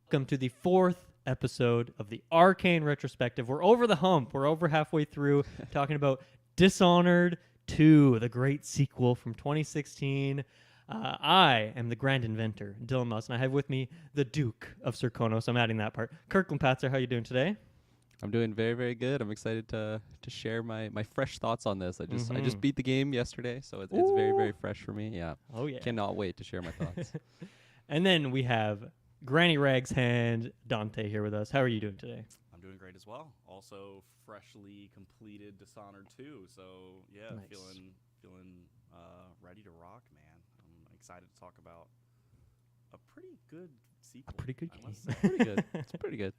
welcome to the fourth episode of the Arkane Retrospective. We're over the hump. We're over halfway through talking about Dishonored 2, the great sequel from 2016. I am the grand inventor, Dylan Mouse, and I have with me the Duke of Serkonos. I'm adding that part. Kirklin Patzer, how you doing today? I'm doing very, very good. I'm excited to share my fresh thoughts on this. I just beat the game yesterday, so it's very, very fresh for me. Yeah. Oh, yeah. Cannot wait to share my thoughts. And then we have Granny Rag's Hand, Dante, here with us. How are you doing today? I'm doing great as well. Also, freshly completed Dishonored 2, so yeah, Nice. feeling ready to rock, man. I'm excited to talk about a pretty good sequel. A pretty good I game. must say. Pretty good. It's pretty good.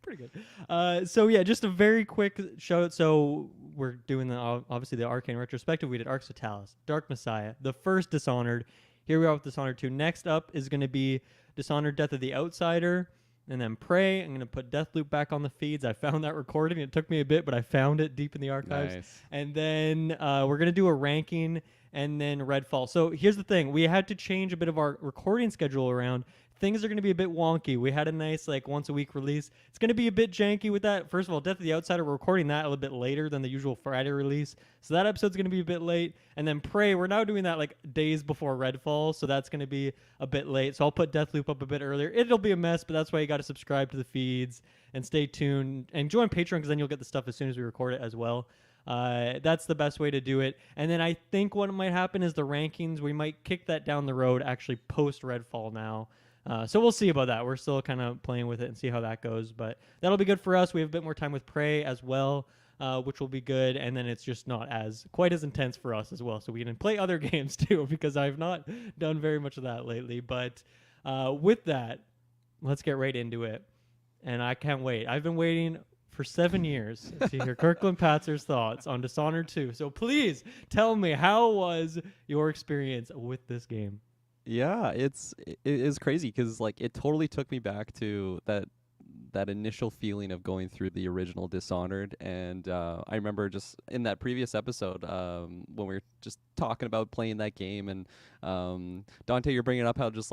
Pretty good. So yeah, just a very quick shout out. So we're doing obviously the Arkane Retrospective. We did Arc Satalis, Dark Messiah, the first Dishonored. Here we are with Dishonored 2. Next up is going to be Dishonored Death of the Outsider, and then Prey. I'm going to put Deathloop back on the feeds. I found that recording. It took me a bit, but I found it deep in the archives. Nice. And then we're going to do a ranking and then Redfall. So here's the thing. We had to change a bit of our recording schedule around. Things are going to be a bit wonky. We had a nice once a week release. It's going to be a bit janky with that. First of all, Death of the Outsider, we're recording that a little bit later than the usual Friday release. So that episode's going to be a bit late. And then Prey, we're now doing that days before Redfall. So that's going to be a bit late. So I'll put Deathloop up a bit earlier. It'll be a mess, but that's why you got to subscribe to the feeds and stay tuned and join Patreon because then you'll get the stuff as soon as we record it as well. That's the best way to do it. And then I think what might happen is the rankings, we might kick that down the road actually post Redfall now. So we'll see about that. We're still kind of playing with it and see how that goes. But that'll be good for us. We have a bit more time with Prey as well, which will be good. And then it's just not quite as intense for us as well. So we can play other games too because I've not done very much of that lately. But with that, let's get right into it. And I can't wait. I've been waiting for 7 years to hear Kirkland Patzer's thoughts on Dishonored 2. So please tell me, how was your experience with this game? Yeah, it is crazy because it totally took me back to that initial feeling of going through the original Dishonored, and I remember just in that previous episode when we were just talking about playing that game, and Dante, you're bringing up how just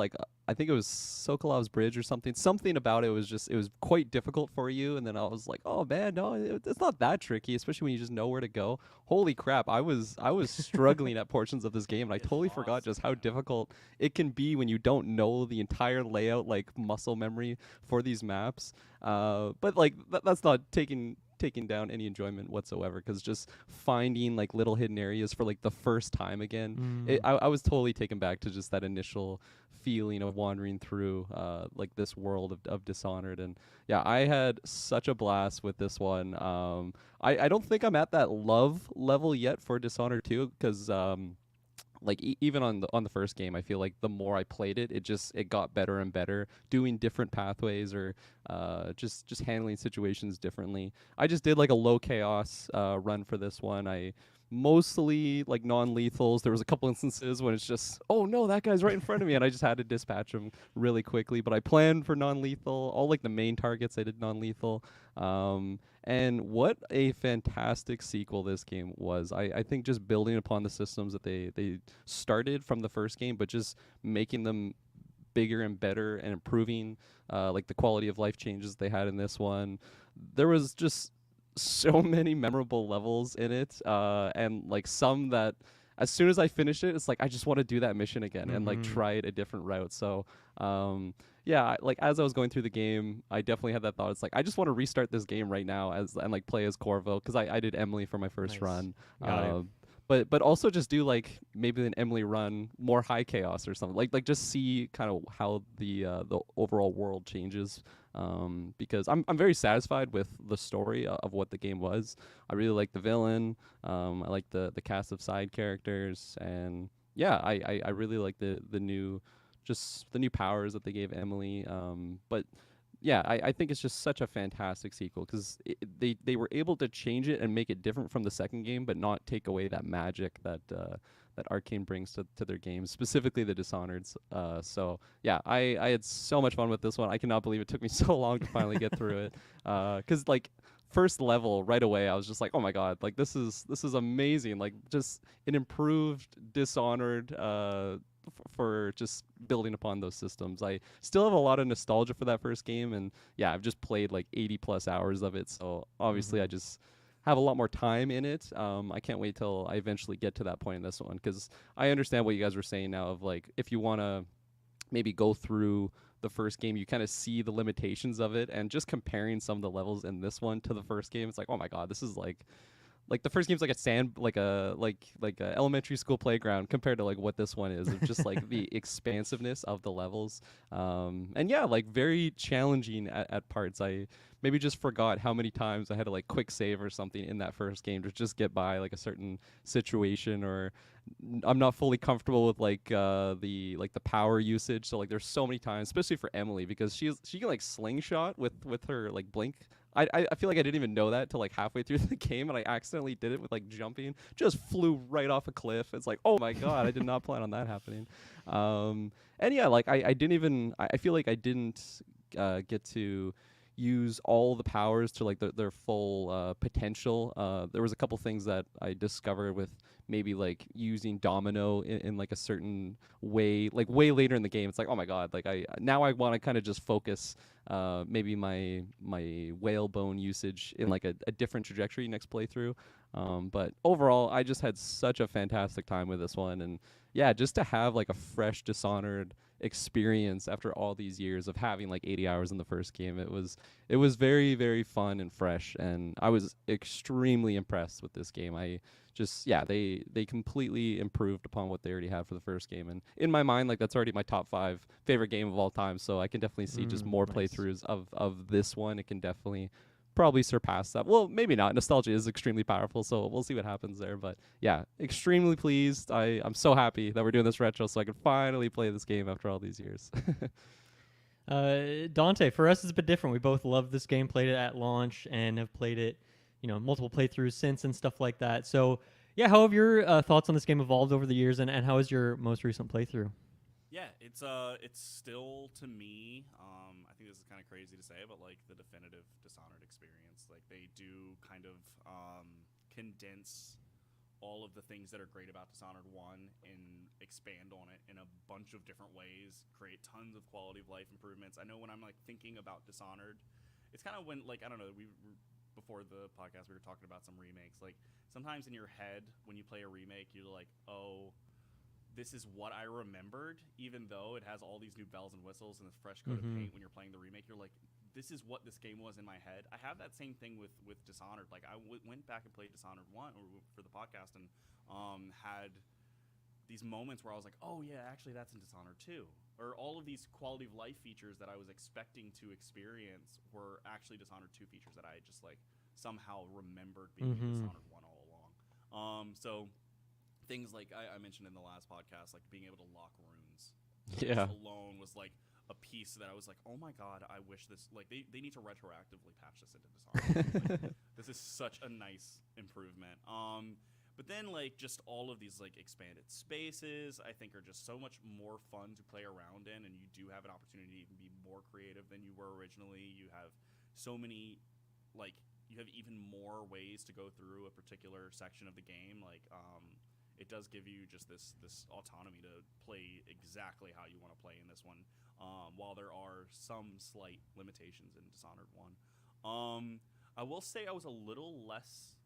I think it was Sokolov's Bridge or something about it was quite difficult for you, and then I was like, oh man, no, it's not that tricky, especially when you just know where to go. Holy crap, I was struggling at portions of this game, and I totally forgot just how difficult it can be when you don't know the entire layout, muscle memory for these maps. But that's not taking down any enjoyment whatsoever, because just finding little hidden areas for the first time again, I was totally taken back to just that initial feeling of wandering through this world of Dishonored. And yeah, I had such a blast with this one. I don't think I'm at that love level yet for Dishonored 2, because even on the first game, I feel like the more I played it, it got better and better, doing different pathways or just handling situations differently. I just did a low chaos run for this one. I mostly non-lethals. There was a couple instances when it's just, oh no, that guy's right in front of me, and I just had to dispatch him really quickly. But I planned for non-lethal. All the main targets I did non-lethal. And what a fantastic sequel this game was. I think just building upon the systems that they started from the first game, but just making them bigger and better and improving the quality of life changes they had in this one. There was just so many memorable levels in it, and some that as soon as I finish it, it's I just want to do that mission again and try it a different route. So yeah, as I was going through the game, I definitely had that thought. It's I just want to restart this game right now and play as Corvo, because I did Emily for my first run. But also just do maybe an Emily run more high chaos or something, just see kind of how the overall world changes, because I'm very satisfied with the story of what the game was. I really like the villain. I like the cast of side characters, and yeah, I really like the new powers that they gave Emily. But yeah, I think it's just such a fantastic sequel, because they were able to change it and make it different from the second game, but not take away that magic that Arkane brings to their games, specifically the Dishonoreds. So yeah, I had so much fun with this one. I cannot believe it took me so long to finally get through it, because first level right away I was just oh my god, this is amazing, just an improved Dishonored, for just building upon those systems. I still have a lot of nostalgia for that first game, and yeah, I've just played like 80 plus hours of it. So obviously, I just have a lot more time in it. I can't wait till I eventually get to that point in this one, because I understand what you guys were saying now of like, if you want to maybe go through the first game, you kind of see the limitations of it, and just comparing some of the levels in this one to the first game, it's like, oh my god, this is like the first game's like a like a elementary school playground compared to like what this one is, of just like the expansiveness of the levels, and yeah, like very challenging at parts. I maybe just forgot how many times I had to like quick save or something in that first game to just get by like a certain situation, or I'm not fully comfortable with like the power usage. So like there's so many times, especially for Emily, because she can like slingshot with her like blink. I feel like I didn't even know that till like halfway through the game, and I accidentally did it with like jumping. Just flew right off a cliff. It's like, oh my god, I did not plan on that happening. And yeah, like I didn't even. I feel like I didn't get to use all the powers to like their full potential. There was a couple things that I discovered with maybe like using domino in like a certain way, like way later in the game. It's like, oh my god, like I want to kind of just focus maybe my whalebone usage in like a different trajectory next playthrough. But overall, I just had such a fantastic time with this one, and yeah, just to have like a fresh Dishonored experience after all these years of having like 80 hours in the first game, it was very, very fun and fresh, and I was extremely impressed with this game. I just, yeah, they completely improved upon what they already had for the first game, and in my mind, like that's already my top 5 favorite game of all time, so I can definitely see just more Nice. playthroughs of this one. It can definitely probably surpass that. Well, maybe not. Nostalgia is extremely powerful, so we'll see what happens there. But yeah, extremely pleased. I'm so happy that we're doing this retro, so I can finally play this game after all these years. Dante, for us, it's a bit different. We both loved this game, played it at launch, and have played it, multiple playthroughs since and stuff like that. So, yeah, how have your thoughts on this game evolved over the years, and how is your most recent playthrough? Yeah, it's still, to me, I think this is kind of crazy to say, but like the definitive Dishonored experience. Like they do kind of condense all of the things that are great about Dishonored 1 and expand on it in a bunch of different ways, create tons of quality of life improvements. I know when I'm like thinking about Dishonored, it's kind of when, like, I don't know, before the podcast we were talking about some remakes. Like sometimes in your head when you play a remake, you're like, oh, this is what I remembered, even though it has all these new bells and whistles and this fresh coat of paint. When you're playing the remake, you're like, this is what this game was in my head. I have that same thing with Dishonored. Like I went back and played Dishonored 1 for the podcast, and had these moments where I was like, oh yeah, actually that's in Dishonored 2. Or all of these quality of life features that I was expecting to experience were actually Dishonored 2 features that I just like somehow remembered being in Dishonored 1 all along. So things like I mentioned in the last podcast, like being able to lock runes. Yeah. Just alone was like a piece that I was like, oh my god, I wish this, like they need to retroactively patch this into Dishonored. Like, this is such a nice improvement. But then like just all of these like expanded spaces, I think are just so much more fun to play around in, and you do have an opportunity to even be more creative than you were originally. You have so many, like you have even more ways to go through a particular section of the game. Like it does give you just this autonomy to play exactly how you want to play in this one, while there are some slight limitations in Dishonored 1. I will say I was a little less...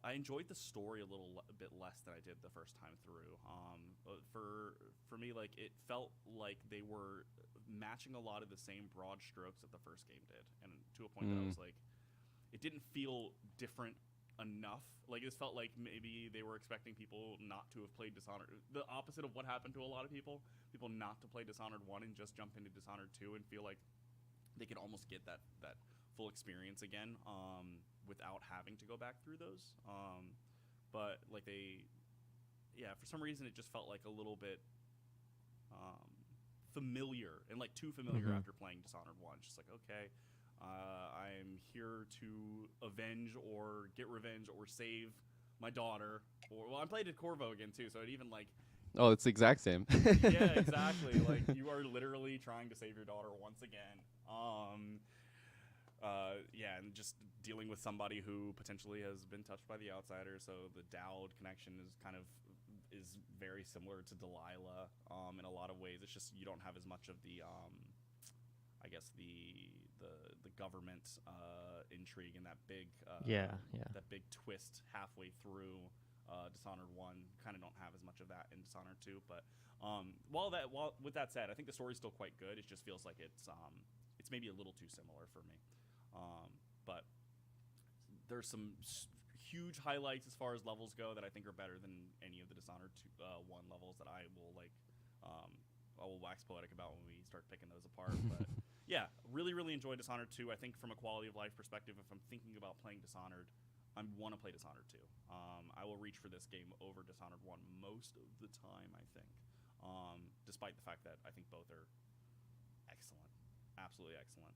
I enjoyed the story a bit less than I did the first time through. For me, like it felt like they were matching a lot of the same broad strokes that the first game did, and to a point that I was like, it didn't feel different enough. Like it felt like maybe they were expecting people not to have played Dishonored, the opposite of what happened to a lot of people not to play Dishonored 1 and just jump into Dishonored 2 and feel like they could almost get that full experience again, without having to go back through those. But like for some reason it just felt like a little bit familiar, and like too familiar after playing Dishonored 1. Just like, okay, I'm here to avenge or get revenge or save my daughter. Well, I played at Corvo again too, so it even like... Oh, it's the exact same. Yeah, exactly. Like you are literally trying to save your daughter once again. And just dealing with somebody who potentially has been touched by the outsider, so the Dowd connection is kind of is very similar to Delilah in a lot of ways. It's just you don't have as much of the I guess the government intrigue and that big that big twist halfway through Dishonored 1. Kind of don't have as much of that in Dishonored 2, but with that said, I think the story's still quite good. It just feels like it's maybe a little too similar for me. But there's some huge highlights as far as levels go that I think are better than any of the Dishonored 1 levels that I will wax poetic about when we start picking those apart. But yeah, really enjoyed Dishonored 2. I think from a quality of life perspective, if I'm thinking about playing Dishonored, I want to play Dishonored 2. I will reach for this game over Dishonored 1 most of the time, I think, despite the fact that I think both are excellent, absolutely excellent.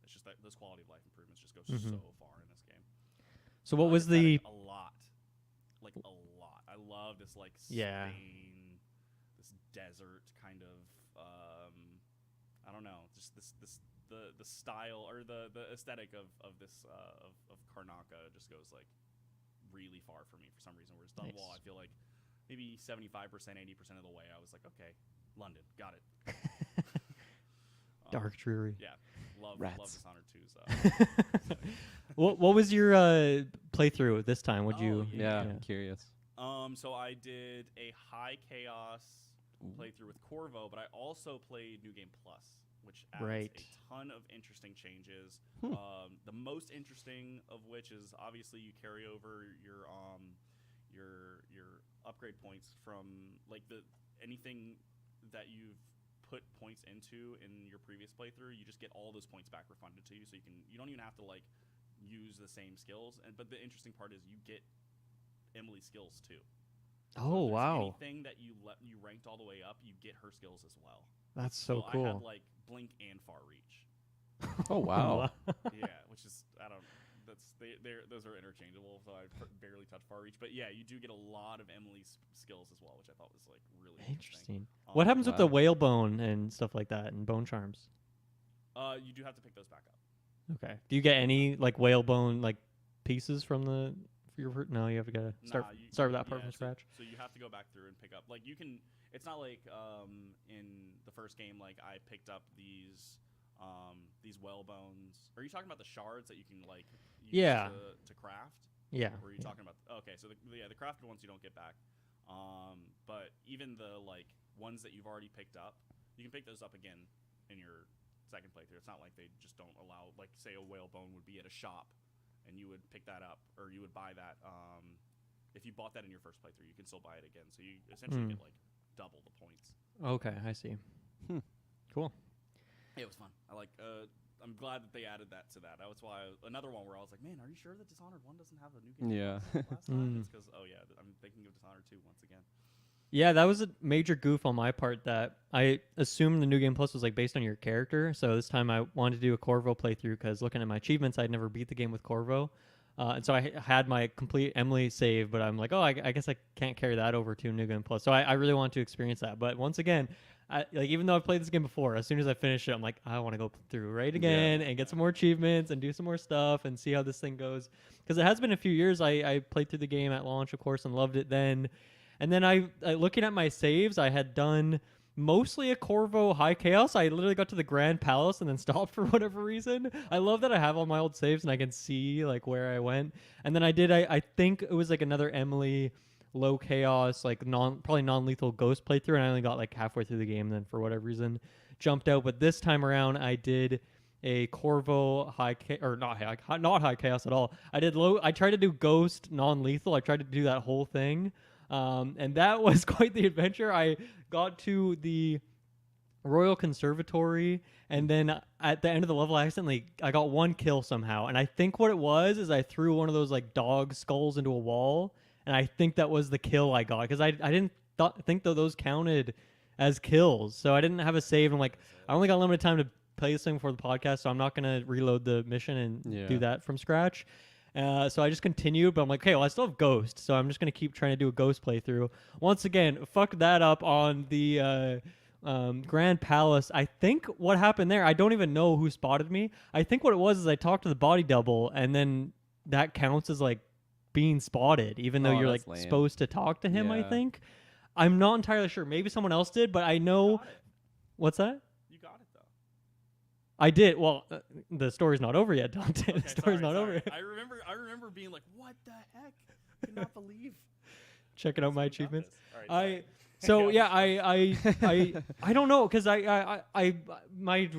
It's just that those quality of life improvements just go so far in this game. So what was the... A lot. I love this, like, Yeah. Spain, this desert kind of, I don't know, just the style or the aesthetic of this, of Karnaka just goes, like, really far for me for some reason. Whereas Dunwall, I feel like maybe 75%, 80% of the way, I was like, okay, London, got it. Dark, dreary. Yeah, love Dishonored 2. So. What was your playthrough this time? Would you? Yeah, I'm curious. So I did a high chaos playthrough with Corvo, but I also played New Game Plus, which adds a ton of interesting changes. The most interesting of which is obviously you carry over your upgrade points from like anything that you've put points into in your previous playthrough. You just get all those points back refunded to you, so you don't even have to like use the same skills. But the interesting part is you get Emily's skills too. Oh, so wow. Anything that you ranked all the way up, you get her skills as well. That's so cool. I had like Blink and Far Reach. Oh, wow. Yeah, which is those are interchangeable, so I barely touch Far Reach. But yeah, you do get a lot of Emily's skills as well, which I thought was like really interesting. What happens with the whalebone and stuff like that and bone charms? You do have to pick those back up. Okay. Do you get any like whalebone like pieces from no, you have to start with that part from scratch. So you have to go back through and pick up. Like you can. It's not like in the first game. Like I picked up these whalebones. Are you talking about the shards that you can like use to craft? Yeah. Or are you talking about? Okay, so the crafted ones you don't get back. But even the like ones that you've already picked up, you can pick those up again in your second playthrough. It's not like they just don't allow. Like say a whalebone would be at a shop, and you would pick that up, or you would buy that. If you bought that in your first playthrough, you can still buy it again. So you essentially get like double the points. Okay, I see. Cool. Yeah, it was fun. I'm glad that they added that to that. That was why another one where I was like, man, are you sure that Dishonored 1 doesn't have a new game? Yeah. Last time? It's because I'm thinking of Dishonored 2 once again. Yeah, that was a major goof on my part that I assumed the New Game Plus was like based on your character. So this time I wanted to do a Corvo playthrough because looking at my achievements, I'd never beat the game with Corvo. And so I had my complete Emily save, but I'm like, I guess I can't carry that over to New Game Plus. So I really want to experience that. But once again, even though I've played this game before, as soon as I finish it, I'm like, I want to go through again and get some more achievements and do some more stuff and see how this thing goes. Because it has been a few years. I played through the game at launch, of course, and loved it then. And then I looking at my saves, I had done mostly a Corvo High Chaos. I literally got to the Grand Palace and then stopped for whatever reason. I love that I have all my old saves and I can see like where I went. And then I think it was like another Emily low chaos, like probably non-lethal ghost playthrough, and I only got like halfway through the game, and then for whatever reason jumped out. But this time around I did a Corvo not high chaos at all. I tried to do ghost non-lethal. I tried to do that whole thing. And that was quite the adventure. I got to the Royal Conservatory, and then at the end of the level, I got one kill somehow. And I think what it was is I threw one of those like dog skulls into a wall, and I think that was the kill I got because I didn't think that those counted as kills. So I didn't have a save. I'm like, I only got limited time to play this thing for the podcast, so I'm not gonna reload the mission and do that from scratch. So I just continued, but I'm like, okay, well, I still have Ghost, so I'm just going to keep trying to do a Ghost playthrough. Once again, fucked that up on the Grand Palace. I think what happened there, I don't even know who spotted me. I think what it was is I talked to the body double, and then that counts as, like, being spotted, even though you're, like, lame. supposed to talk to him, I think. I'm not entirely sure. Maybe someone else did, but I know. Got it. What's that? You got it though. I did. Well, the story's not over yet, Dante. Okay, The story's not sorry. over. I remember being like, what the heck? I cannot believe. Checking out my You got achievements. this. All right, So Yeah, I don't know, because I my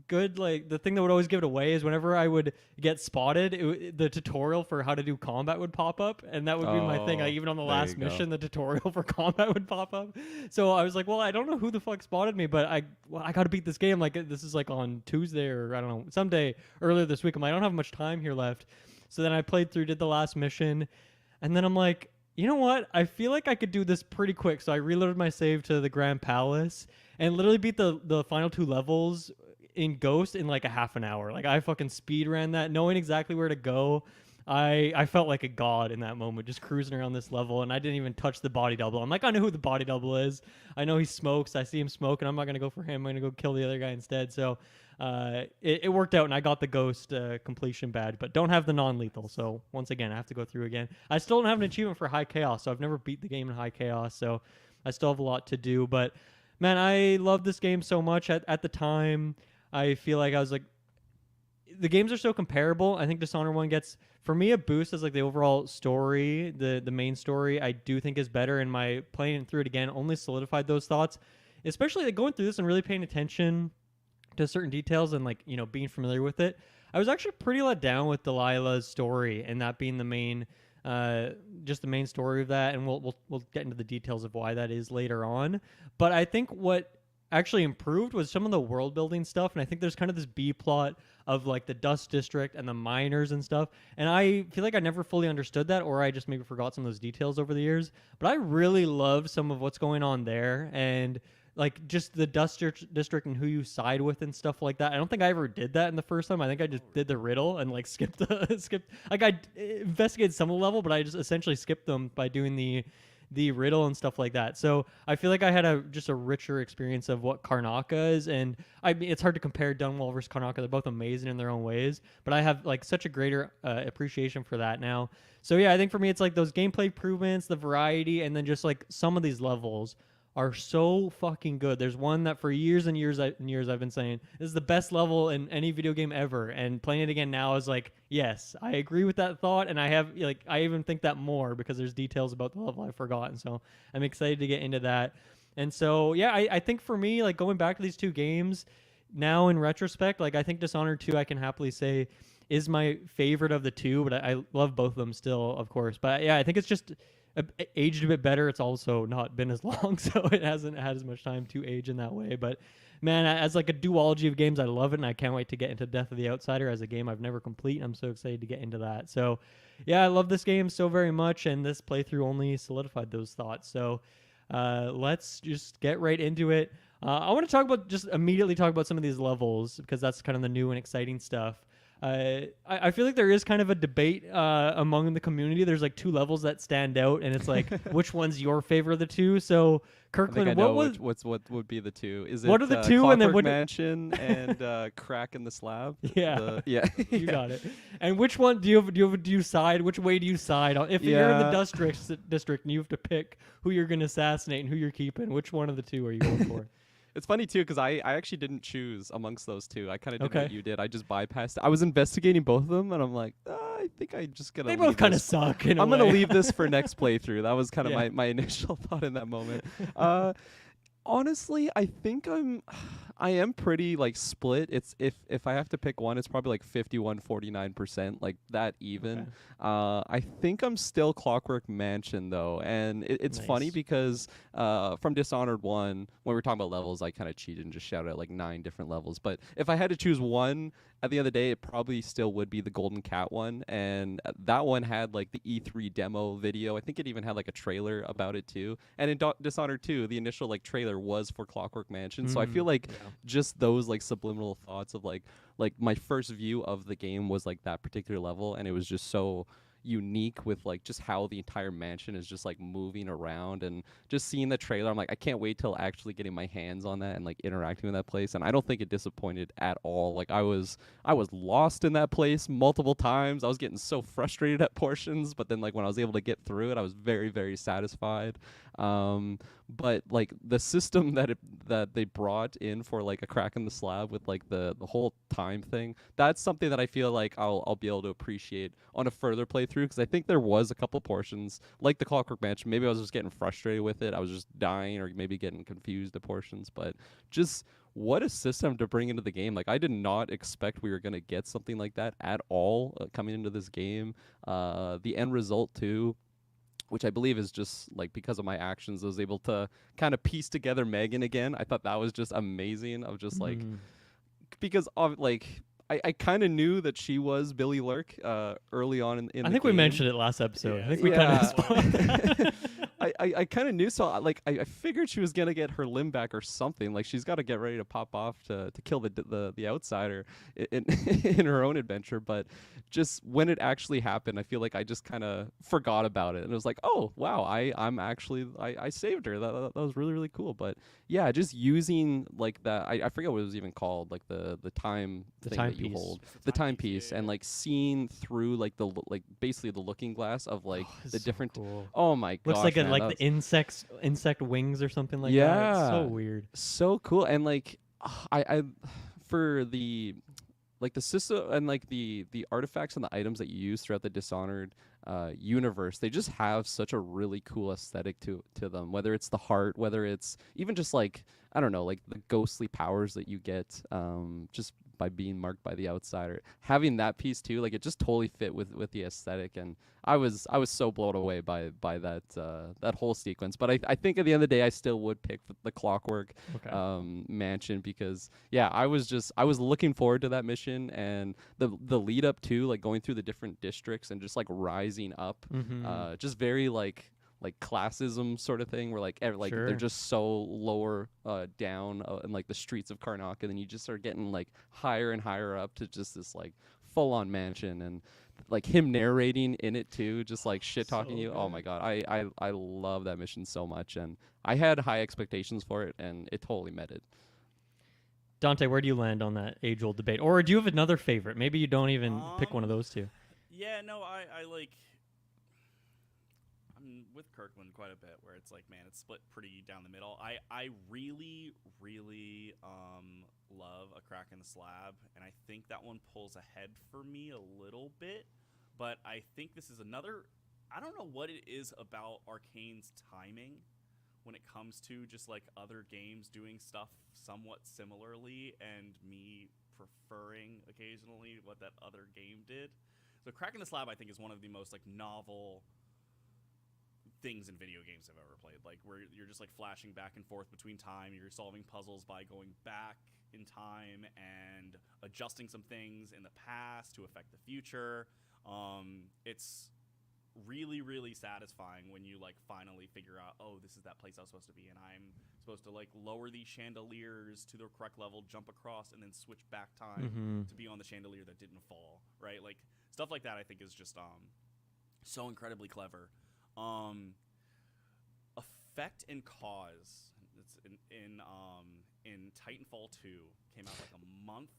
good, like, the thing that would always give it away is whenever I would get spotted, the tutorial for how to do combat would pop up, and that would be my thing. Like, even on the there last you go. mission, the tutorial for combat would pop up. So I was like, well, I don't know who the fuck spotted me, but I got to beat this game. Like, this is like on Tuesday or I don't know, someday earlier this week. I don't have much time here left. So then I played through, did the last mission, and then I'm like, you know what? I feel like I could do this pretty quick. So I reloaded my save to the Grand Palace and literally beat the final 2 levels in Ghost in like a half an hour. Like, I fucking speed ran that, knowing exactly where to go. I felt like a god in that moment, just cruising around this level, and I didn't even touch the body double. I'm like, I know who the body double is. I know he smokes. I see him smoke, and I'm not gonna go for him. I'm gonna go kill the other guy instead. So it worked out, and I got the Ghost completion badge, but don't have the non-lethal. So once again, I have to go through again. I still don't have an achievement for High Chaos, so I've never beat the game in High Chaos. So I still have a lot to do. But man, I love this game so much. At the time, I feel like I was like, the games are so comparable. I think Dishonored 1 gets, for me, a boost as like the overall story, the main story. I do think is better, and my playing through it again only solidified those thoughts. Especially like going through this and really paying attention to certain details and, like, you know, being familiar with it. I was actually pretty let down with Delilah's story, and that being the main, just the main story of that. And we'll get into the details of why that is later on. But I think what actually improved was some of the world building stuff, and I think there's kind of this B plot of like the Dust District and the miners and stuff, and I feel like I never fully understood that, or I just maybe forgot some of those details over the years. But I really loved some of what's going on there, and like just the District and who you side with and stuff like that. I don't think I ever did that in the first time. I think I just did the riddle and like skipped like I investigated some of the level, but I just essentially skipped them by doing the riddle and stuff like that. So I feel like I had just a richer experience of what Karnaka is, and I mean, it's hard to compare Dunwall versus Karnaka. They're both amazing in their own ways, but I have like such a greater appreciation for that now. So yeah, I think for me it's like those gameplay improvements, the variety, and then just like some of these levels are so fucking good. There's one that for years and years I've been saying this is the best level in any video game ever, and playing it again now is like, yes, I agree with that thought, and I even think that more because there's details about the level I've forgotten. So I'm excited to get into that. And so yeah, I think for me, like, going back to these 2 games now in retrospect, like, I think Dishonored 2 I can happily say is my favorite of the 2, but I love both of them still, of course. But yeah, I think it's just aged a bit better. It's also not been as long, so it hasn't had as much time to age in that way. But man, as like a duology of games, I love it, and I can't wait to get into Death of the Outsider as a game I've never complete. I'm so excited to get into that. So yeah, I love this game so very much, and this playthrough only solidified those thoughts. So let's just get right into it. I want to just immediately talk about some of these levels, because that's kind of the new and exciting stuff. I feel like there is kind of a debate among the community. There's like 2 levels that stand out, and it's like, which one's your favorite of the 2? So Kirkland, what would be the 2? Is what it are the 2, and then what Mansion and Crack in the Slab? Yeah, yeah, you got it. And which one do you side? Which way do you side on? If you're in the Dust District and you have to pick who you're going to assassinate and who you're keeping, which one of the 2 are you going for? It's funny too, because I actually didn't choose amongst those 2. I kind of did what you did. I just bypassed it. I was investigating both of them, and I'm like, I think I just gotta. They both kind of suck. I'm gonna leave this for next playthrough. That was kind of my initial thought in that moment. Honestly, I think I am pretty like split. It's if I have to pick one, it's probably like 51-49%, like that even. Okay. I think I'm still Clockwork Mansion though, and it's funny because from Dishonored 1, when we were talking about levels, I kind of cheated and just shouted out like 9 different levels. But if I had to choose one, at the end of the day, it probably still would be the Golden Cat one, and that one had like the E3 demo video. I think it even had like a trailer about it too. And in Dishonored 2, the initial like trailer was for Clockwork Mansion, so I feel like just those like subliminal thoughts of like my first view of the game was like that particular level, and it was just so unique with like just how the entire mansion is just like moving around, and just seeing the trailer, I'm like, I can't wait till actually getting my hands on that and like interacting with that place. And I don't think it disappointed at all. Like I was lost in that place multiple times. I was getting so frustrated at portions, but then like when I was able to get through it, I was very, very satisfied. But like the system that they brought in for like a crack in the slab with like the whole time thing, that's something that I feel like I'll be able to appreciate on a further playthrough, because I think there was a couple portions like the Clockwork Mansion. Maybe I was just getting frustrated with it. I was just dying or maybe getting confused at portions, but just what a system to bring into the game. Like I did not expect we were going to get something like that at all coming into this game. The end result too, which I believe is just like because of my actions, I was able to kind of piece together Megan again. I thought that was just amazing. Of just like, because of like I kind of knew that she was Billy Lurk early on in the I think game. we mentioned it last episode. Yeah, I think we kind of spoiled that. I kind of knew, so I figured she was gonna get her limb back or something. Like she's got to get ready to pop off to kill the outsider in in her own adventure. But just when it actually happened, I feel like I just kind of forgot about it, and it was like, oh wow, I saved her. That was really really cool. But yeah, just using like that. I forget what it was even called, like the time thing that you hold, the timepiece, and like seeing through like basically the looking glass of like the different. Cool. Oh my god! Looks like the insect wings or something like that. It's so weird. So cool. And like I for the like the system and like the artifacts and the items that you use throughout the Dishonored universe, they just have such a really cool aesthetic to them, whether it's the heart, whether it's even just like I don't know, like the ghostly powers that you get just by being marked by the outsider. Having that piece too, like it just totally fit with the aesthetic, and I was so blown away by that that whole sequence. But I think at the end of the day, I still would pick the Clockwork Mansion, because yeah, I was looking forward to that mission and the lead up to like going through the different districts and just like rising up, just very like classism sort of thing, where like they're just so lower down in like the streets of Karnak, and then you just start getting like higher and higher up to just this like full on mansion, and like him narrating in it too, just like shit talking you. Oh my god, I love that mission so much, and I had high expectations for it, and it totally met it. Dante, where do you land on that age-old debate? Or do you have another favorite? Maybe you don't even pick one of those two. Yeah, no, I like. I'm with Kirkland quite a bit, where it's like, man, it's split pretty down the middle. I really, really love A Crack in the Slab, and I think that one pulls ahead for me a little bit. But I think this is another. I don't know what it is about Arkane's timing when it comes to just like other games doing stuff somewhat similarly, and me preferring occasionally what that other game did. So Crack in the Slab, I think, is one of the most like novel things in video games I've ever played, like where you're just like flashing back and forth between time, you're solving puzzles by going back in time and adjusting some things in the past to affect the future. It's really, really satisfying when you like finally figure out, oh, this is that place I was supposed to be, and I'm supposed to like lower these chandeliers to the correct level, jump across, and then switch back time to be on the chandelier that didn't fall, right? Like stuff like that I think is just so incredibly clever. Effect and Cause, it's in Titanfall 2, came out like a month.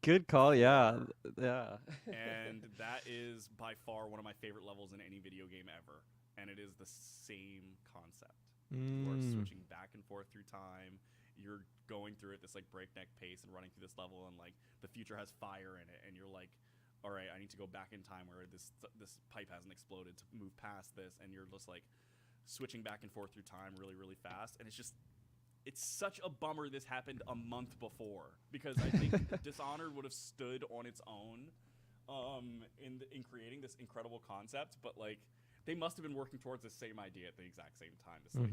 Good call, yeah. And that is by far one of my favorite levels in any video game ever, and it is the same concept. We're switching back and forth through time. You're going through it this like breakneck pace and running through this level, and like the future has fire in it, and you're like, all right, I need to go back in time where this pipe hasn't exploded to move past this, and you're just like switching back and forth through time really, really fast. And it's such a bummer this happened a month before, because I think Dishonored would have stood on its own in creating this incredible concept, but like they must have been working towards the same idea at the exact same time. This like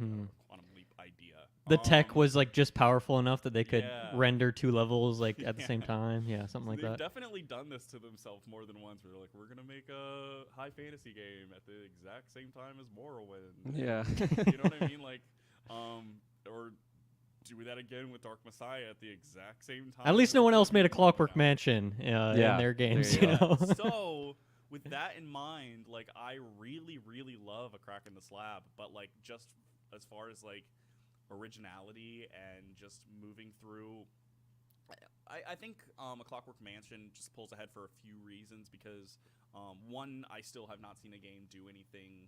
quantum leap idea. The tech was like just powerful enough that they could render two levels like at the same time. Yeah, something like They've that. definitely done this to themselves more than once, where they're like, we're gonna make a high fantasy game at the exact same time as Morrowind. Yeah. You know what I mean? Like, or do that again with Dark Messiah at the exact same time. At least no one else made a Clockwork Mansion in their games, you you know. So with that in mind, like I really, really love A Crack in the Slab, but like just as far as like originality and just moving through, I think A Clockwork Mansion just pulls ahead for a few reasons, because one, I still have not seen a game do anything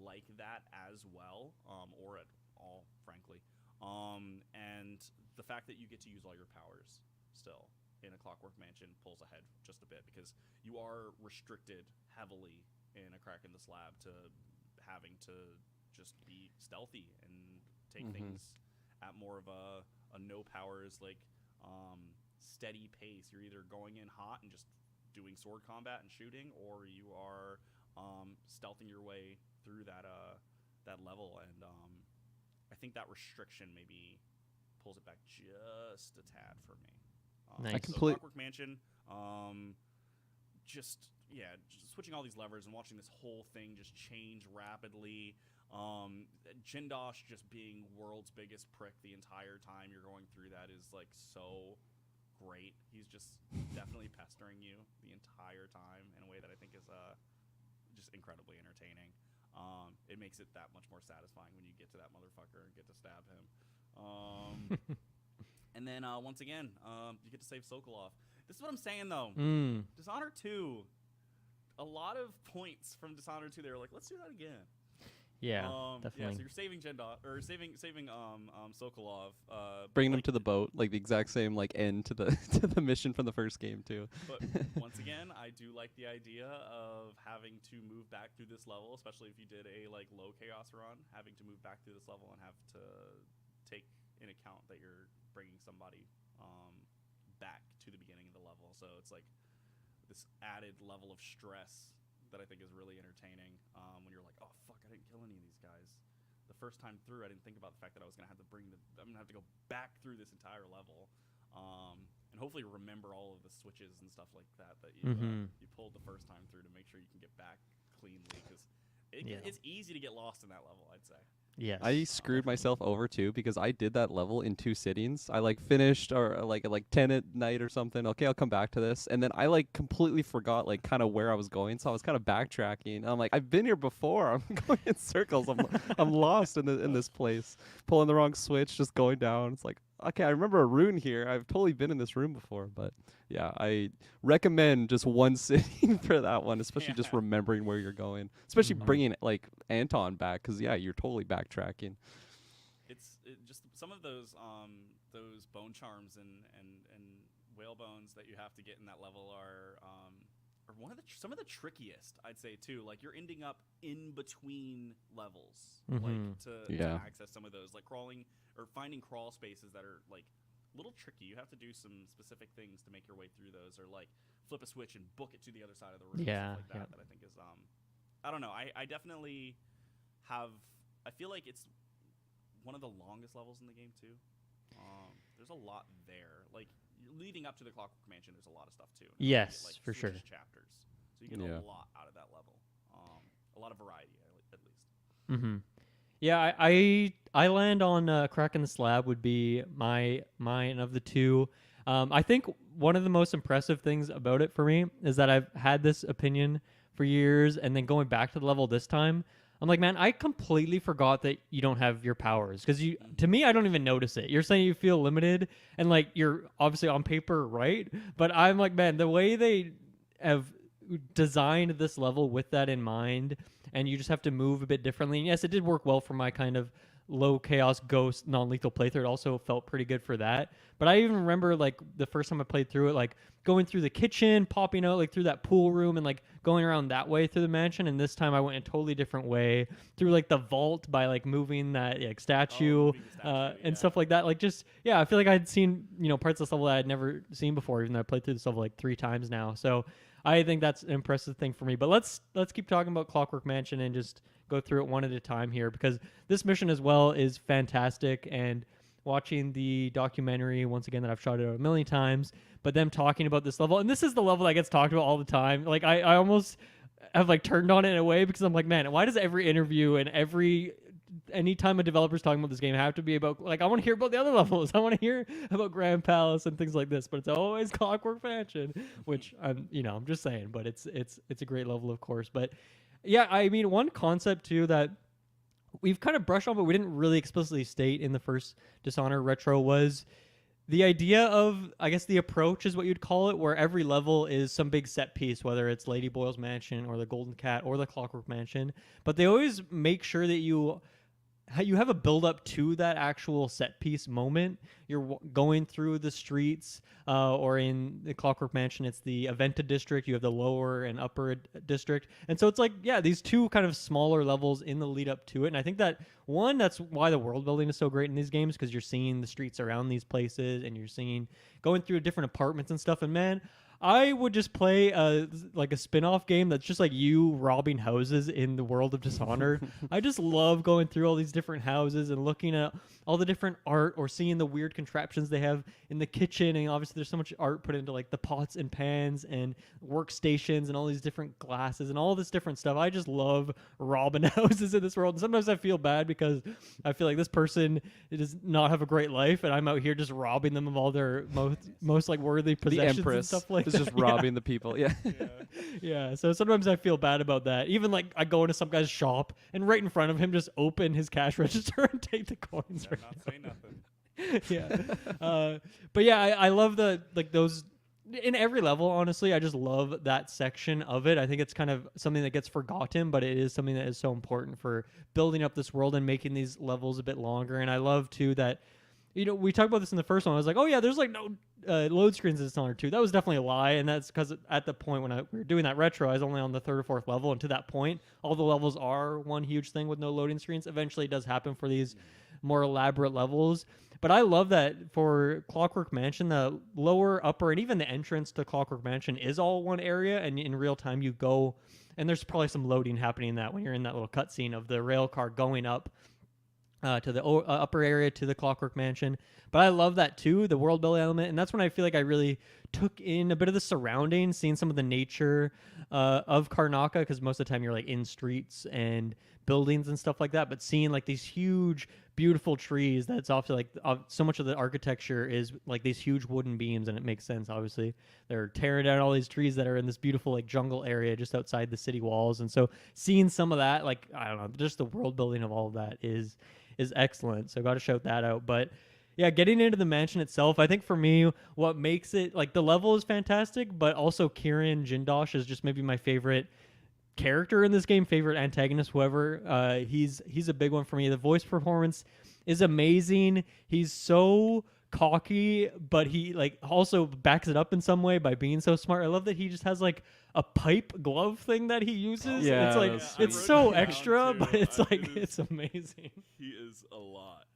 like that as well, or at all, frankly. And the fact that you get to use all your powers still in a Clockwork Mansion pulls ahead just a bit, because you are restricted heavily in a Crack in the Slab to having to just be stealthy and take things at more of a no powers, like steady pace. You're either going in hot and just doing sword combat and shooting, or you are stealthing your way through that level. And I think that restriction maybe pulls it back just a tad for me. Nice. So Clockwork Mansion, just switching all these levers and watching this whole thing just change rapidly. Jindosh just being world's biggest prick the entire time you're going through that is like so great. He's just definitely pestering you the entire time in a way that I think is just incredibly entertaining. It makes it that much more satisfying when you get to that motherfucker and get to stab him. And then once again, you get to save Sokolov. This is what I'm saying though. Dishonored 2, a lot of points from Dishonored 2, they were like, let's do that again. Yeah, Yeah, definitely. so you're saving Jindosh, or saving Sokolov. Bringing him to the boat, like the exact same like end to the to the mission from the first game too. But once again, I do like the idea of having to move back through this level, especially if you did a like low chaos run, having to move back through this level and have to take in account that you're bringing somebody back to the beginning of the level. So it's like this added level of stress that I think is really entertaining when you're like, oh fuck, I didn't kill any of these guys. The first time through, I didn't think about the fact that I was gonna have to I'm gonna have to go back through this entire level, and hopefully remember all of the switches and stuff like that you you pulled the first time through to make sure you can get back cleanly, because it's easy to get lost in that level, I'd say. Yes. I screwed myself over too, because I did that level in 2 sittings. I like finished or like 10 at night or something. Okay, I'll come back to this. And then I like completely forgot like kind of where I was going. So I was kind of backtracking. And I'm like, I've been here before. I'm going in circles. I'm lost in this place. Pulling the wrong switch, just going down. It's like, okay, I remember a rune here. I've totally been in this room before. But yeah, I recommend just 1 sitting for that one, especially just remembering where you're going, especially bringing like Anton back, because you're totally backtracking. It's just some of those bone charms and whale bones that you have to get in that level are some of the trickiest, I'd say too. Like you're ending up in between levels, like to access some of those, like crawling or finding crawl spaces that are like a little tricky. You have to do some specific things to make your way through those, or like flip a switch and book it to the other side of the room. Stuff like that. That I think is I don't know. I definitely have. I feel like it's one of the longest levels in the game too. There's a lot there. Like leading up to the Clockwork Mansion, there's a lot of stuff too. Yes, like for sure. Chapters, so you get a lot out of that level. A lot of variety, at least. Yeah, I land on Crack in the Slab would be mine of the two. I think one of the most impressive things about it for me is that I've had this opinion for years, and then going back to the level this time, I'm like, man, I completely forgot that you don't have your powers, because to me, I don't even notice it. You're saying you feel limited, and like you're obviously on paper right, but I'm like, man, the way they have designed this level with that in mind, and you just have to move a bit differently. And yes, it did work well for my kind of low chaos ghost non-lethal playthrough. It also felt pretty good for that. But I even remember like the first time I played through it, like going through the kitchen, popping out like through that pool room, and like going around that way through the mansion. And this time I went a totally different way through like the vault by like moving that like statue, and stuff like that. Like just I feel like I'd seen parts of this level that I'd never seen before, even though I played through this level like 3 times now. So I think that's an impressive thing for me. But let's keep talking about Clockwork Mansion and just go through it one at a time here, because this mission as well is fantastic. And watching the documentary once again that I've shot it out a million times, but them talking about this level, and this is the level that gets talked about all the time. Like I almost have like turned on it in a way, because I'm like, man, why does every interview and anytime a developer's talking about this game have to be about, like, I want to hear about the other levels. I want to hear about Grand Palace and things like this, but it's always Clockwork Mansion, which I'm just saying, but it's a great level, of course. But yeah, I mean, one concept too that we've kind of brushed on, but we didn't really explicitly state in the first Dishonored retro was The idea of, I guess, the approach is what you'd call it, where every level is some big set piece, whether it's Lady Boyle's mansion or the Golden Cat or the Clockwork Mansion. But they always make sure that you have a build up to that actual set piece moment. You're going through the streets, or in the Clockwork Mansion, it's the Aventa district. You have the lower and upper district, and so it's like, yeah, these two kind of smaller levels in the lead up to it. And I think that that's why the world building is so great in these games, because you're seeing the streets around these places, and you're seeing going through different apartments and stuff. And man, I would just play like a spin-off game that's just like you robbing houses in the world of Dishonored. I just love going through all these different houses and looking at all the different art, or seeing the weird contraptions they have in the kitchen. And obviously there's so much art put into like the pots and pans and workstations and all these different glasses and all this different stuff. I just love robbing houses in this world. And sometimes I feel bad because I feel like this person does not have a great life, and I'm out here just robbing them of all their most like worthy The possessions and Empress stuff like is that. just robbing the people. Yeah. Yeah, so sometimes I feel bad about that. Even like I go into some guy's shop and right in front of him just open his cash register and take the coins. Yeah, not say nothing. Yeah. But yeah, I love the like those in every level. Honestly, I just love that section of it. I think it's kind of something that gets forgotten, but it is something that is so important for building up this world and making these levels a bit longer. And I love too that, you know, we talked about this in the first one. I was like, oh yeah, there's like no load screens in Dishonored 2. That was definitely a lie, and that's because at the point when we were doing that retro, I was only on the third or fourth level, and to that point, all the levels are one huge thing with no loading screens. Eventually, it does happen for these more elaborate levels. But I love that for Clockwork Mansion, the lower, upper, and even the entrance to Clockwork Mansion is all one area, and in real time you go, and there's probably some loading happening in that when you're in that little cutscene of the rail car going up to the upper area to the Clockwork Mansion. But I love that too, the world building element, and that's when I feel like I really took in a bit of the surroundings, seeing some of the nature of Karnaka, because most of the time you're like in streets and buildings and stuff like that, but seeing like these huge, beautiful trees. That's often like so much of the architecture is like these huge wooden beams, and it makes sense. Obviously, they're tearing down all these trees that are in this beautiful like jungle area just outside the city walls, and so seeing some of that, like I don't know, just the world building of all of that is excellent. So got to shout that out. But yeah, getting into the mansion itself, I think for me, what makes it like the level is fantastic, but also Kirin Jindosh is just maybe my favorite character in this game, favorite antagonist, whoever. He's a big one for me. The voice performance is amazing. He's so cocky, but he like also backs it up in some way by being so smart. I love that he just has like a pipe glove thing that he uses. Yeah, It's like that's it's sweet. so I wrote it down, extra, too. but it's like It is- it's amazing. He is a lot.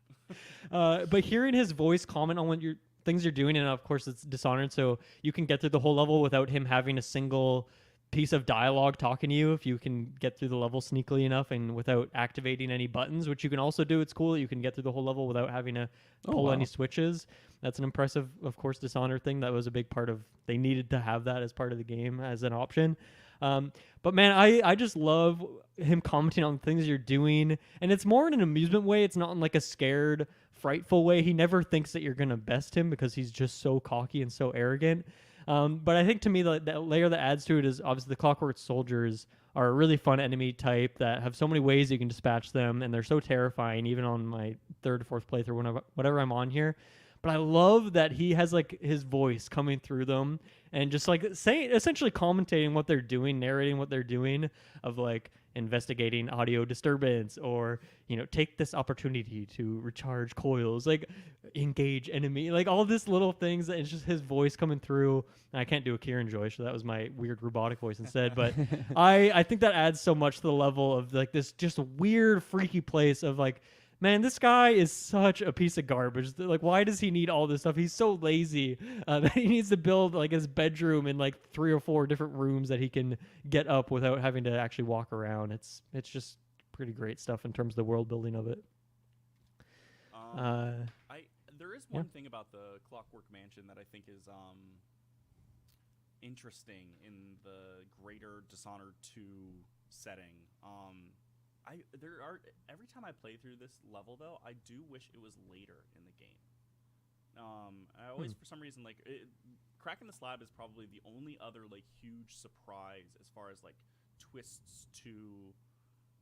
But hearing his voice comment on what things you're doing, and of course it's Dishonored, so you can get through the whole level without him having a single piece of dialogue talking to you if you can get through the level sneakily enough and without activating any buttons, which you can also do. It's cool that you can get through the whole level without having to pull wow. any switches. That's an impressive, of course, Dishonored thing. That was a big part of, they needed to have that as part of the game as an option. But man, I just love him commenting on things you're doing, and it's more in an amusement way. It's not in like a scared, frightful way. He never thinks that you're gonna best him because he's just so cocky and so arrogant. But I think to me, that layer that adds to it is obviously the Clockwork Soldiers are a really fun enemy type that have so many ways you can dispatch them, and they're so terrifying, even on my third or fourth playthrough, whatever I'm on here. But I love that he has like his voice coming through them and just like saying, essentially commentating what they're doing, narrating what they're doing, of like investigating audio disturbance, or, you know, take this opportunity to recharge coils, like engage enemy, like all this little things. And it's just his voice coming through. And I can't do a Kieran Joy, so that was my weird robotic voice instead. But I think that adds so much to the level of like this just weird, freaky place of like, man, this guy is such a piece of garbage. Like, why does he need all this stuff? He's so lazy that he needs to build like his bedroom in like 3 or 4 different rooms that he can get up without having to actually walk around. It's just pretty great stuff in terms of the world building of it. There is one thing about the Clockwork Mansion that I think is interesting in the greater Dishonored 2 setting. Every time I play through this level, though, I do wish it was later in the game. I always, for some reason, like Cracking the Slab is probably the only other like huge surprise as far as like twists to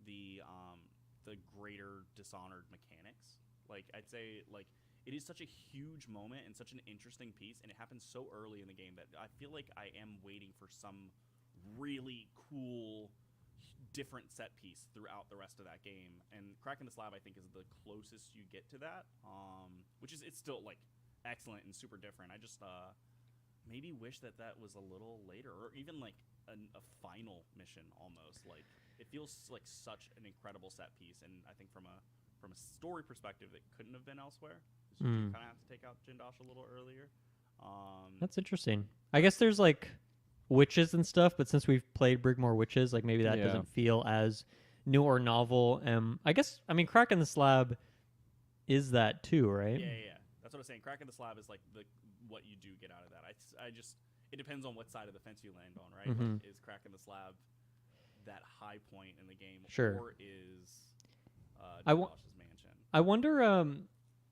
the greater Dishonored mechanics. Like I'd say, like it is such a huge moment and such an interesting piece, and it happens so early in the game that I feel like I am waiting for some really cool, different set piece throughout the rest of that game. And Crack in the Slab, I think, is the closest you get to that, which is it's still like excellent and super different. I just maybe wish that was a little later, or even like a final mission almost. Like it feels like such an incredible set piece, and I think from a story perspective, it couldn't have been elsewhere. So you kind of have to take out Jindosh a little earlier. That's interesting. I guess there's like witches and stuff, but since we've played Brigmore Witches, like maybe that doesn't feel as new or novel. I mean, Crack in the Slab is that too, right? Yeah. That's what I was saying. Crack in the Slab is like what you do get out of that. I just it depends on what side of the fence you land on, right? Like, is Crack in the Slab that high point in the game, or is Jindosh's mansion?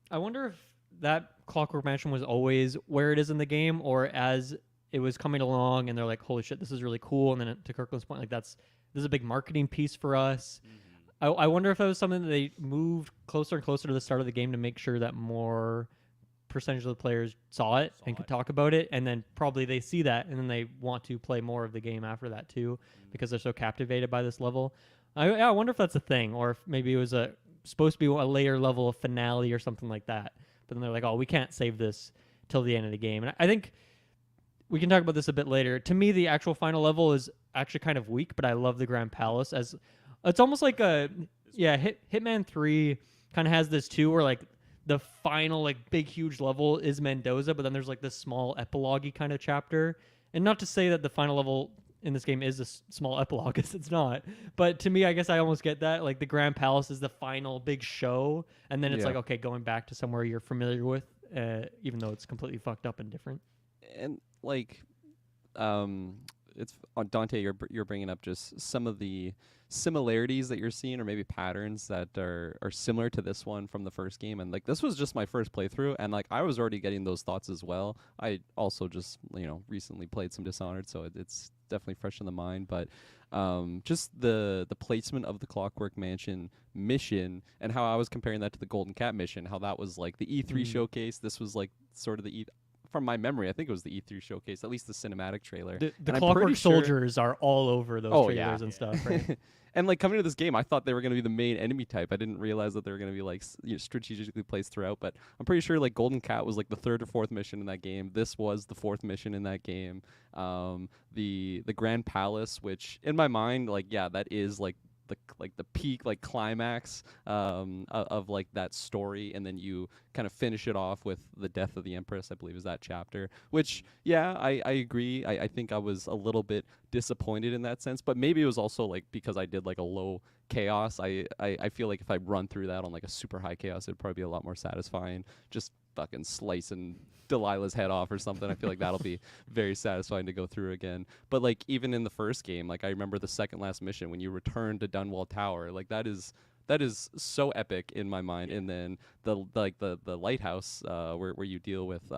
I wonder if that Clockwork Mansion was always where it is in the game, or as it was coming along and they're like, holy shit, this is really cool. And then to Kirkland's point, like this is a big marketing piece for us. I wonder if that was something that they moved closer and closer to the start of the game to make sure that more percentage of the players saw it and could talk about it. And then probably they see that and then they want to play more of the game after that too, because they're so captivated by this level. I wonder if that's a thing, or if maybe it was supposed to be a later level of finale or something like that. But then they're like, oh, we can't save this till the end of the game. And I think we can talk about this a bit later. To me, the actual final level is actually kind of weak, but I love the Grand Palace. As it's almost like Hitman 3 kind of has this too, where like the final like big huge level is Mendoza, but then there's like this small epilogue-y kind of chapter. And not to say that the final level in this game is a small epilogue, because it's not. But to me, I guess I almost get that. Like the Grand Palace is the final big show, and then it's like, okay, going back to somewhere you're familiar with, even though it's completely fucked up and different. And like, it's on Dante. You're bringing up just some of the similarities that you're seeing, or maybe patterns that are similar to this one from the first game. And like, this was just my first playthrough, and like I was already getting those thoughts as well. I also just recently played some Dishonored, so it's definitely fresh in the mind. But just the placement of the Clockwork Mansion mission, and how I was comparing that to the Golden Cat mission, how that was like the E3 showcase. This was like sort of the from my memory, I think it was the E3 showcase, at least the cinematic trailer. The Clockwork Soldiers are all over those trailers and stuff, right? And like coming to this game, I thought they were going to be the main enemy type. I didn't realize that they were going to be like strategically placed throughout. But I'm pretty sure like Golden Cat was like the third or fourth mission in that game. This was the fourth mission in that game. The Grand Palace, which in my mind, like that is like the peak like climax of like that story, and then you kind of finish it off with the death of the Empress, I believe is that chapter, which I agree. I think I was a little bit disappointed in that sense, but maybe it was also like because I did like a low chaos. I feel like if I run through that on like a super high chaos, it'd probably be a lot more satisfying. Just fucking slicing Delilah's head off or something. I feel like that'll be very satisfying to go through again. But like even in the first game, like I remember the second last mission when you return to Dunwall Tower, like that is so epic in my mind. And then the lighthouse where you deal with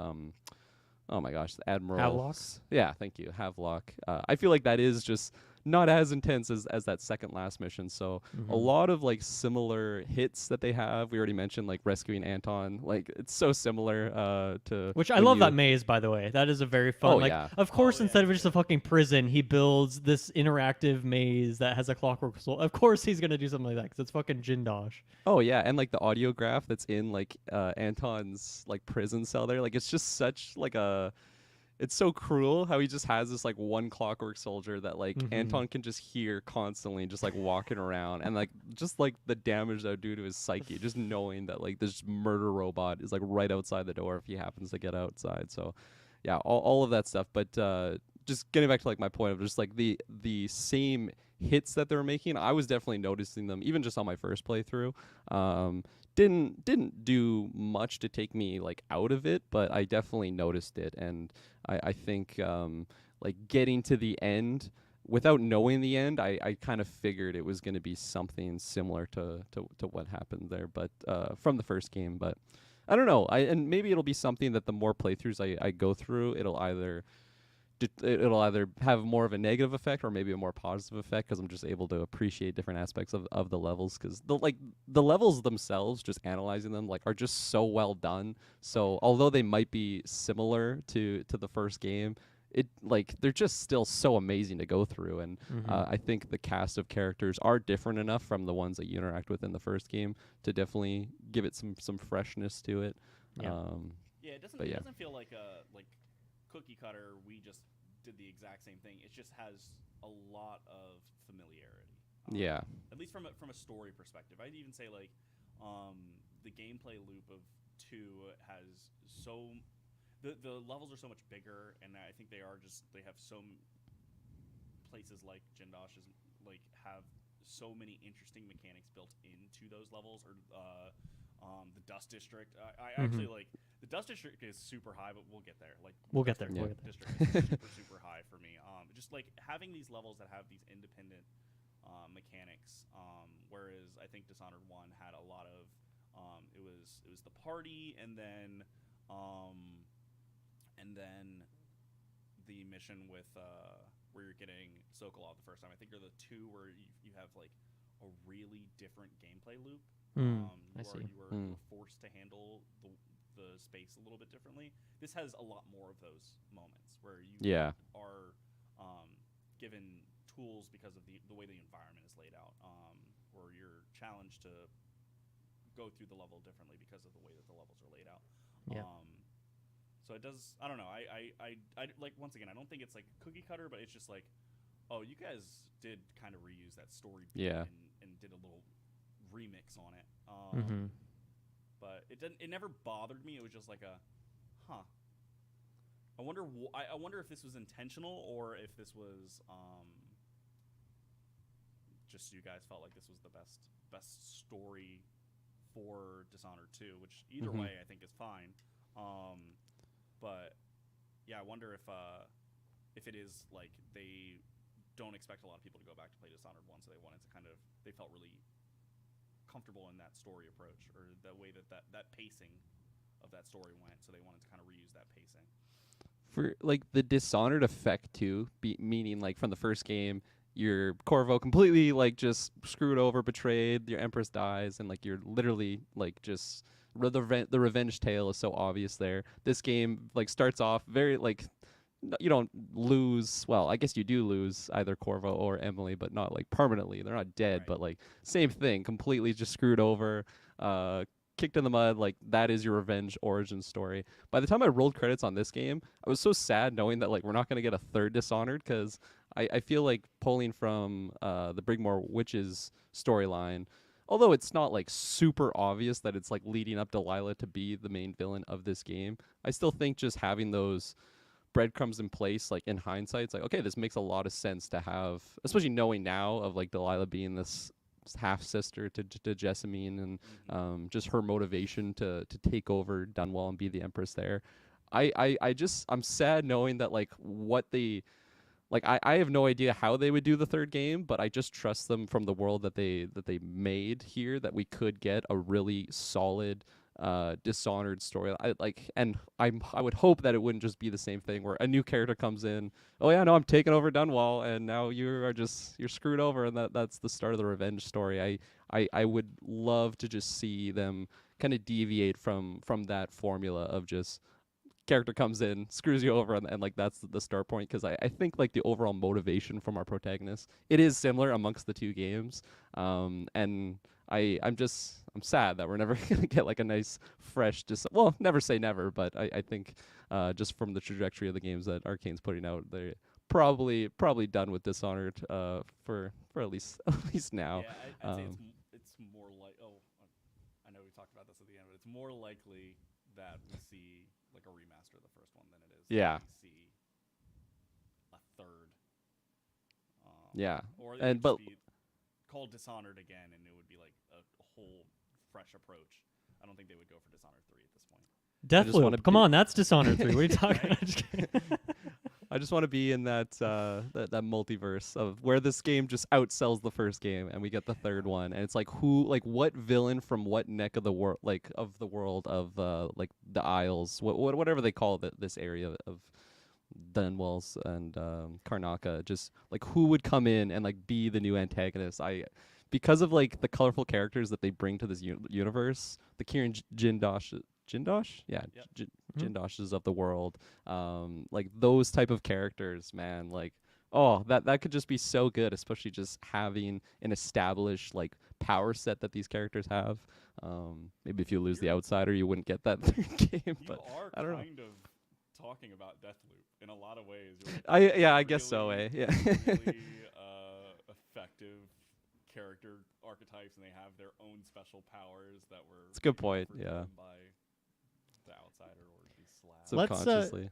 oh my gosh, the Admiral Havelock? Yeah, thank you, Havelock. I feel like that is just not as intense as that second last mission. So a lot of like similar hits that they have. We already mentioned like rescuing Anton. Like it's so similar to which I love that maze, by the way. That is a very fun. Of course, instead of just a fucking prison, he builds this interactive maze that has a clockwork soul. Of course, he's gonna do something like that because it's fucking Jindosh. Oh yeah, and like the audiograph that's in like Anton's like prison cell there. Like it's just such like a. It's so cruel how he just has this like one clockwork soldier that like Anton can just hear constantly, just like walking around, and like just like the damage that would do to his psyche, just knowing that like this murder robot is like right outside the door if he happens to get outside. So yeah, all of that stuff. But just getting back to like my point of just like the same hits that they were making, I was definitely noticing them even just on my first playthrough. Didn't do much to take me like out of it, but I definitely noticed it. And I think like getting to the end without knowing the end, I kind of figured it was going to be something similar to what happened there, but from the first game. But I don't know. And maybe it'll be something that the more playthroughs I go through, it'll either it'll either have more of a negative effect or maybe a more positive effect because I'm just able to appreciate different aspects of the levels because the levels themselves, just analyzing them, like, are just so well done. So although they might be similar to the first game, it, like, they're just still so amazing to go through. And I think the cast of characters are different enough from the ones that you interact with in the first game to definitely give it some freshness to it. Yeah. Yeah, it doesn't But it yeah. doesn't feel like a cookie cutter. We just did the exact same thing. It just has a lot of familiarity. Yeah. At least from a story perspective. I'd even say like the gameplay loop of 2 has so the levels are so much bigger, and I think they have places like Jindosh is like have so many interesting mechanics built into those levels, or the Dust District. I actually like the Dust District is super high, but we'll get there. Like We'll get there. Yeah. We'll get there. District is super high for me. Just like having these levels that have these independent mechanics, whereas I think Dishonored 1 had a lot of it was the party, and then the mission with where you're getting Sokolov the first time. I think are the 2 where you have like a really different gameplay loop. I see. You were forced to handle the space a little bit differently. This has a lot more of those moments where you are given tools because of the way the environment is laid out, or you're challenged to go through the level differently because of the way that the levels are laid out. Yeah. So it does. I don't know. I like, once again, I don't think it's like cookie cutter, but it's just like, oh, you guys did kind of reuse that story beat and did a little remix on it. But it never bothered me. It was just like I wonder I wonder if this was intentional or if this was just you guys felt like this was the best story for Dishonored 2, which either way I think is fine. But yeah, I wonder if it is like they don't expect a lot of people to go back to play Dishonored 1, so they felt really comfortable in that story approach, or the way that pacing of that story went, so they wanted to kind of reuse that pacing. For like the Dishonored effect too, meaning like from the first game, your Corvo completely like just screwed over, betrayed, your Empress dies, and like you're literally like just the revenge tale is so obvious there. This game like starts off very like you don't lose. Well, I guess you do lose either Corvo or Emily, but not like permanently. They're not dead, but like same thing, completely just screwed over, kicked in the mud. Like that is your revenge origin story. By the time I rolled credits on this game, I was so sad knowing that like we're not gonna get a third Dishonored, because I feel like pulling from the Brigmore Witches storyline, although it's not like super obvious that it's like leading up Delilah to be the main villain of this game, I still think just having those breadcrumbs in place, like in hindsight, it's like, okay, this makes a lot of sense to have, especially knowing now of like Delilah being this half sister to Jessamine, and just her motivation to take over Dunwall and be the Empress there. I'm sad knowing that like what they like I have no idea how they would do the third game, but I just trust them from the world that they made here, that we could get a really solid Dishonored story. I would hope that it wouldn't just be the same thing where a new character comes in, oh yeah, no, I'm taking over Dunwall, and now you're screwed over, and that's the start of the revenge story. I would love to just see them kind of deviate from that formula of just character comes in, screws you over, and like that's the start point, because I think like the overall motivation from our protagonist, it is similar amongst the two games, and I'm sad that we're never gonna get like a nice fresh well, never say never, but I think just from the trajectory of the games that Arkane's putting out, they're probably done with Dishonored for at least now. Yeah, I'd say it's more like, I know we talked about this at the end, but it's more likely that we see like a remaster of the first one than it is that we see a third. Or it would just be called Dishonored again, and it would be like a whole fresh approach. I don't think they would go for Dishonored 3 at this point. Deathloop, come on, that's Dishonored 3. What are you talking about? Just kidding. I just want to be in that multiverse of where this game just outsells the first game, and we get the third one, and it's like what villain from what neck of the world, like the Isles, whatever they call this area of Dunwall's and Karnaka, just like who would come in and like be the new antagonist. Because of like the colorful characters that they bring to this universe, the Kieran Jindosh, yeah, Yep. Jindoshes of the world, like those type of characters, man, like oh, that could just be so good, especially just having an established like power set that these characters have. Maybe if you lose the Outsider, you wouldn't get that third game, You but are I don't know. kind of talking about Deathloop in a lot of ways. I guess so, eh? Yeah. Really effective character archetypes, and they have their own special powers that were. It's a good point, offered to yeah. them by the Outsider or the Slash. Let's, Subconsciously.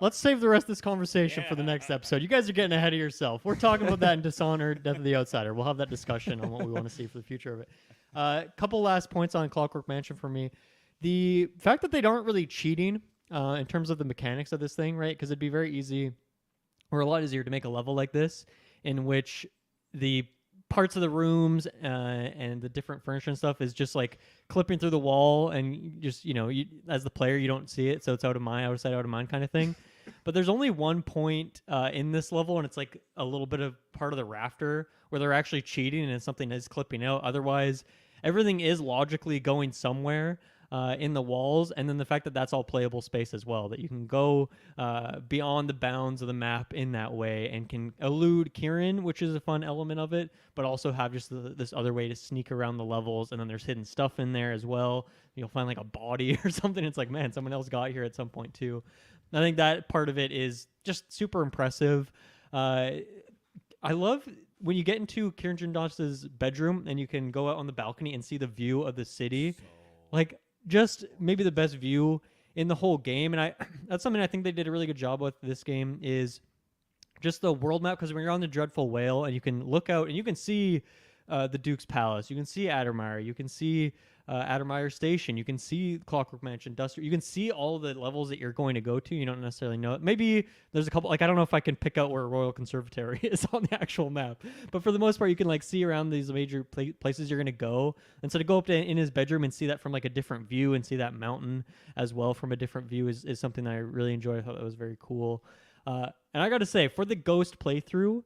Let's save the rest of this conversation for the Yeah. next episode. You guys are getting ahead of yourself. We're talking about that in Dishonored, Death of the Outsider. We'll have that discussion on what we want to see for the future of it. Couple last points on Clockwork Mansion for me. The fact that they aren't really cheating in terms of the mechanics of this thing, right? Because it'd be very easy or a lot easier to make a level like this in which the parts of the rooms and the different furniture and stuff is just like clipping through the wall, and you just you as the player you don't see it, so it's out of sight out of mind kind of thing. But there's only one point in this level, and it's like a little bit of part of the rafter where they're actually cheating and it's something that's clipping out. Otherwise, everything is logically going somewhere in the walls, and then the fact that that's all playable space as well, that you can go beyond the bounds of the map in that way and can elude Kieran, which is a fun element of it, but also have just this other way to sneak around the levels, and then there's hidden stuff in there as well. You'll find like a body or something. It's like, man, someone else got here at some point too. I think that part of it is just super impressive. I love when you get into Kieran Jindosh's bedroom and you can go out on the balcony and see the view of the city. Like, just maybe the best view in the whole game. And that's something I think they did a really good job with this game is just the world map. Because when you're on the Dreadful Whale and you can look out and you can see the Duke's Palace, you can see Addermire, you can see Addermire Station, you can see Clockwork Mansion, Duster, you can see all the levels that you're going to go to. You don't necessarily know it. Maybe there's a couple, like I don't know if I can pick out where Royal Conservatory is on the actual map, but for the most part you can like see around these major places you're going to go. And so to go up to in his bedroom and see that from like a different view and see that mountain as well from a different view is something that I really enjoyed. I thought that was very cool. And I got to say, for the Ghost playthrough,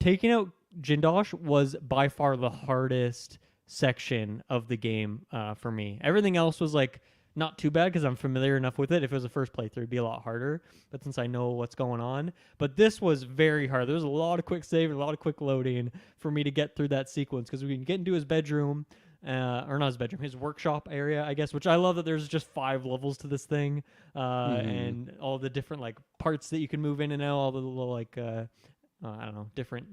taking out Jindosh was by far the hardest section of the game for me. Everything else was like not too bad because I'm familiar enough with it. If it was a first playthrough, it'd be a lot harder, but since I know what's going on. But this was very hard. There was a lot of quick save and a lot of quick loading for me to get through that sequence, because we can get into his bedroom, or not his bedroom, his workshop area, I guess, which I love that there's just 5 levels to this thing, and all the different like parts that you can move in and out, all the little like I don't know, different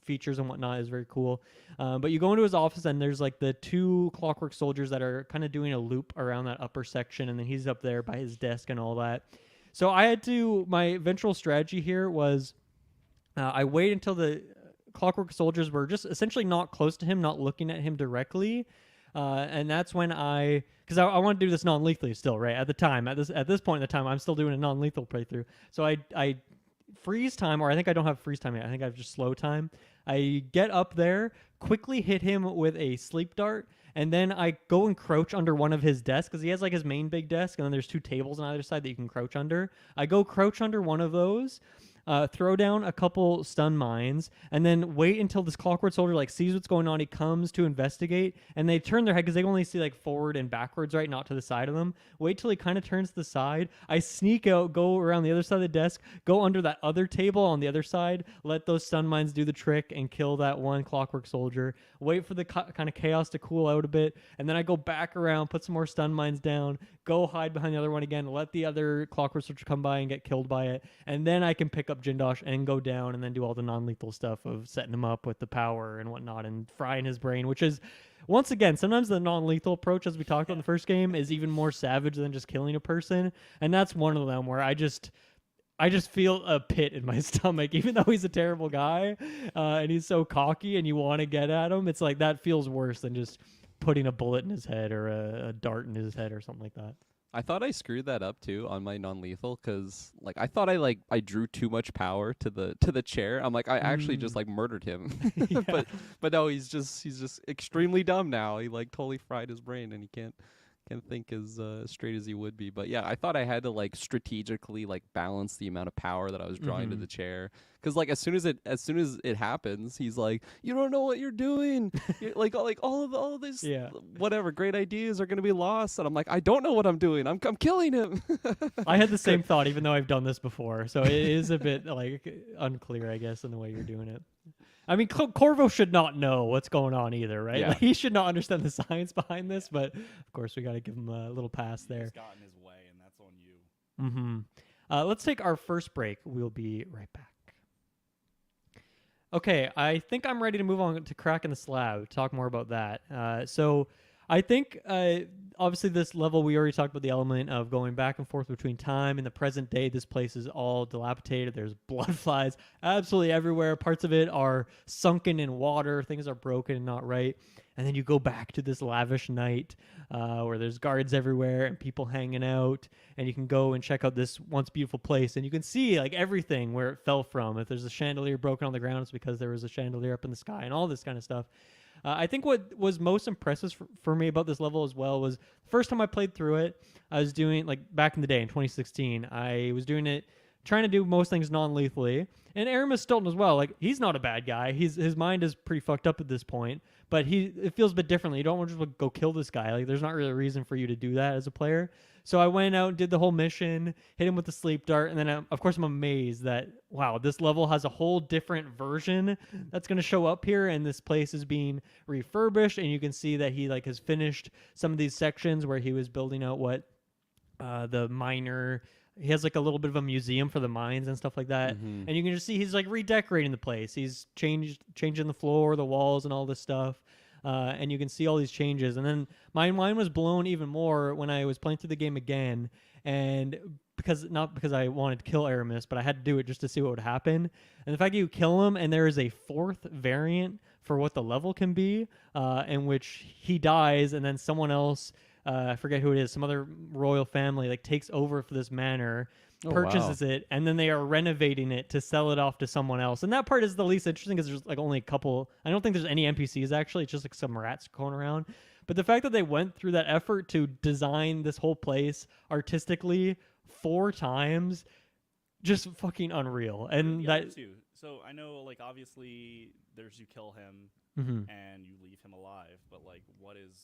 features and whatnot is very cool. But you go into his office and there's like the 2 clockwork soldiers that are kind of doing a loop around that upper section, and then he's up there by his desk and all that. So my eventual strategy here was I wait until the clockwork soldiers were just essentially not close to him, not looking at him directly. And that's when because I want to do this non-lethally still, right? At this point in the time, I'm still doing a non-lethal playthrough. So I freeze time, or I think I don't have freeze time yet. I think I have just slow time. I get up there, quickly hit him with a sleep dart, and then I go and crouch under one of his desks, because he has like his main big desk, and then there's 2 tables on either side that you can crouch under. I go crouch under one of those, throw down a couple stun mines, and then wait until this clockwork soldier like sees what's going on. He comes to investigate, and they turn their head because they only see like forward and backwards, right? Not to the side of them. Wait till he kind of turns to the side. I sneak out, go around the other side of the desk, go under that other table on the other side, let those stun mines do the trick and kill that one clockwork soldier. Wait for the kind of chaos to cool out a bit, and then I go back around, put some more stun mines down, go hide behind the other one again, let the other clockwork soldier come by and get killed by it, and then I can pick up Jindosh and go down and then do all the non-lethal stuff of setting him up with the power and whatnot and frying his brain, which is, once again, sometimes the non-lethal approach, as we talked about in the first game, is even more savage than just killing a person. And that's one of them where I just feel a pit in my stomach, even though he's a terrible guy and he's so cocky and you want to get at him. It's like that feels worse than just putting a bullet in his head or a dart in his head or something like that. I thought I screwed that up too on my non-lethal, because like I thought I drew too much power to the chair. I'm like, I actually just like murdered him. but no, he's just extremely dumb now. He like totally fried his brain and he can't Can't think as straight as he would be. But yeah, I thought I had to like strategically like balance the amount of power that I was drawing to the chair. Because like as soon as it happens, he's like, "You don't know what you're doing." Like all of this Yeah. whatever great ideas are gonna be lost. And I'm like, I don't know what I'm doing. I'm killing him. I had the same thought, even though I've done this before. So it is a bit like unclear, I guess, in the way you're doing it. I mean, Corvo should not know what's going on either, right? Yeah. Like, he should not understand the science behind this, but of course we got to give him a little pass there. He's got in his way, and that's on you. Let's take our first break. We'll be right back. Okay, I think I'm ready to move on to Cracking the Slab, talk more about that. So I think, obviously, this level, we already talked about the element of going back and forth between time. In the present day, this place is all dilapidated. There's blood flies absolutely everywhere. Parts of it are sunken in water. Things are broken and not right. And then you go back to this lavish night where there's guards everywhere and people hanging out. And you can go and check out this once beautiful place. And you can see like everything where it fell from. If there's a chandelier broken on the ground, it's because there was a chandelier up in the sky and all this kind of stuff. I think what was most impressive for me about this level as well was the first time I played through it, I was doing, like back in the day in 2016, I was doing it, trying to do most things non-lethally. And Aramis Stilton as well, like he's not a bad guy. His mind is pretty fucked up at this point, but it feels a bit differently. You don't want to just go kill this guy. Like there's not really a reason for you to do that as a player. So I went out and did the whole mission, hit him with the sleep dart, and then of course I'm amazed that, wow, this level has a whole different version that's going to show up here, and this place is being refurbished, and you can see that he like has finished some of these sections where he was building out what the miner. He has like a little bit of a museum for the mines and stuff like that, and you can just see he's like redecorating the place. He's changing the floor, the walls, and all this stuff. And you can see all these changes. And then my mind was blown even more when I was playing through the game again. And not because I wanted to kill Aramis, but I had to do it just to see what would happen. And the fact that you kill him and there is a fourth variant for what the level can be, in which he dies and then someone else, I forget who it is, some other royal family like takes over for this manor, purchases it, and then they are renovating it to sell it off to someone else. And that part is the least interesting because there's like only a couple. I don't think there's any NPCs actually. It's just like some rats going around. But the fact that they went through that effort to design this whole place artistically 4 times, just fucking unreal. And Yeah, that too. So I know, like, obviously, there's you kill him and you leave him alive, but like, what is?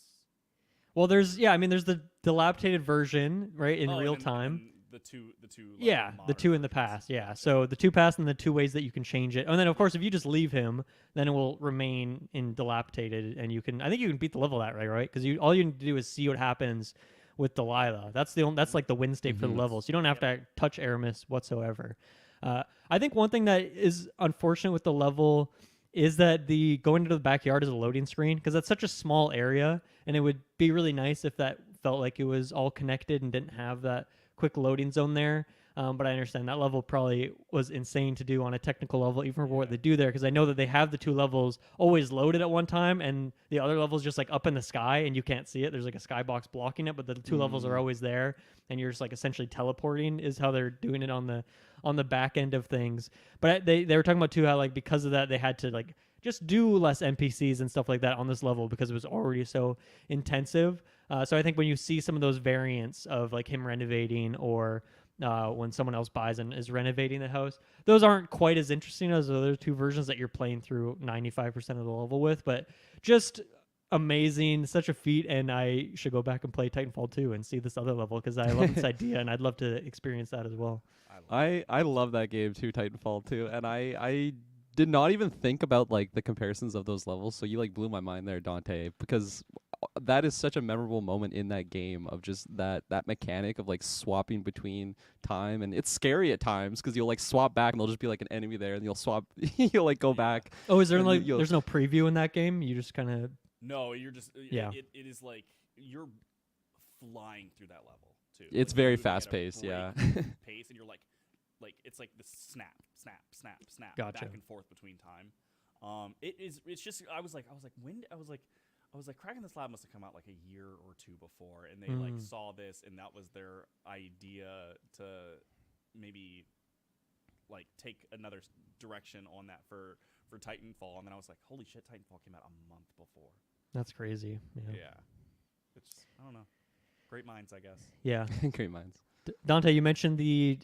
Well, there's the dilapidated version, right, in real and time. and the two. Like, Yeah, the 2 in the versions. past. Yeah, so the 2 past and the 2 ways that you can change it. And then, of course, if you just leave him, then it will remain in dilapidated, and you can. I think you can beat the level that way, right? Because all you need to do is see what happens with Delilah. That's like the win state for the level. So you don't have to touch Aramis whatsoever. I think one thing that is unfortunate with the level is that the going into the backyard is a loading screen, because that's such a small area, and it would be really nice if that felt like it was all connected and didn't have that quick loading zone there. But I understand that level probably was insane to do on a technical level, even for what they do there, because I know that they have the 2 levels always loaded at one time, and the other level's just like up in the sky, and you can't see it. There's like a skybox blocking it, but the 2 levels are always there, and you're just like essentially teleporting is how they're doing it on the back end of things. But they were talking about too how like because of that they had to like just do less NPCs and stuff like that on this level because it was already so intensive. So I think when you see some of those variants of like him renovating or when someone else buys and is renovating the house, those aren't quite as interesting as the other 2 versions that you're playing through 95% of the level with. But just amazing, such a feat, and I should go back and play Titanfall 2 and see this other level because I love this idea and I'd love to experience that as well. I love that game too, Titanfall 2, and I did not even think about like the comparisons of those levels. So you like blew my mind there, Dante, because that is such a memorable moment in that game of just that mechanic of like swapping between time, and it's scary at times because you'll like swap back and there'll just be like an enemy there, and you'll swap, you'll like go back. Oh, is there like there's no preview in that game? You just kind of No, you're just it is like you're flying through that level too. It's Like, very you're moving at a fast-paced, yeah. breakneck pace, and you're like it's like the snap, Gotcha. back and forth between time. It's just I was like Cracking the Slab must have come out like a year or 2 before, and they like saw this, and that was their idea to maybe like take another direction on that for Titanfall. And then I was like, holy shit, Titanfall came out a month before. That's crazy. Yeah. It's I don't know. Great minds, I guess. Yeah. Great minds. Dante, you mentioned the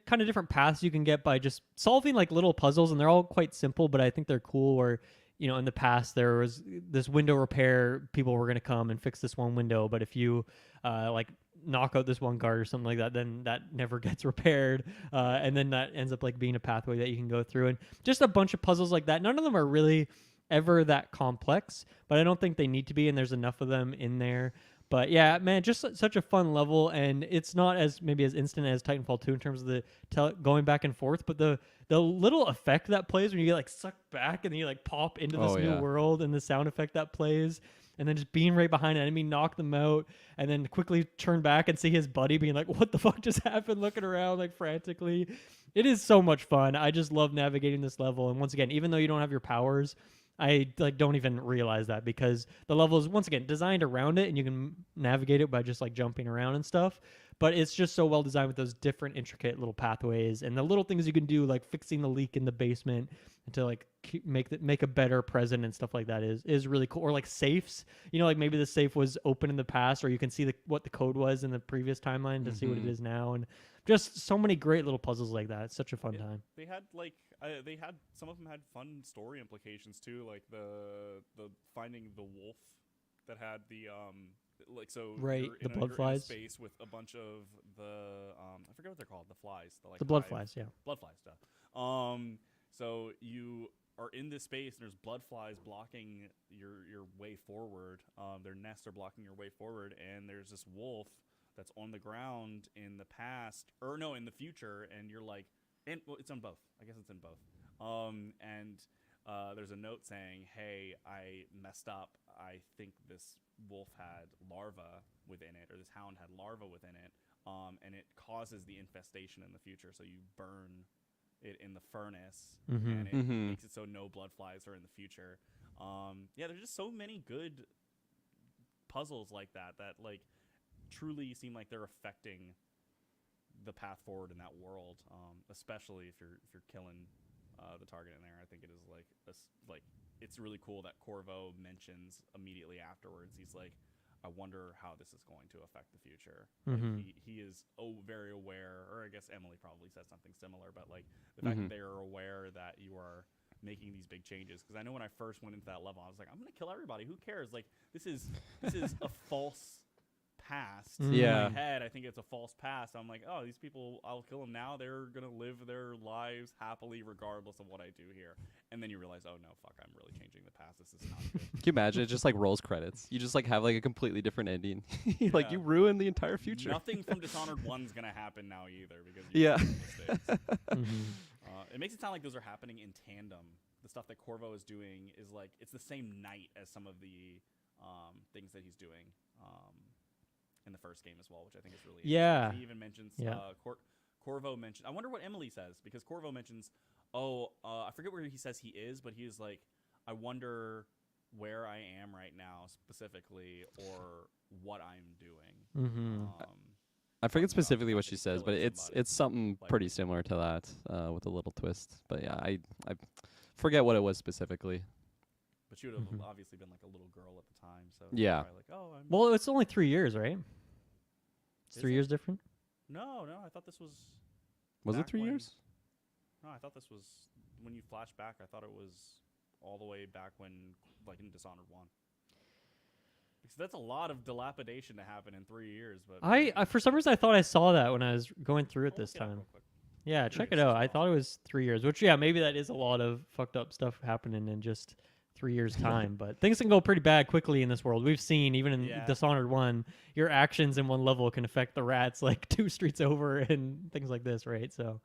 kind of different paths you can get by just solving like little puzzles, and they're all quite simple, but I think they're cool. Where, in the past there was this window repair, people were going to come and fix this one window, but if you like knock out this one guard or something like that, then that never gets repaired, and then that ends up like being a pathway that you can go through, and just a bunch of puzzles like that. None of them are really ever that complex, but I don't think they need to be, and there's enough of them in there. But yeah, man, just such a fun level, and it's not as maybe as instant as Titanfall 2 in terms of the going back and forth, but the little effect that plays when you get like sucked back and then you like pop into this new world, and the sound effect that plays, and then just being right behind an enemy, knock them out, and then quickly turn back and see his buddy being like, "What the fuck just happened?" Looking around like frantically. It is so much fun. I just love navigating this level, and once again, even though you don't have your powers, I like don't even realize that because the level is once again designed around it, and you can navigate it by just like jumping around and stuff. But it's just so well designed with those different intricate little pathways and the little things you can do, like fixing the leak in the basement to like make a better present and stuff like that is really cool. Or like safes, like maybe the safe was open in the past, or you can see what the code was in the previous timeline to see what it is now, and just so many great little puzzles like that. It's such a fun time. They had like some of them had fun story implications too, like the finding the wolf that had the like so right, you're the blood you're flies in a space with a bunch of the I forget what they're called, the flies, the blood flies, yeah, blood flies stuff. So you are in this space and there's blood flies blocking your way forward. Their nests are blocking your way forward, and there's this wolf that's on the ground in the past, or no, in the future, and you're like, well, it's on both. I guess it's in both. And there's a note saying, "Hey, I messed up. I think this wolf had larvae within it, or this hound had larvae within it, and it causes the infestation in the future. So you burn it in the furnace, and it makes it so no blood flies are in the future." Yeah, there's just so many good puzzles like that like truly seem like they're affecting the path forward in that world, especially if you're killing the target in there. I think it is like it's really cool that Corvo mentions immediately afterwards. He's like, "I wonder how this is going to affect the future." Like he is very aware, or I guess Emily probably said something similar, but like the fact that they are aware that you are making these big changes. Because I know when I first went into that level, I was like, "I'm gonna kill everybody. Who cares? Like this is a false past." Yeah. In my head, I think it's a false past. I'm like, "Oh, these people, I'll kill them now. They're gonna live their lives happily regardless of what I do here." And then you realize, "Oh no, fuck! I'm really changing the past. This is not good." Can you imagine? It just like rolls credits. You just like have like a completely different ending. Like you ruin the entire future. Nothing from Dishonored 1's gonna happen now either, because you made mistakes. It makes it sound like those are happening in tandem. The stuff that Corvo is doing is like it's the same night as some of the things that he's doing in the first game as well, which I think is really interesting. He even mentions Corvo mentioned. I wonder what Emily says, because Corvo mentions, I forget where he says he is, but he is like, "I wonder where I am right now specifically, or what I'm doing." I forget specifically what she says, but it's something pretty similar to that with a little twist. But yeah, I forget what it was specifically. But she would have obviously been like a little girl at the time, so yeah. Like, well, it's only 3 years, right? It's 3 years different. No, I thought this was. Was it 3 years? No, I thought this was when you flash back. I thought it was all the way back when, like in Dishonored 1. Because that's a lot of dilapidation to happen in 3 years. But I for some reason I thought I saw that when I was going through it this time. Yeah, check it out. I thought it was 3 years, which maybe that is a lot of fucked up stuff happening in just 3 years time. But things can go pretty bad quickly in this world. We've seen even in Dishonored 1, your actions in one level can affect the rats like 2 streets over and things like this, right? So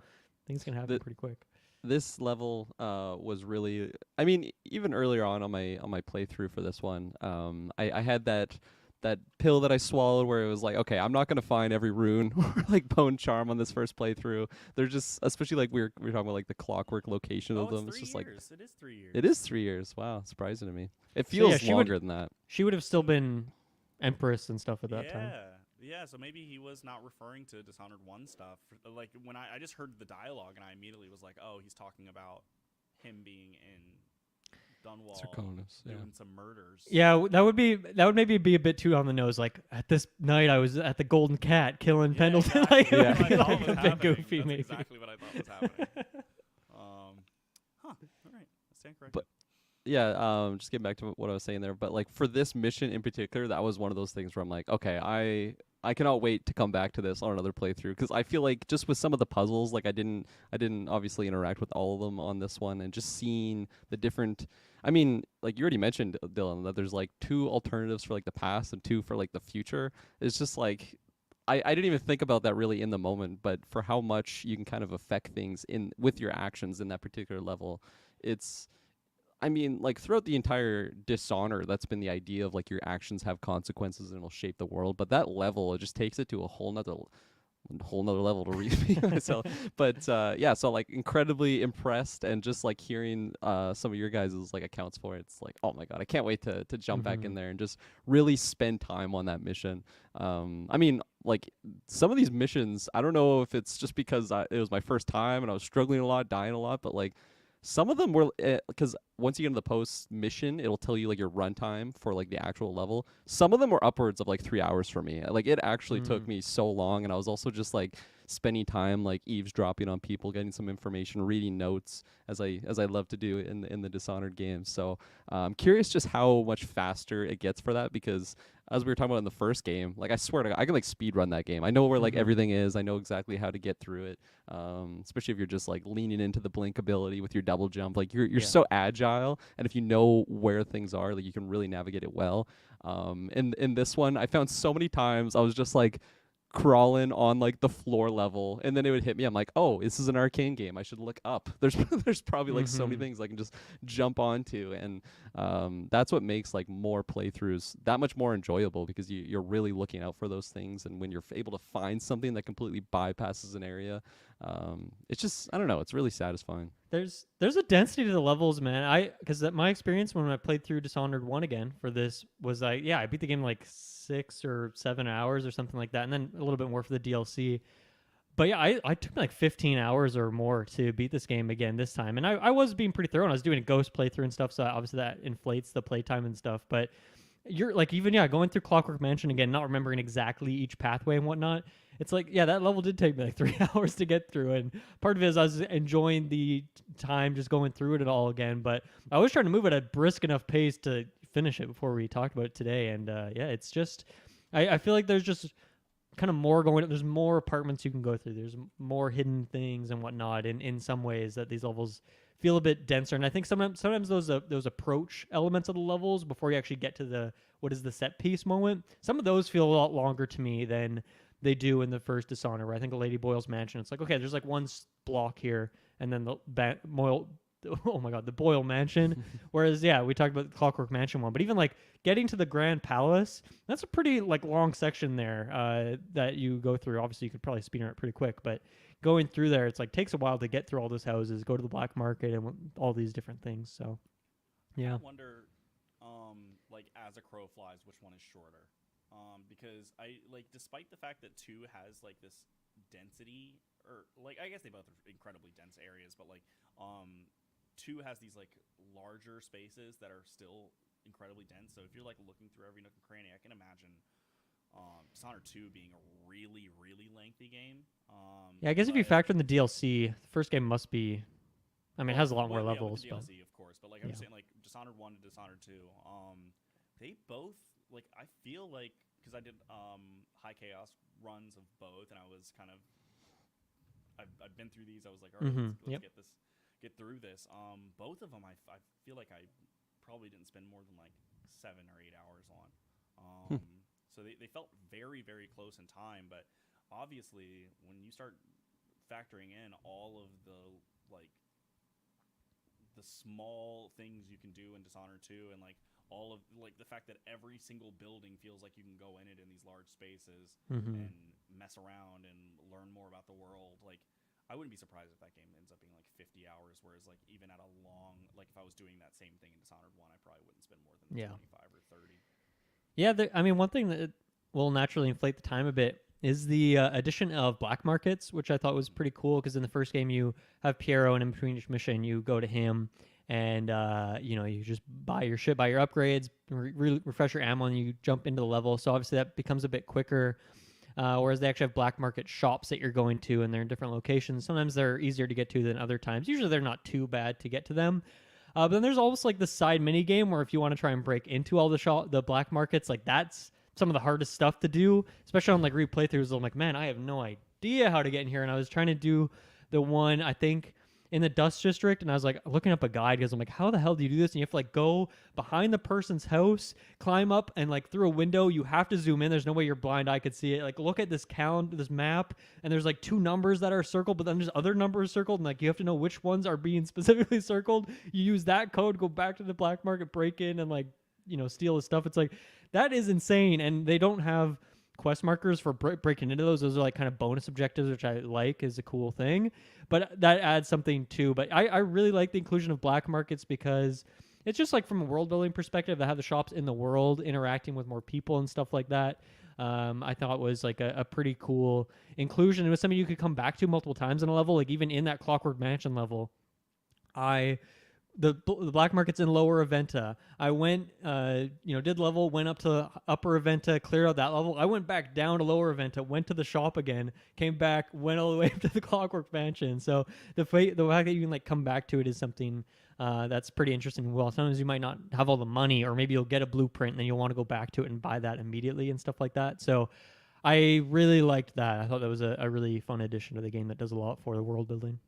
things can happen pretty quick. This level was really, I mean, even earlier on my playthrough for this one, I had that pill that I swallowed where it was like, okay, I'm not gonna find every rune or like bone charm on this first playthrough. They're just, especially like we were talking about like the clockwork location of them. It's just 3 like years. It is 3 years. It is 3 years. Wow, surprising to me. It feels longer than that. She would have still been Empress and stuff at that time. Yeah, so maybe he was not referring to Dishonored 1 stuff. Like, when I just heard the dialogue, and I immediately was like, oh, he's talking about him being in Dunwall Serkonos, yeah. doing some murders. Yeah, that would maybe be a bit too on the nose. Like at this night, I was at the Golden Cat killing Pendleton. Exactly. Like, it Yeah. would be I thought like was a bit happening. goofy, That's maybe. exactly what I thought was happening. All right. I stand corrected. But yeah, just getting back to what I was saying there, but like for this mission in particular, that was one of those things where I'm like, okay, I cannot wait to come back to this on another playthrough, because I feel like just with some of the puzzles, like I didn't obviously interact with all of them on this one, and just seeing the different, I mean, like you already mentioned, Dylan, that there's like 2 alternatives for like the past and 2 for like the future. It's just like I didn't even think about that really in the moment, but for how much you can kind of affect things in with your actions in that particular level, it's, I mean, like throughout the entire Dishonored, that's been the idea of like your actions have consequences and it'll shape the world. But that level, it just takes it to a whole nother level to read myself. But yeah, so like incredibly impressed, and just like hearing some of your guys' like accounts for it, it's like, oh my god, I can't wait to jump back in there and just really spend time on that mission. I mean, like some of these missions, I don't know if it's just because it was my first time and I was struggling a lot, dying a lot, but like some of them were, because once you get into the post mission, it'll tell you like your runtime for like the actual level. Some of them were upwards of like 3 hours for me. Like it actually took me so long, and I was also just like spending time like eavesdropping on people, getting some information, reading notes, as I love to do in the Dishonored games. So I'm curious just how much faster it gets for that, because as we were talking about in the first game, like I swear to God, I can like speed run that game. I know where like everything is. I know exactly how to get through it. Especially if you're just like leaning into the blink ability with your double jump. Like you're so agile, and if you know where things are, like you can really navigate it well. In this one, I found so many times I was just like crawling on like the floor level, and then it would hit me. I'm like, oh, this is an Arkane game. I should look up. There's probably like so many things I can just jump onto, and that's what makes like more playthroughs that much more enjoyable, because you're really looking out for those things, and when you're able to find something that completely bypasses an area, it's just, I don't know, it's really satisfying. There's a density to the levels, man. Because my experience when I played through Dishonored 1 again for this was I beat the game in like 6 or 7 hours or something like that, and then a little bit more for the DLC. But yeah, I took me like 15 hours or more to beat this game again this time, and I was being pretty thorough. And I was doing a ghost playthrough and stuff, so obviously that inflates the playtime and stuff. But you're like, even going through Clockwork Mansion again, not remembering exactly each pathway and whatnot. It's like, yeah, that level did take me like 3 hours to get through, and part of it is I was enjoying the time just going through it all again. But I was trying to move at a brisk enough pace to finish it before we talked about it today. And yeah, it's just, I feel like there's just kind of more going. There's more apartments you can go through. There's more hidden things and whatnot. In some ways, that these levels feel a bit denser. And I think sometimes those approach elements of the levels before you actually get to the what is the set piece moment. Some of those feel a lot longer to me than they do in the first Dishonored, where I think a Lady Boyle's mansion, it's like, okay, there's like one block here, and then the Boyle mansion. Whereas, yeah, we talked about the Clockwork Mansion one, but even like getting to the Grand Palace, that's a pretty like long section there that you go through. Obviously, you could probably speed it pretty quick, but going through there, it's like takes a while to get through all those houses, go to the black market, and all these different things. So, yeah. I wonder, like as a crow flies, which one is shorter? Because I like, despite the fact that 2 has like this density, or like I guess they both are incredibly dense areas, but like 2 has these like larger spaces that are still incredibly dense. So if you're like looking through every nook and cranny, I can imagine Dishonored 2 being a really, really lengthy game. Yeah, I guess if you factor in the DLC, the first game must be. I mean, it has a lot more levels, with the DLC, of course. But like I'm saying, like Dishonored 1 to Dishonored 2, they both, like, I feel like, because I did high chaos runs of both, and I was kind of, I've been through these. I was like, all right, let's get through this. Both of them, I feel like I probably didn't spend more than like 7 or 8 hours on. So they felt very, very close in time. But obviously, when you start factoring in all of the like the small things you can do in Dishonored 2, and like all of like the fact that every single building feels like you can go in it in these large spaces and mess around and learn more about the world, like I wouldn't be surprised if that game ends up being like 50 hours, whereas like even at a long, like if I was doing that same thing in Dishonored 1, I probably wouldn't spend more than 25 or 30. Yeah, I mean, one thing that will naturally inflate the time a bit is the addition of black markets, which I thought was pretty cool, because in the first game you have Piero, and in between each mission you go to him, and you just buy your shit, buy your upgrades, refresh your ammo, and you jump into the level. So obviously that becomes a bit quicker. Whereas they actually have black market shops that you're going to, and they're in different locations. Sometimes they're easier to get to than other times. Usually they're not too bad to get to them. But then there's almost like the side mini game where if you want to try and break into all the black markets, like that's some of the hardest stuff to do, especially on like replaythroughs. I'm like, man, I have no idea how to get in here. And I was trying to do the one, I think, in the Dust District, and I was like looking up a guide because I'm like, how the hell do you do this? And you have to like go behind the person's house, climb up, and like through a window. You have to zoom in. There's no way your blind eye could see it. Like look at this this map, and there's like 2 numbers that are circled, but then there's other numbers circled, and like you have to know which ones are being specifically circled. You use that code, go back to the black market, break in, and like steal the stuff. It's like that is insane, and they don't have quest markers for breaking into those. Those are like kind of bonus objectives, which I like is a cool thing, but that adds something too. But I really like the inclusion of black markets because it's just like from a world building perspective, they have the shops in the world interacting with more people and stuff like that. I thought was like a pretty cool inclusion. It was something you could come back to multiple times in a level, like even in that Clockwork Mansion level. The black market's in lower Aventa. I went, did level, went up to upper Aventa, cleared out that level. I went back down to lower Aventa, went to the shop again, came back, went all the way up to the Clockwork Mansion. So the fact that you can like come back to it is something that's pretty interesting. Well, sometimes you might not have all the money, or maybe you'll get a blueprint and then you'll want to go back to it and buy that immediately and stuff like that. So I really liked that. I thought that was a really fun addition to the game that does a lot for the world building.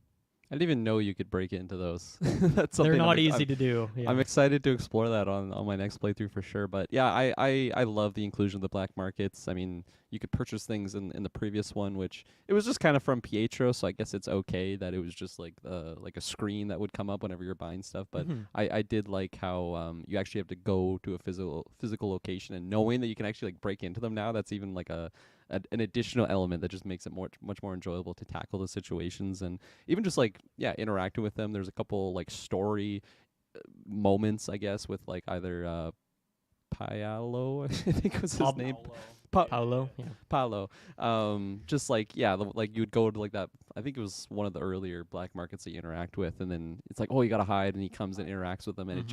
I didn't even know you could break into those. That's something they're not easy to do. Yeah. I'm excited to explore that on my next playthrough for sure. But yeah, I love the inclusion of the black markets. I mean, you could purchase things in the previous one, which it was just kind of from Pietro, so I guess it's okay that it was just like a screen that would come up whenever you're buying stuff. But I did like how you actually have to go to a physical location, and knowing that you can actually like break into them now, that's even like an additional element that just makes it much more enjoyable to tackle the situations, and even just like interacting with them. There's a couple like story moments, I guess, with like either Paolo, I think was his name. Paolo, yeah. Paolo. Just like like you would go to like that. I think it was one of the earlier black markets that you interact with, and then it's like, oh, you gotta hide, and he comes and interacts with them, and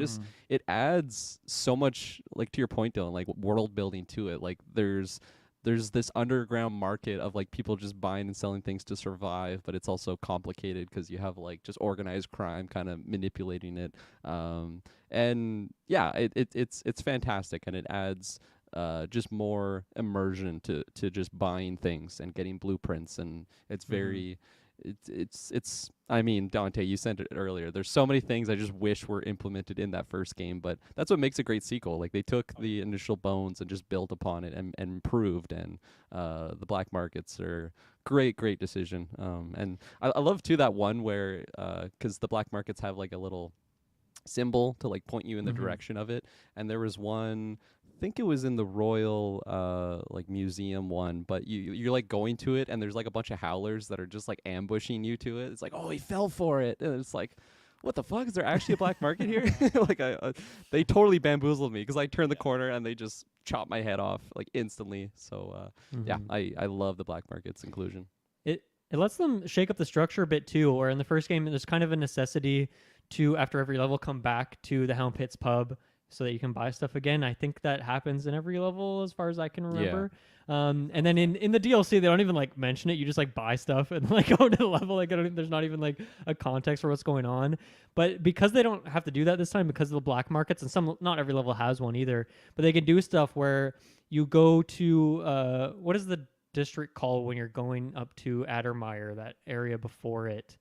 it adds so much, like to your point, Dylan, like world building to it. Like there's this underground market of like people just buying and selling things to survive, but it's also complicated because you have like just organized crime kind of manipulating it. And yeah, it's fantastic, and it adds just more immersion to just buying things and getting blueprints, and it's very it's I mean, Dante, you sent it earlier. There's so many things I just wish were implemented in that first game, but that's what makes a great sequel. Like they took the initial bones and just built upon it and improved, and the black markets are great decision. And I love too that one where because the black markets have like a little symbol to like point you in the direction of it, and there was one, I think it was in the Royal like museum one, but you're like going to it, and there's like a bunch of howlers that are just like ambushing you to it. It's like, oh, he fell for it, and it's like, what the fuck? Is there actually a black market here? Like they totally bamboozled me because I turned the corner and they just chopped my head off like instantly. So yeah, I love the black market's inclusion. It lets them shake up the structure a bit too, where in the first game there's kind of a necessity to, after every level, come back to the Hound Pits pub so that you can buy stuff again. I think that happens in every level as far as I can remember. And then in the DLC, they don't even like mention it. You just like buy stuff and like go to the level. Like there's not even like a context for what's going on. But because they don't have to do that this time because of the black markets, and not every level has one either, but they can do stuff where you go to, what is the district called when you're going up to Addermire? That area before it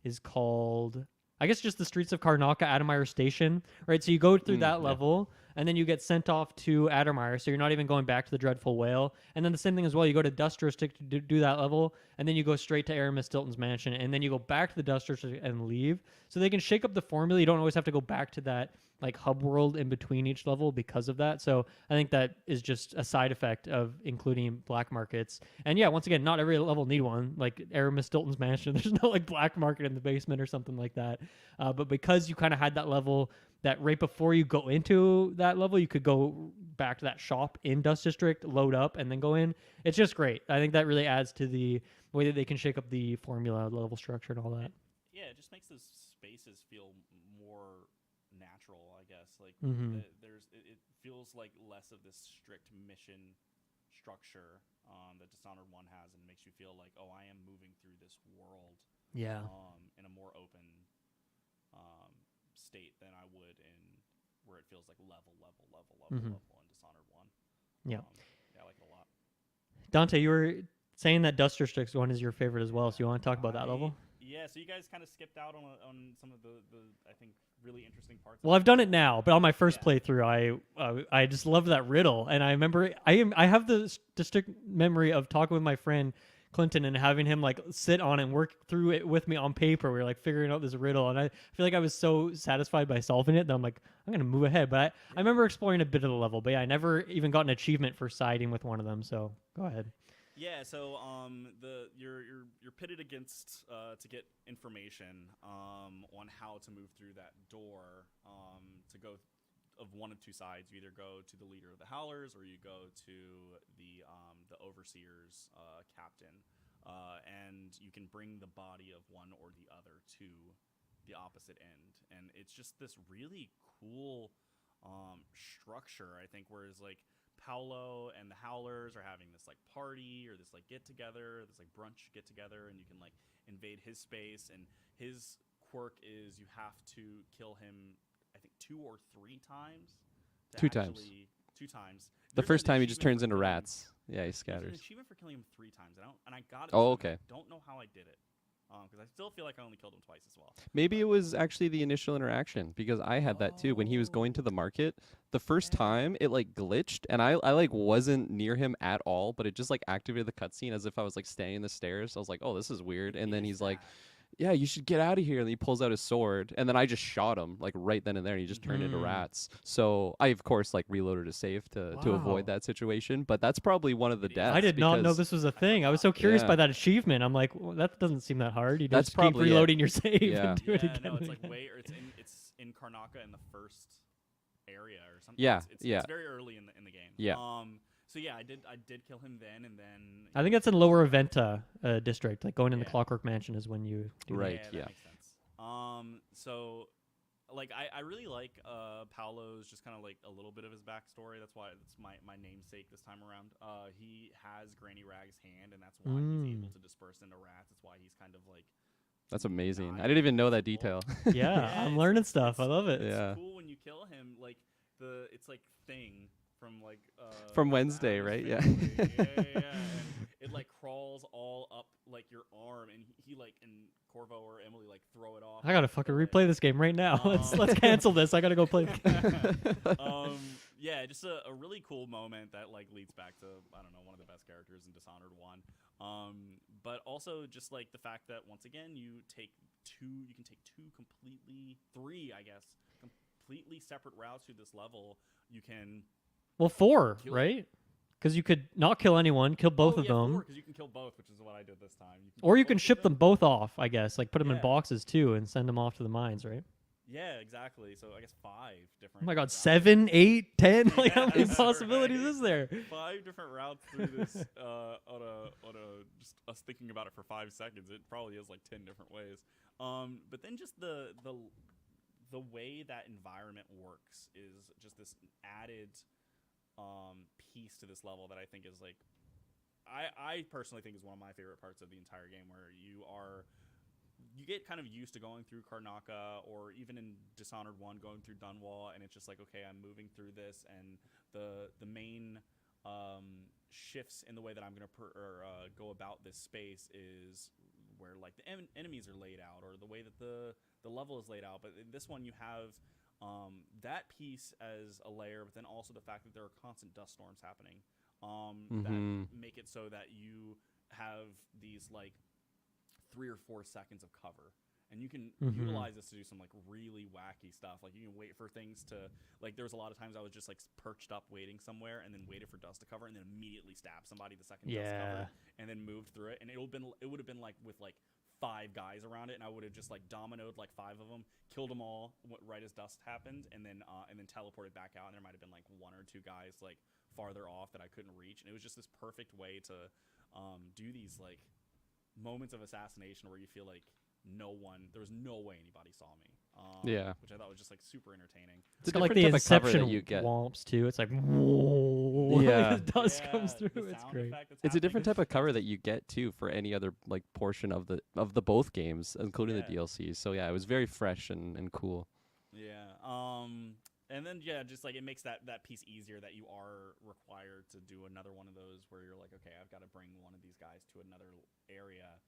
is called, I guess, just the streets of Karnaca, Addermire Station, right? So you go through that level, and then you get sent off to Addermire, so you're not even going back to the Dreadful Whale. And then the same thing as well, you go to Dust District to do that level, and then you go straight to Aramis Stilton's mansion, and then you go back to the Dust District and leave. So they can shake up the formula. You don't always have to go back to that like hub world in between each level because of that. So I think that is just a side effect of including black markets. And yeah, once again, not every level need one. Like Aramis Stilton's mansion, there's no like black market in the basement or something like that. But because you kind of had that level that right before you go into that level, you could go back to that shop in Dust District, load up, and then go in. It's just great. I think that really adds to the way that they can shake up the formula, the level structure, and all that. Yeah, it just makes those spaces feel more natural, I guess. Like it feels like less of this strict mission structure that Dishonored 1 has, and makes you feel like, oh, I am moving through this world Yeah. in a more open state than I would in where it feels like level in Dishonored 1. Yeah. Yeah, I like it a lot. Dante, you were saying that Dust Restricts one is your favorite as well, so you want to talk about that level? Yeah, so you guys kind of skipped out on some of the I think really interesting parts. Well, I've done it now, but on my first playthrough, I just loved that riddle, and I remember I have the distinct memory of talking with my friend Clinton and having him like sit on it and work through it with me on paper. We were like figuring out this riddle, and I feel like I was so satisfied by solving it that I'm like, I'm gonna move ahead. But I remember exploring a bit of the level, but yeah, I never even got an achievement for siding with one of them. So go ahead. Yeah, so you're pitted against to get information on how to move through that door to go of one of two sides. You either go to the leader of the Howlers or you go to the Overseer's captain, and you can bring the body of one or the other to the opposite end. And it's just this really cool structure, I think, whereas like Paolo and the Howlers are having this like party or this like get together, this like brunch get together, and you can like invade his space. And his quirk is you have to kill him, I think 2 or 3 times. Two times. 2 times. The There's first an time he just achievement turns for into killing him. rats. Yeah, he There's an scatters. achievement for killing him 3 times. I got it. Oh, this time. okay. I don't know how I did it. Because I still feel like I only killed him twice as well. Maybe it was actually the initial interaction, because I had that too. When he was going to the market, the first time it like glitched, and I like wasn't near him at all, but it just like activated the cutscene as if I was like standing in the stairs. I was like, oh, this is weird. And then he's like, yeah, you should get out of here. And he pulls out his sword, and then I just shot him like right then and there, and he just turned into rats. So I of course like reloaded a save to avoid that situation. But that's probably one of the deaths. I did not know because- this was a thing. I was so curious Yeah. by that achievement. I'm like, well, that doesn't seem that hard. You That's just probably keep it. reloading your save Yeah. and do it again. No, and it's like again. way, or it's in Karnaka in the first area or something. Yeah, it's yeah. It's very early in the game. Yeah. So yeah, I did kill him then, and then I think that's in Lower Aventa district. Like going in the Yeah. Clockwork Mansion is when you do Right. that yeah. makes sense. So like I really like Paolo's just kind of like a little bit of his backstory. That's why it's my namesake this time around. He has Granny Rag's hand, and that's why he's able to disperse into rats. That's why he's kind of like. That's amazing. not I didn't even know that invisible. detail. Yeah, I'm learning stuff. I love it. Yeah. It's cool when you kill him. Like it's like Thing from like From the Wednesday, Addams right? Yeah. Family. yeah. And it like crawls all up like your arm, and he like and Corvo or Emily like throw it off. I gotta fucking replay this game right now. Let's cancel this. I gotta go play. Yeah, just a really cool moment that like leads back to, I don't know, one of the best characters in Dishonored 1. But also just like the fact that once again you can take 3, I guess, completely separate routes through this level. You can Well, 4, Kill- right? Because you could not kill anyone, kill both of them, because you can kill both, which is what I did this time. or kill you can both of ship them both off. I guess, like put them in Yeah. boxes too, and send them off to the mines, right? Yeah, exactly. So I guess 5 different. Oh my God, routes. 7, 8, 10. Like how many Yes, possibilities right. is there? 5 different routes through this on a just us thinking about it for 5 seconds. It probably is like 10 different ways. But then just the way that environment works is just this added piece to this level that I think is like I personally think is one of my favorite parts of the entire game, where you get kind of used to going through Karnaka, or even in Dishonored 1 going through Dunwall, and it's just like, okay, I'm moving through this, and the main shifts in the way that I'm going to go about this space is where like the enemies are laid out, or the way that the level is laid out. But in this one you have that piece as a layer, but then also the fact that there are constant dust storms happening that make it so that you have these like 3 or 4 seconds of cover, and you can utilize this to do some like really wacky stuff. Like you can wait for things to, like there was a lot of times I was just like perched up waiting somewhere, and then waited for dust to cover, and then immediately stab somebody the second dust covered, and then moved through it. And it would have been like with like 5 guys around it, and I would have just like dominoed like 5 of them, killed them all right as dust happened, and then teleported back out. And there might have been like 1 or 2 guys like farther off that I couldn't reach, and it was just this perfect way to do these like moments of assassination where you feel like there was no way anybody saw me. which I thought was just like super entertaining. It's a got like different the type of cover Inception that you get. womps too. It's like, whoa, Yeah. the dust Yeah, comes through. the It's sound great. effect that's It's a happening different is type of cover that fantastic. you get too for any other like portion of the both games, including the Yeah. DLCs. So yeah, it was very fresh and cool. Yeah. And then just like it makes that piece easier that you are required to do another one of those where you're like, okay, I've got to bring one of these guys to another area.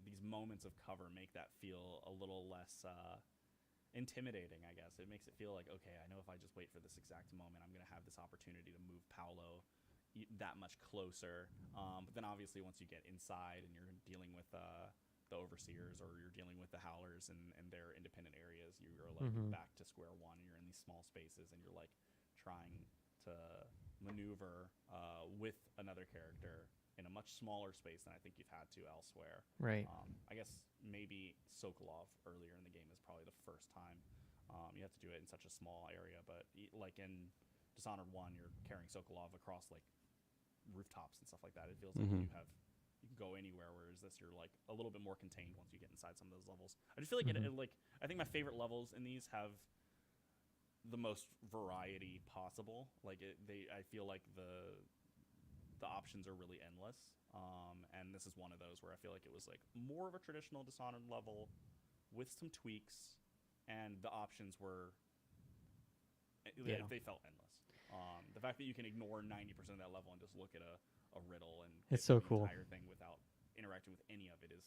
These moments of cover make that feel a little less intimidating, I guess. It makes it feel like, okay, I know if I just wait for this exact moment, I'm going to have this opportunity to move Paolo that much closer. But then obviously once you get inside and you're dealing with the overseers or you're dealing with the howlers and their independent areas, you're like back to square one. You're in these small spaces and you're like trying to maneuver with another character in a much smaller space than I think you've had to elsewhere. Right. I guess maybe Sokolov earlier in the game is probably the first time you have to do it in such a small area. But like in Dishonored 1, you're carrying Sokolov across like rooftops and stuff like that. It feels like you can go anywhere, whereas this you're like a little bit more contained once you get inside some of those levels. I just feel like I think my favorite levels in these have the most variety possible. Like I feel like the options are really endless. And this is one of those where I feel like it was like more of a traditional Dishonored level with some tweaks, and the options were they felt endless. The fact that you can ignore 90% of that level and just look at a riddle and It's get so the cool. entire thing without interacting with any of it is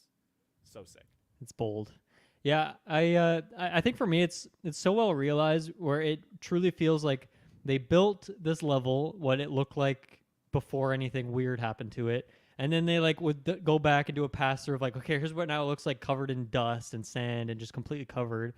so sick. It's bold. Yeah, I think for me it's so well realized where it truly feels like they built this level what it looked like before anything weird happened to it, and then they like would go back and do a pass through of like, okay, here's what now it looks like covered in dust and sand and just completely covered.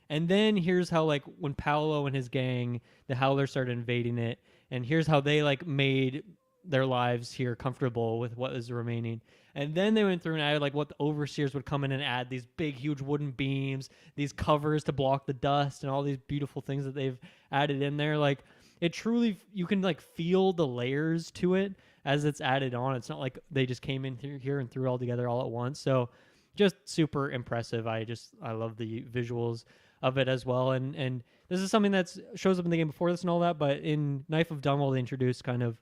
And then here's how like when Paolo and his gang, the Howlers, started invading it, and here's how they like made their lives here comfortable with what is remaining. And then they went through and added like what the overseers would come in and add these big, huge wooden beams, these covers to block the dust, and all these beautiful things that they've added in there. Like it truly, you can like feel the layers to it as it's added on. It's not like they just came in through here and threw it all together all at once. So just super impressive. I love the visuals of it as well. And this is something that shows up in the game before this and all that, but in Knife of Dunwall, they introduced kind of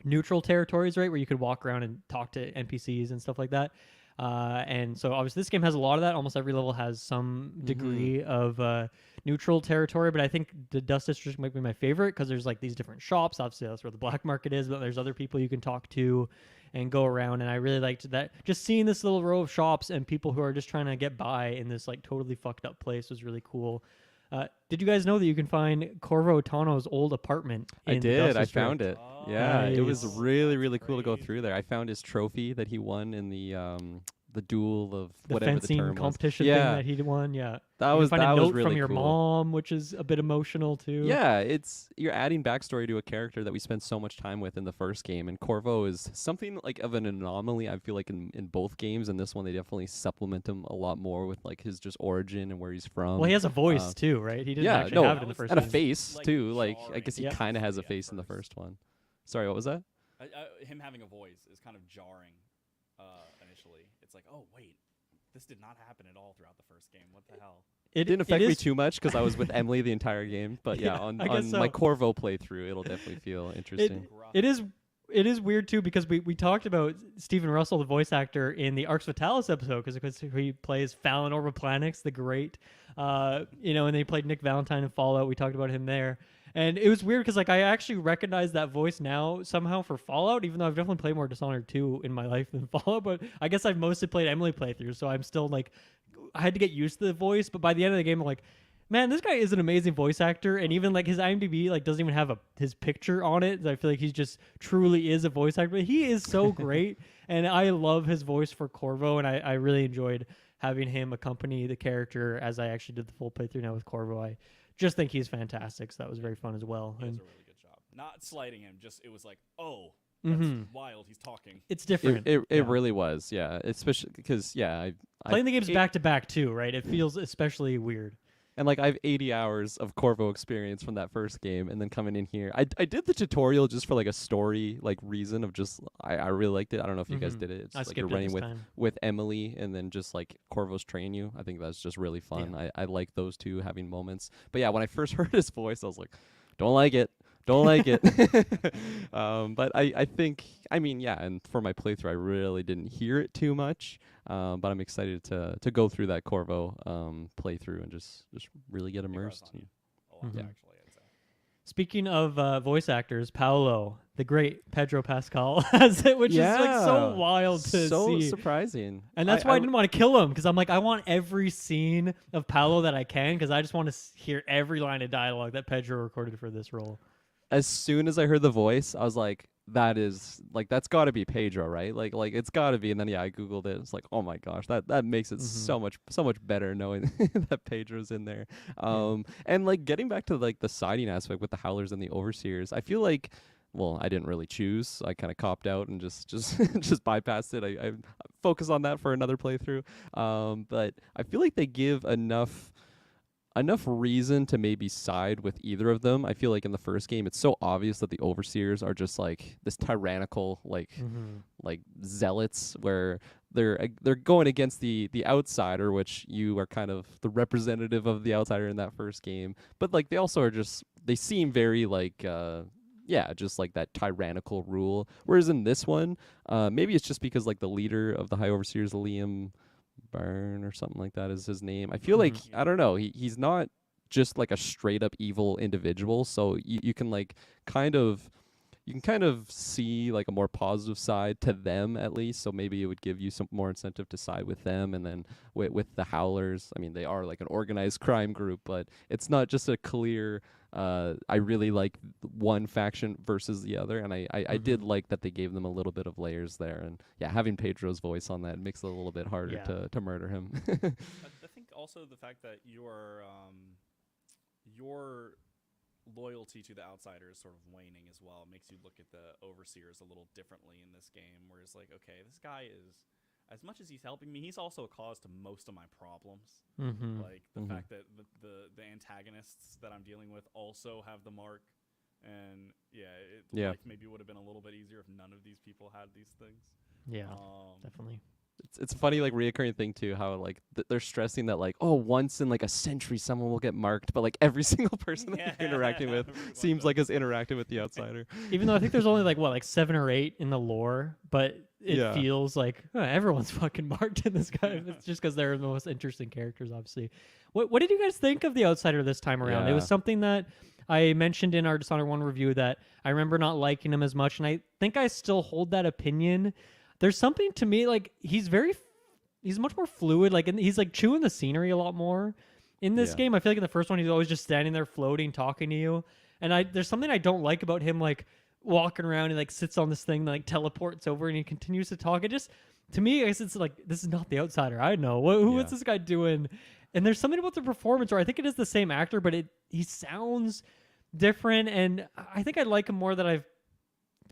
neutral territories, right, where you could walk around and talk to NPCs and stuff like that. And so obviously this game has a lot of that. Almost every level has some degree of neutral territory, but I think the Dust District might be my favorite because there's like these different shops. Obviously that's where the black market is, but there's other people you can talk to and go around. And I really liked that. Just seeing this little row of shops and people who are just trying to get by in this like totally fucked up place was really cool. Did you guys know that you can find Corvo Tano's old apartment? I did. I found it. Oh, Yeah, it was nice. really, really That's cool to go great. through there. I found his trophy that he won in the duel of The whatever the fencing term was. competition Yeah, thing that he won. Yeah. that You was can find that a was note really from your cool. mom, which is a bit emotional too. Yeah, you're adding backstory to a character that we spent so much time with in the first game, and Corvo is something like of an anomaly. I feel like in both games, and this one they definitely supplement him a lot more with like his just origin and where he's from. Well, he has a voice too, right? He didn't yeah, actually no, have it in the first and a game. face like, too. Like I jarring guess he Yeah. kind of has a at face in the first. first one. Sorry, what was that? Him having a voice is kind of jarring initially. It's like, oh wait, this did not happen at all throughout the first game. What the hell? It didn't affect me is- too much because I was with Emily the entire game. But yeah, Yeah, on I guess my so. Corvo playthrough, it'll definitely feel interesting. It is weird too because we talked about Stephen Russell, the voice actor, in the Arx Fatalis episode because he plays Fallon Orboplanix, the great, and then he played Nick Valentine in Fallout. We talked about him there, and it was weird because like I actually recognize that voice now somehow for Fallout, even though I've definitely played more Dishonored 2 in my life than Fallout. But I guess I've mostly played Emily playthroughs, so I'm still like I had to get used to the voice. But by the end of the game, I'm like, man, this guy is an amazing voice actor, and even like his IMDb like doesn't even have his picture on it. I feel like he's just truly is a voice actor. But he is so great, and I love his voice for Corvo, and I really enjoyed having him accompany the character as I actually did the full playthrough now with Corvo. I just think he's fantastic, so that was very fun as well. He does And a really good job. Not slighting him, just it was like, oh, that's wild. He's talking. it's different. It Yeah. really was, yeah. Especially because I Playing the games hate- back to back too, right? It feels especially weird. And like I have 80 hours of Corvo experience from that first game, and then coming in here, I did the tutorial just for like a story like reason of just I really liked it. I don't know if you guys did it. It's I like you're skipped it running this with time. with Emily, and then just like Corvo's train you. I think that's just really fun. I like those two having moments. But yeah, when I first heard his voice, I was like, don't like it. Don't like it. But I think, I mean, yeah, and for my playthrough, I really didn't hear it too much. But I'm excited to go through that Corvo playthrough and just really get It grows immersed. on you a lot, Mhm. actually, I'd say. Speaking of voice actors, Paolo, the great Pedro Pascal, has it, which is like so wild to so see. surprising. And that's why I didn't want to kill him, because I'm like, I want every scene of Paolo that I can, because I just want to hear every line of dialogue that Pedro recorded for this role. As soon as I heard the voice, I was like, that is like that's got to be Pedro, right? Like it's got to be. And then yeah, I googled it. It's like, oh my gosh, that makes it so much better knowing that Pedro's in there. And like getting back to like the siding aspect with the Howlers and the Overseers, I feel like, well, I didn't really choose. So I kind of copped out and just just bypassed it. I focus on that for another playthrough. But I feel like they give enough reason to maybe side with either of them. I feel like in the first game, it's so obvious that the Overseers are just like this tyrannical, like zealots, where they're going against the outsider, which you are kind of the representative of the outsider in that first game. But like they also are just, they seem very like yeah, just like that tyrannical rule. Whereas in this one, maybe it's just because like the leader of the High Overseers, Liam Byrne or something like that is his name. I feel like, I don't know, he's not just like a straight up evil individual, so you can like kind of see like a more positive side to them at least, so maybe it would give you some more incentive to side with them. And then with the Howlers, I mean, they are like an organized crime group, but it's not just a clear I really like one faction versus the other. And I did like that they gave them a little bit of layers there. And yeah, having Pedro's voice on that makes it a little bit harder to murder him. I think also the fact that your loyalty to the outsider is sort of waning as well. It makes you look at the Overseers a little differently in this game, where it's like, okay, this guy is, as much as he's helping me, he's also a cause to most of my problems. Like the fact that the antagonists that I'm dealing with also have the mark, and life maybe would have been a little bit easier if none of these people had these things. Yeah, definitely. It's a funny like reoccurring thing too, how like they're stressing that like, oh, once in like a century someone will get marked, but like every single person that you're interacting with seems like is interacting with the outsider. Even though I think there's only like 7 or 8 in the lore, but it feels like everyone's fucking marked in this guy. It's just because they're the most interesting characters, obviously. What did you guys think of the outsider this time around? It was something that I mentioned in our Dishonored 1 review that I remember not liking him as much, and I think I still hold that opinion. There's something to me, like, he's much more fluid, like, and he's like chewing the scenery a lot more in this game. I feel like in the first one he's always just standing there floating, talking to you, and there's something I don't like about him, like walking around and like sits on this thing, like teleports over and he continues to talk. It just, to me, I guess it's like, this is not the outsider. I know what's this guy doing. And there's something about the performance, or I think it is the same actor, but he sounds different, and I think I like him more that I've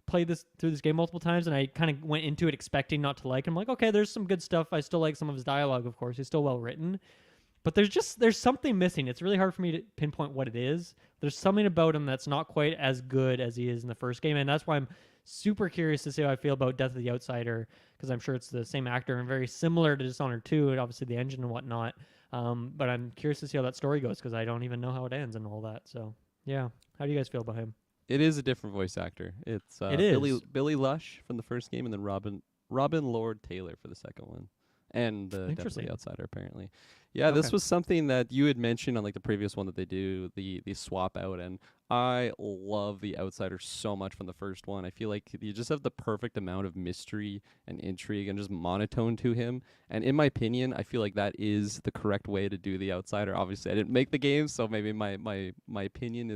played through this game multiple times, and I kind of went into it expecting not to like him. Like, okay, there's some good stuff. I still like some of his dialogue, of course. He's still well written, but there's something missing. It's really hard for me to pinpoint what it is. There's something about him that's not quite as good as he is in the first game, and that's why I'm super curious to see how I feel about Death of the Outsider, because I'm sure it's the same actor and very similar to Dishonored 2, and obviously the engine and whatnot. But I'm curious to see how that story goes, because I don't even know how it ends and all that. So yeah, how do you guys feel about him? It is a different voice actor. It's it is. Billy Lush from the first game, and then Robin Lord Taylor for the second one, and Death of the Outsider apparently. Yeah, this was something that you had mentioned on like the previous one that they do the swap out, and I love the Outsider so much from the first one. I feel like you just have the perfect amount of mystery and intrigue and just monotone to him. And in my opinion, I feel like that is the correct way to do the Outsider. Obviously, I didn't make the game, so maybe my opinion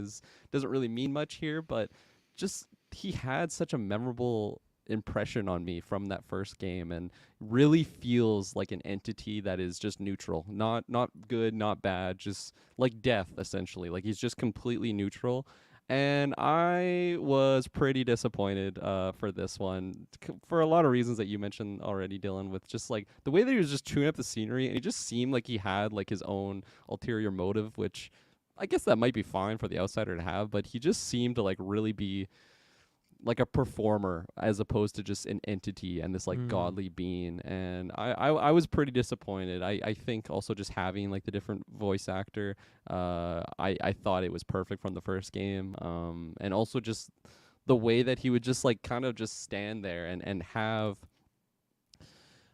doesn't really mean much here, but just he had such a memorable impression on me from that first game, and really feels like an entity that is just neutral, not good, not bad, just like death essentially. Like he's just completely neutral. And I was pretty disappointed for this one for a lot of reasons that you mentioned already, Dylan, with just like the way that he was just chewing up the scenery, and it just seemed like he had like his own ulterior motive, which I guess that might be fine for the outsider to have, but he just seemed to like really be like a performer as opposed to just an entity and this like godly being. And I was pretty disappointed. I think also just having like the different voice actor, I thought it was perfect from the first game. And also just the way that he would just like kind of just stand there and have,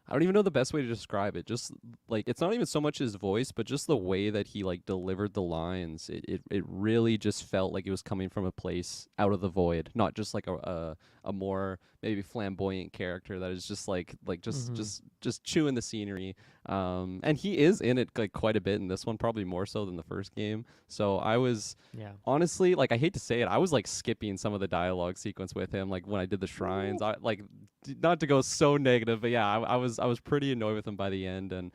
I don't even know the best way to describe it. Just like it's not even so much his voice, but just the way that he like delivered the lines. It really just felt like it was coming from a place out of the void, not just like a more maybe flamboyant character that is just like just chewing the scenery. And he is in it like quite a bit in this one, probably more so than the first game. So I was honestly, like, I hate to say it, I was like skipping some of the dialogue sequence with him, like when I did the shrines. I like not to go so negative, but yeah, I was pretty annoyed with him by the end. And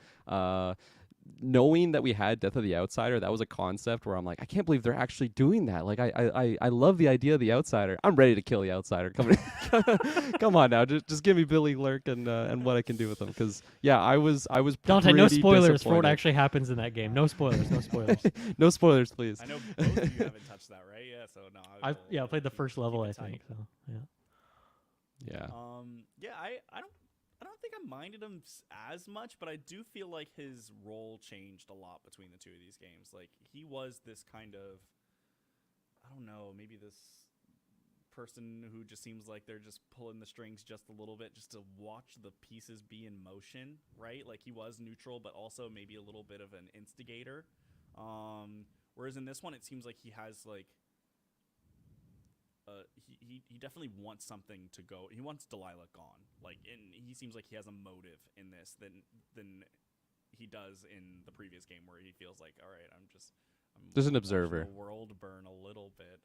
knowing that we had Death of the Outsider, that was a concept where I'm like, I can't believe they're actually doing that. Like I love the idea of the Outsider. I'm ready to kill the Outsider. Come on now, just give me Billy Lurk and what I can do with him. Because yeah, I was Dante, no pretty spoilers for what disappointed. actually happens in that game. No spoilers. No spoilers. No spoilers, please. I know both of you haven't touched that, right? Yeah. So no. I played the first level, I keep it think. tight. So yeah. Yeah. Yeah. I don't think I minded him as much, but I do feel like his role changed a lot between the two of these games. Like he was this kind of, I don't know, maybe this person who just seems like they're just pulling the strings just a little bit just to watch the pieces be in motion, right? Like he was neutral, but also maybe a little bit of an instigator. Whereas in this one, it seems like he has like, he definitely wants something to go. He wants Delilah gone. Like, and he seems like he has a motive in this than he does in the previous game, where he feels like, all right, I'm Just an observer. The world burn a little bit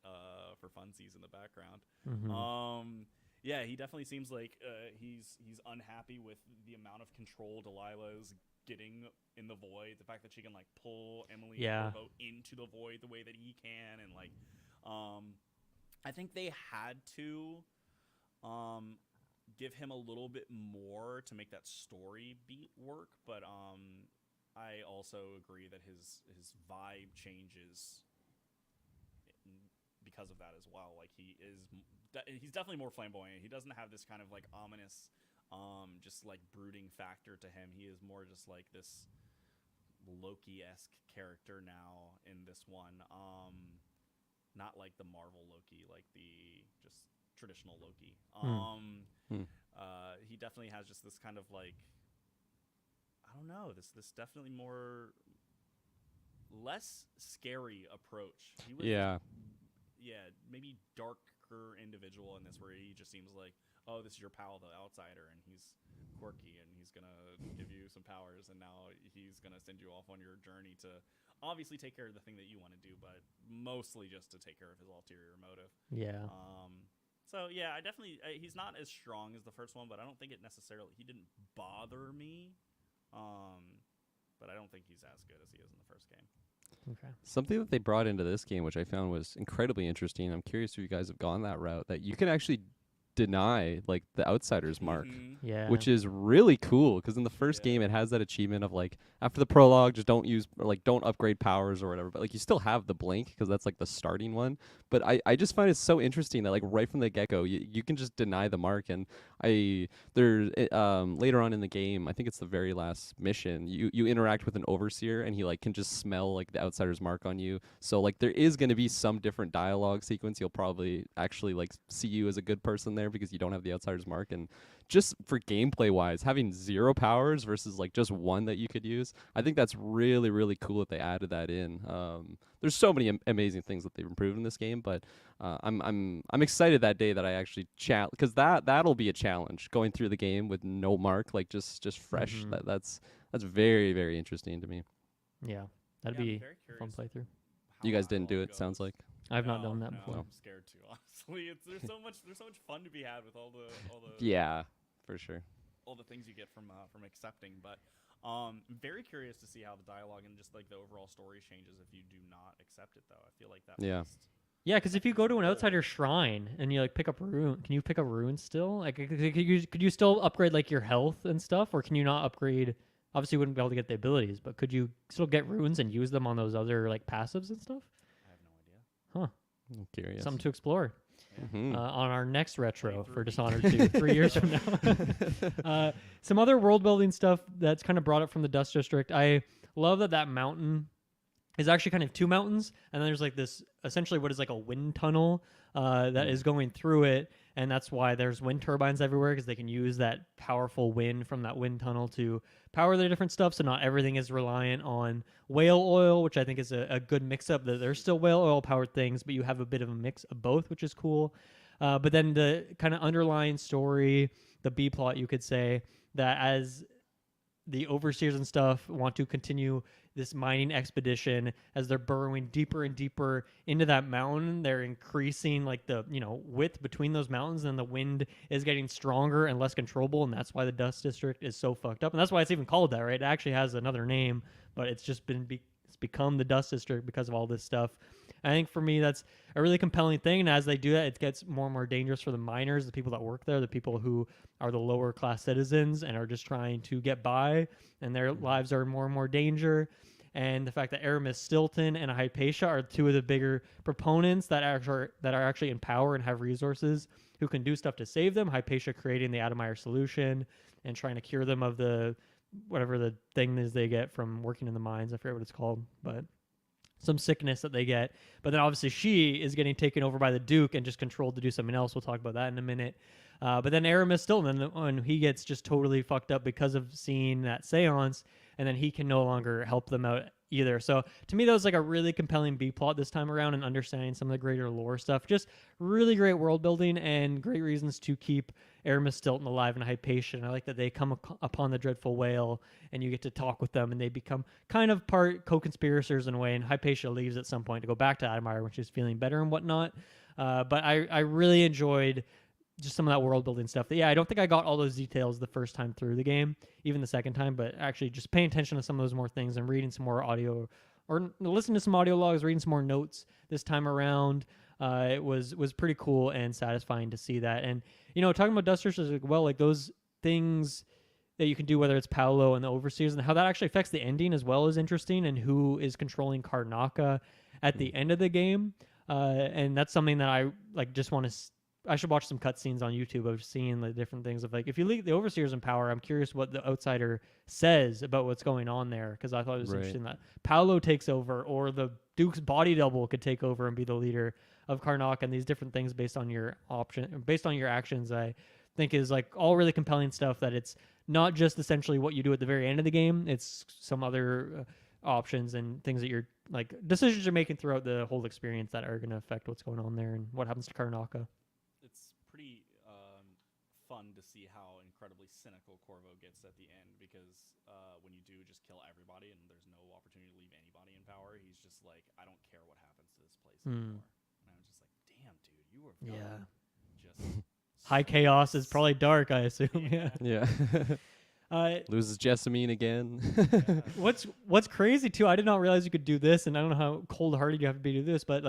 for funsies in the background. Mm-hmm. Yeah, he definitely seems like he's unhappy with the amount of control Delilah's getting in the void. The fact that she can like pull Emily and Corvo into the void the way that he can, and like, I think they had to give him a little bit more to make that story beat work, but I also agree that his vibe changes because of that as well. Like he's definitely more flamboyant. He doesn't have this kind of like ominous just like brooding factor to him. He is more just like this Loki-esque character now in this one. Not like the Marvel Loki, like the just traditional Loki. He definitely has just this kind of like, I don't know, this definitely less scary approach. He was, maybe darker individual in this, where he just seems like, oh, this is your pal, the Outsider, and he's quirky, and he's gonna give you some powers, and now he's gonna send you off on your journey to obviously take care of the thing that you want to do, but mostly just to take care of his ulterior motive. Yeah. So yeah, I definitely he's not as strong as the first one, but I don't think it necessarily, he didn't bother me. But I don't think he's as good as he is in the first game. Okay. Something that they brought into this game, which I found was incredibly interesting. I'm curious if you guys have gone that route, that you can actually deny like the Outsider's mark, which is really cool, because in the first game it has that achievement of like, after the prologue, just don't use, or like don't upgrade powers or whatever, but like you still have the blink, because that's like the starting one. But I just find it so interesting that like right from the get-go you can just deny the mark. And later on in the game, I think it's the very last mission, you interact with an overseer, and he like can just smell like the Outsider's mark on you. So like there is going to be some different dialogue sequence. You'll probably actually like see you as a good person there, because you don't have the Outsider's mark. And just for gameplay wise, having 0 powers versus like just 1 that you could use, I think that's really, really cool that they added that in. There's so many amazing things that they've improved in this game, but I'm excited that day that I actually because that'll be a challenge, going through the game with no mark, like just fresh. That's very, very interesting to me. Yeah, that'd be a fun playthrough. You guys didn't do it, sounds like. I've not done that before. I'm scared too, honestly. There's so much fun to be had with all the yeah, for sure, all the things you get from accepting. But very curious to see how the dialogue and just like the overall story changes if you do not accept it, though. I feel like that Yeah, because if you go to an outsider shrine and you like pick up rune, can you pick up runes still? Like, could you still upgrade like your health and stuff, or can you not upgrade? Obviously, you wouldn't be able to get the abilities, but could you still get runes and use them on those other like passives and stuff? I have no idea. Huh. I'm curious. Something to explore. Mhm. On our next retro Playthrough for me. Dishonored 2, 3 years from now. Some other world building stuff that's kind of brought up from the Dust District. I love that mountain is actually kind of two mountains, and then there's like this essentially what is like a wind tunnel that is going through it, and that's why there's wind turbines everywhere because they can use that powerful wind from that wind tunnel to power their different stuff. So not everything is reliant on whale oil, which I think is a good mix-up. That there's still whale oil powered things, but you have a bit of a mix of both, which is cool. But then the kind of underlying story, the B plot, you could say, that as the overseers and stuff want to continue this mining expedition as they're burrowing deeper and deeper into that mountain, they're increasing like the width between those mountains, and the wind is getting stronger and less controllable, and that's why the Dust District is so fucked up, and that's why it's even called that, right? It actually has another name, but it's just it's become the Dust District because of all this stuff. I think for me that's a really compelling thing, and as they do that, it gets more and more dangerous for the miners, the people that work there, the people who are the lower class citizens and are just trying to get by, and their lives are in more and more danger. And the fact that Aramis Stilton and Hypatia are two of the bigger proponents that are actually in power and have resources who can do stuff to save them. Hypatia creating the Atomire solution and trying to cure them of the whatever the thing is they get from working in the mines. I forget what it's called, but some sickness that they get. But then obviously she is getting taken over by the Duke and just controlled to do something else. We'll talk about that in a minute. But then Aramis Stilton, when he gets just totally fucked up because of seeing that seance, and then he can no longer help them out either. So to me, that was like a really compelling B plot this time around, and understanding some of the greater lore stuff. Just really great world building and great reasons to keep Aramis Stilton alive and Hypatia. And I like that they come upon the dreadful whale, and you get to talk with them, and they become kind of part co-conspirators in a way. And Hypatia leaves at some point to go back to Atomire when she's feeling better and whatnot. But I really enjoyed just some of that world building stuff. I don't think I got all those details the first time through the game, even the second time, but actually just paying attention to some of those more things and reading some more audio or listening to some audio logs, reading some more notes this time around. It was pretty cool and satisfying to see that. And, talking about Dusters as well, like those things that you can do, whether it's Paolo and the Overseers, and how that actually affects the ending as well, is interesting, and who is controlling Karnaca at the end of the game. And that's something that I just want to I should watch some cutscenes on YouTube of seeing the different things of if you leave the Overseers in power, I'm curious what the outsider says about what's going on there, because I thought it was interesting that Paolo takes over, or the Duke's body double could take over and be the leader of Karnak, and these different things based on your actions. I think is all really compelling stuff, that it's not just essentially what you do at the very end of the game, it's some other options and things that you're decisions you're making throughout the whole experience that are going to affect what's going on there and what happens to Karnaka. It's pretty fun to see how incredibly cynical Corvo gets at the end, because when you do just kill everybody and there's no opportunity to leave anybody in power, he's just like, I don't care what happens to this place anymore. And I'm just like, damn, dude, you were just high chaos is probably dark, I assume. Yeah. Loses Jessamine again. What's crazy too, I did not realize you could do this, and I don't know how cold-hearted you have to be to do this, but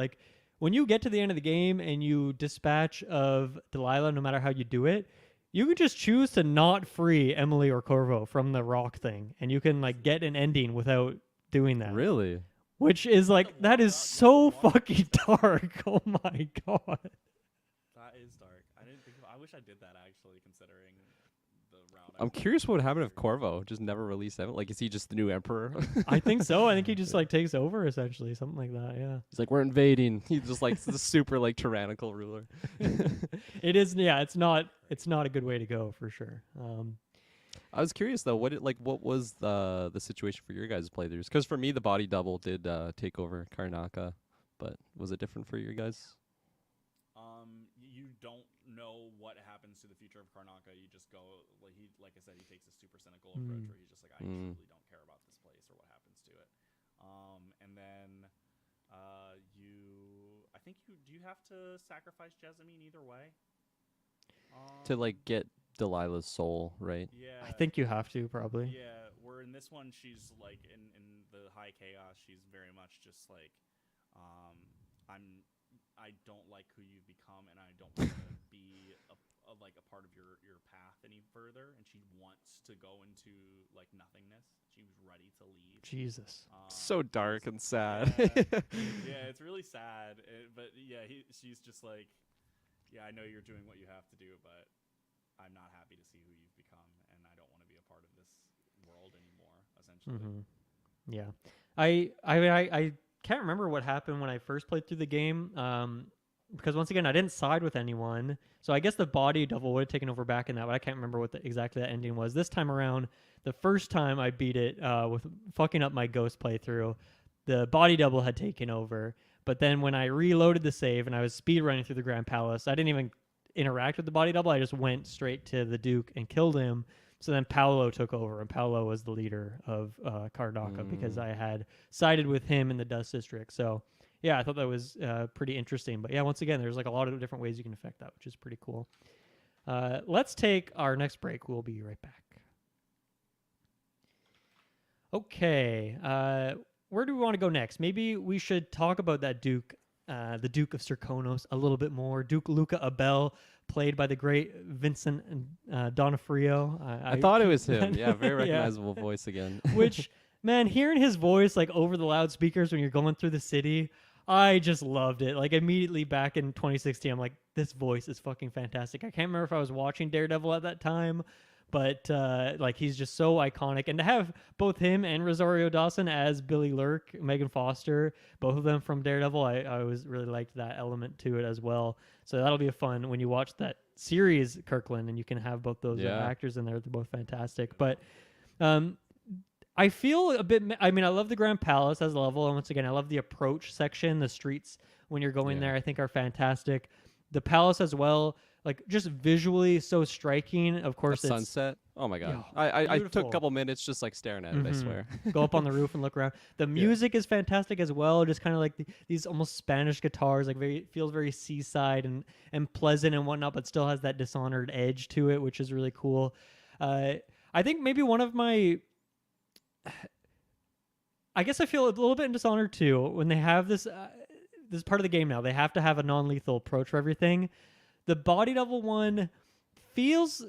when you get to the end of the game and you dispatch of Delilah, no matter how you do it, you can just choose to not free Emily or Corvo from the rock thing, and you can get an ending without doing that. Really? Which is that is so fucking dark. Oh my god. That is dark. I wish I did that, actually, considering the route. I'm curious what would happen if Corvo just never released them. Is he just the new emperor? I think so. I think he just takes over, essentially, something like that. Yeah. He's like, we're invading. He's just the super tyrannical ruler. It is. Yeah. It's not a good way to go, for sure. I was curious though. What was the situation for your guys' playthroughs? Because for me, the body double did take over Karnaka, but was it different for your guys? You don't know what happens to the future of Karnaka. You just go like I said, he takes a super cynical approach where he's just like, I truly don't care about this place or what happens to it. And then do you have to sacrifice Jessamine either way? To get Delilah's soul, right? Yeah. I think you have to, probably. Yeah, where in this one she's in the high chaos, she's very much just I I don't like who you've become, and I don't want to be like a part of your path any further. And she wants to go into like nothingness. She was ready to leave. Jesus. So dark and sad. Yeah, it's really sad. But yeah, she's just like, yeah, I know you're doing what you have to do, but I'm not happy to see who you've become, and I don't want to be a part of this world anymore. Essentially. Yeah, I can't remember what happened when I first played through the game. Because once again, I didn't side with anyone, so I guess the body double would have taken over back in that, but I can't remember what exactly that ending was. This time around, the first time I beat it with fucking up my ghost playthrough, the body double had taken over. But then when I reloaded the save and I was speed running through the Grand Palace, I didn't even interact with the body double. I just went straight to the Duke and killed him. So then Paolo took over, and Paolo was the leader of Karnaka because I had sided with him in the Dust District. So yeah, I thought that was pretty interesting. But yeah, once again, there's like a lot of different ways you can affect that, which is pretty cool. Let's take our next break. We'll be right back. Okay, where do we want to go next? Maybe we should talk about that Duke, the Duke of Serkonos, a little bit more. Duke Luca Abel, played by the great Vincent D'Onofrio. I thought it was him. Yeah, very recognizable voice again. Which, man, hearing his voice like over the loudspeakers when you're going through the city, I just loved it. Like immediately back in 2016, I'm like, this voice is fucking fantastic. I can't remember if I was watching Daredevil at that time, but like he's just so iconic. And to have both him and Rosario Dawson as Billy Lurk, Megan Foster, both of them from Daredevil, I always really liked that element to it as well. So that'll be a fun when you watch that series, Kirkland, and you can have both those actors in there. They're both fantastic. But I feel a bit, I mean, I love the Grand Palace as a level. And once again, I love the approach section. The streets when you're going there, I think are fantastic. The palace as well, like just visually so striking. Of course, the sunset. Oh my god! Yeah, I took a couple minutes just like staring at it. I swear. Go up on the roof and look around. The music is fantastic as well. Just kind of like these almost Spanish guitars, like feels very seaside and pleasant and whatnot, but still has that Dishonored edge to it, which is really cool. I think maybe one of my, I guess I feel a little bit in Dishonored too when they have this this part of the game now. They have to have a non-lethal approach for everything. The body double one feels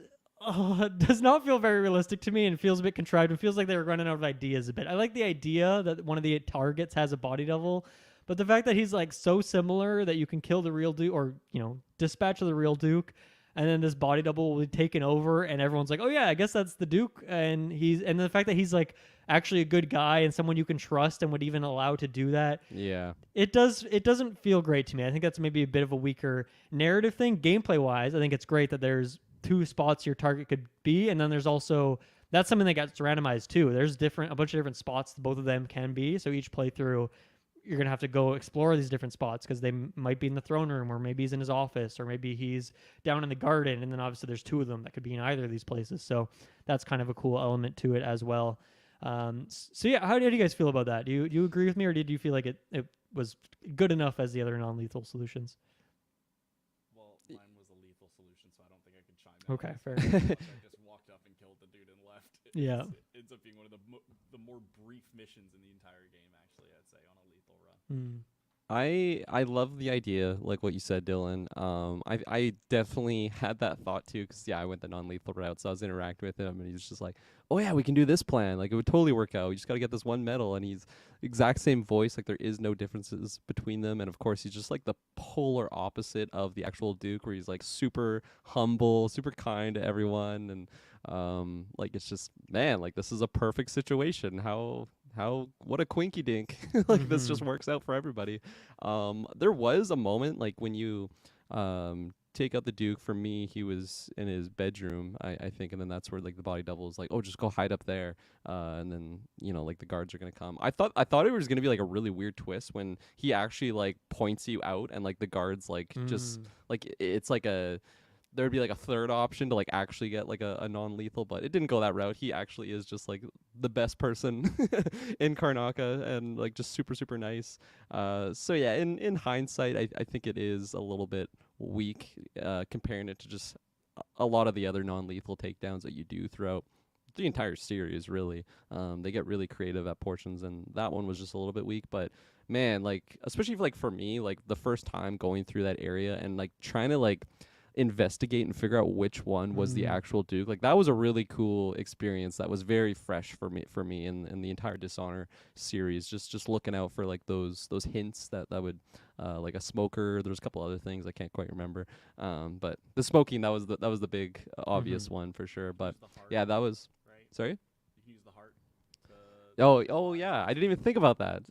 does not feel very realistic to me and feels a bit contrived. It feels like they were running out of ideas a bit. I like the idea that one of the targets has a body double, but the fact that he's like so similar that you can kill the real Duke or, you know, dispatch the real Duke, and then this body double will be taken over and everyone's like, oh yeah, I guess that's the Duke. And the fact that he's like actually a good guy and someone you can trust and would even allow to do that. Yeah. It doesn't feel great to me. I think that's maybe a bit of a weaker narrative thing. Gameplay wise, I think it's great that there's 2 spots your target could be, and then there's also that's something that gets randomized too. There's a bunch of different spots both of them can be. So each playthrough, you're gonna have to go explore these different spots because they might be in the throne room, or maybe he's in his office, or maybe he's down in the garden. And then obviously there's 2 of them that could be in either of these places. So that's kind of a cool element to it as well. So yeah, how did you guys feel about that? Do you agree with me, or did you feel like it was good enough as the other non-lethal solutions? Well, mine was a lethal solution, so I don't think I could chime in. Okay, fair. I just walked up and killed the dude and left. Yeah. It ends up being one of the more brief missions in the entire game, actually, I'd say, on a lethal run. I love the idea, like what you said, Dylan. I definitely had that thought too, because I went the non-lethal route, so I was interacting with him, and he's just like, "Oh yeah, we can do this plan. Like it would totally work out. We just got to get this one medal." And he's exact same voice, like there is no differences between them. And of course, he's just like the polar opposite of the actual Duke, where he's like super humble, super kind to everyone, and like it's just, man, like this is a perfect situation. What a quinky dink. Like this just works out for everybody. There was a moment like when you take out the Duke, for me he was in his bedroom, I think, and then that's where like the body double is like, oh, just go hide up there, and then like the guards are gonna come. I thought it was gonna be like a really weird twist when he actually like points you out, and like the guards like just like it's like there'd be like a third option to like actually get like a non-lethal, but it didn't go that route. He actually is just like the best person in Karnaka, and like just super, super nice. So yeah, in hindsight, I think it is a little bit weak, comparing it to just a lot of the other non-lethal takedowns that you do throughout the entire series really. They get really creative at portions, and that one was just a little bit weak. But man, like especially for me, like the first time going through that area and like trying to like investigate and figure out which one was the actual Duke, like that was a really cool experience. That was very fresh for me in the entire Dishonor series. Just looking out for like those hints that would like a smoker. There's a couple other things I can't quite remember. But the smoking, that was the big obvious one for sure. But yeah, that was Right. sorry. You can use the heart. To Oh yeah, I didn't even think about that.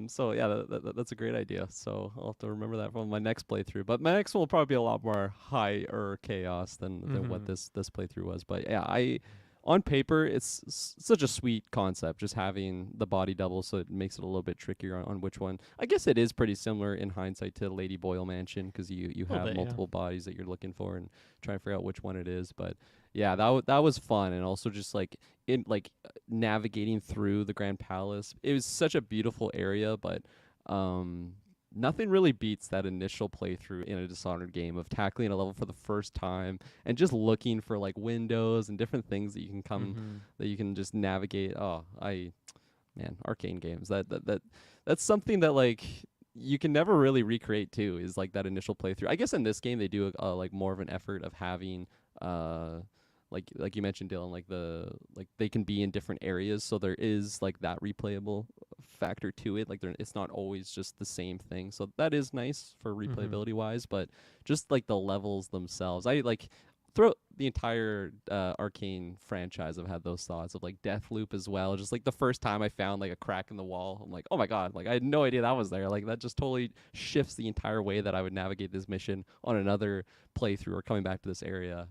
So yeah, that's a great idea. So I'll have to remember that for my next playthrough. But my next one will probably be a lot more higher chaos than what this playthrough was. But yeah, on paper it's such a sweet concept, just having the body double, so it makes it a little bit trickier on which one. I guess it is pretty similar in hindsight to Lady Boyle Mansion, because you have bit, multiple bodies that you're looking for and trying to figure out which one it is. But yeah, that was fun, and also just like navigating through the Grand Palace. It was such a beautiful area, but nothing really beats that initial playthrough in a Dishonored game of tackling a level for the first time and just looking for like windows and different things that you can that you can just navigate. Man, Arkane games. That's something that like you can never really recreate too, is like that initial playthrough. I guess in this game they do like more of an effort of having like you mentioned, Dylan, like they can be in different areas, so there is like that replayable factor to it. Like it's not always just the same thing, so that is nice for replayability wise. But just like the levels themselves, I like throughout the entire Arkane franchise, I've had those thoughts of like Deathloop as well. Just like the first time I found like a crack in the wall, I'm like, oh my god, like I had no idea that was there. Like that just totally shifts the entire way that I would navigate this mission on another playthrough or coming back to this area.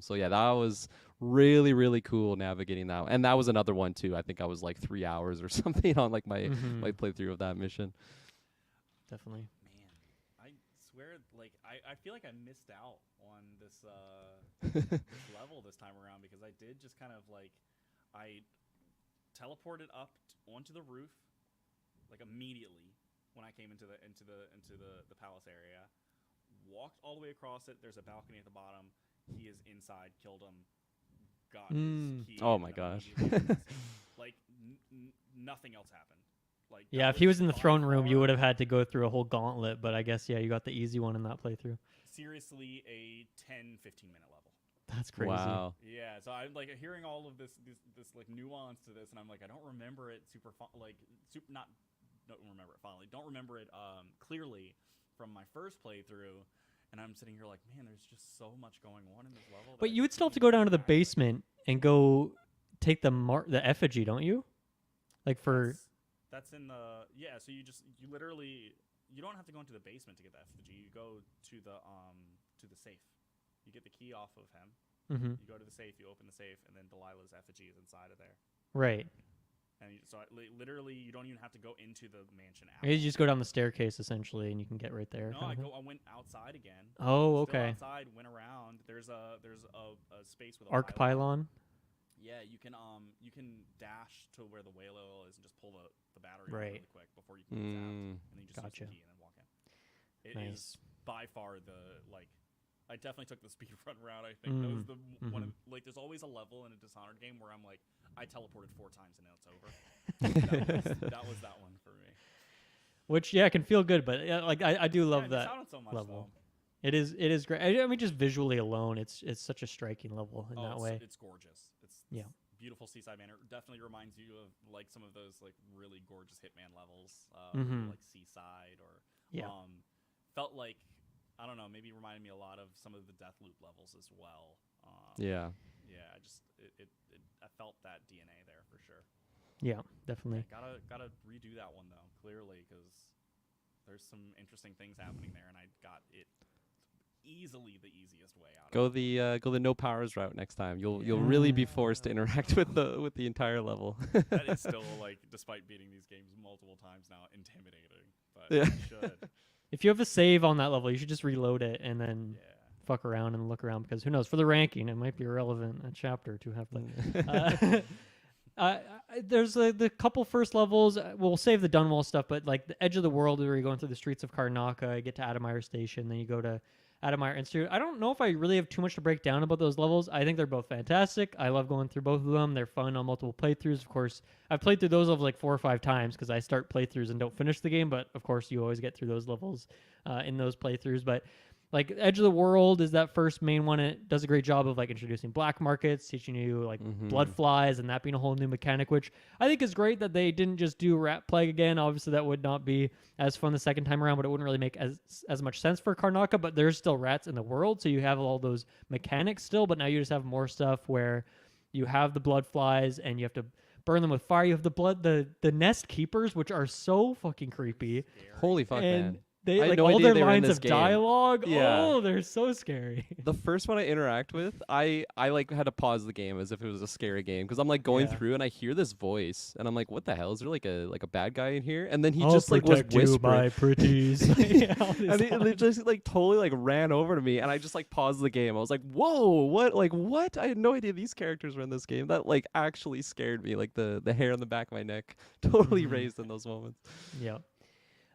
So yeah, that was really cool navigating that, and that was another one too. I think I was like 3 hours or something on like my playthrough of that mission. Definitely. Man, I swear, like I feel like I missed out on this this level this time around, because I did just kind of like I teleported up onto the roof like immediately when I came into the palace area. Walked all the way across it. There's a balcony at the bottom. He is inside. Killed him. Got his key. Oh my gosh. Like nothing else happened. Like Yeah, if he was in the throne room, you would have had to go through a whole gauntlet. But I guess you got the easy one in that playthrough. Seriously, a 10-15 minute level. That's crazy. Wow. Yeah, so I'm like hearing all of this like nuance to this, and I'm like, I don't remember it don't remember it fondly. Don't remember it clearly from my first playthrough, and I'm sitting here like, man, there's just so much going on in this level. But you would still have to go down to the basement and go take the effigy, don't you? Like for that's in the So you literally you don't have to go into the basement to get the effigy. You go to the safe. You get the key off of him. You go to the safe. You open the safe, and then Delilah's effigy is inside of there. Right. And so literally, you don't even have to go into the mansion. You just go down the staircase essentially, and you can get right there. No, I went outside again. Oh, okay. Still outside, went around. There's a space with a arc pylon. Yeah, you can dash to where the whale oil is and just pull the battery right really quick before you can get zapped, and then you just use the key and then walk in. It is by far I definitely took the speedrun route. I think that was the one of, like, there's always a level in a Dishonored game where I'm like, I teleported 4 times and now it's over. that was that one for me. Which can feel good, but like I do love that so much, level. Though. It is great. I mean, just visually alone, it's such a striking level in that way. It's gorgeous. It's beautiful seaside manor. Definitely reminds you of like some of those like really gorgeous Hitman levels, like Seaside or felt like. I don't know, maybe reminded me a lot of some of the Deathloop levels as well. Yeah, I felt that DNA there for sure. Yeah, definitely. Yeah, gotta redo that one though, clearly, because there's some interesting things happening there, and I got it easily the easiest way out. Go the no powers route next time. You'll really be forced to interact with the entire level. That is still, like, despite beating these games multiple times now, intimidating. But you should. If you have a save on that level, you should just reload it and then fuck around and look around, because who knows, for the ranking it might be irrelevant a chapter to have. There's the couple first levels. We'll save the Dunwall stuff, but like the edge of the world where you're going through the streets of Karnaka, you get to Adamire Station, then you go to Admire Institute. I don't know if I really have too much to break down about those levels. I think they're both fantastic. I love going through both of them. They're fun on multiple playthroughs. Of course, I've played through those levels like 4 or 5 times because I start playthroughs and don't finish the game. But of course, you always get through those levels in those playthroughs. But like Edge of the World is that first main one. It does a great job of like introducing black markets, teaching you like blood flies, and that being a whole new mechanic, which I think is great that they didn't just do rat plague again. Obviously, that would not be as fun the second time around, but it wouldn't really make as much sense for Karnaka. But there's still rats in the world, so you have all those mechanics still. But now you just have more stuff where you have the blood flies and you have to burn them with fire. You have the nest keepers, which are so fucking creepy. Holy fuck, man. They I had like no all idea their they were in lines this of game. dialogue. Yeah. Oh, they're so scary. The first one I interact with, I like had to pause the game as if it was a scary game because I'm like going Yeah. through and I hear this voice and I'm like, what the hell? Is there like a bad guy in here? And then he I'll just like was protect you, whispering. my pretties. Yeah, all these And he lines. just like totally like ran over to me and I just like paused the game. I was like, whoa, what? I had no idea these characters were in this game. That like actually scared me. Like the hair on the back of my neck totally raised in those moments. Yeah.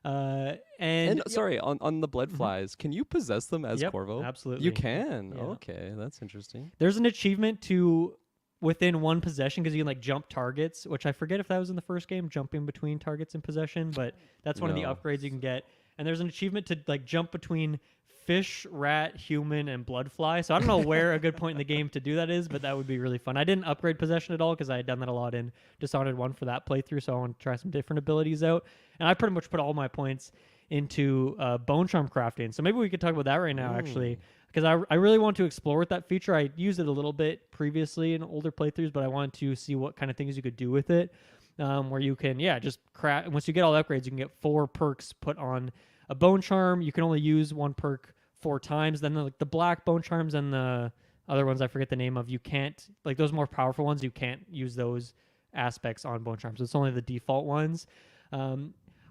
And sorry, on the blood flies, can you possess them as Yep, Corvo? absolutely. You can. Yeah. Okay, that's interesting. There's an achievement to within one possession because you can like jump targets, which I forget if that was in the first game, jumping between targets in possession, but that's one of the No. upgrades you can get. And there's an achievement to like jump between fish, rat, human, and blood fly. So I don't know where a good point in the game to do that is, but that would be really fun. I didn't upgrade possession at all because I had done that a lot in Dishonored 1 for that playthrough, so I want to try some different abilities out. And I pretty much put all my points into bone charm crafting. So maybe we could talk about that right now, actually, because I really want to explore with that feature. I used it a little bit previously in older playthroughs, but I wanted to see what kind of things you could do with it, where you can, just craft. Once you get all the upgrades, you can get 4 perks put on a bone charm. You can only use 1 perk 4 times. Then the black bone charms and the other ones I forget the name of, you can't, like those more powerful ones, you can't use those aspects on bone charms. It's only the default ones.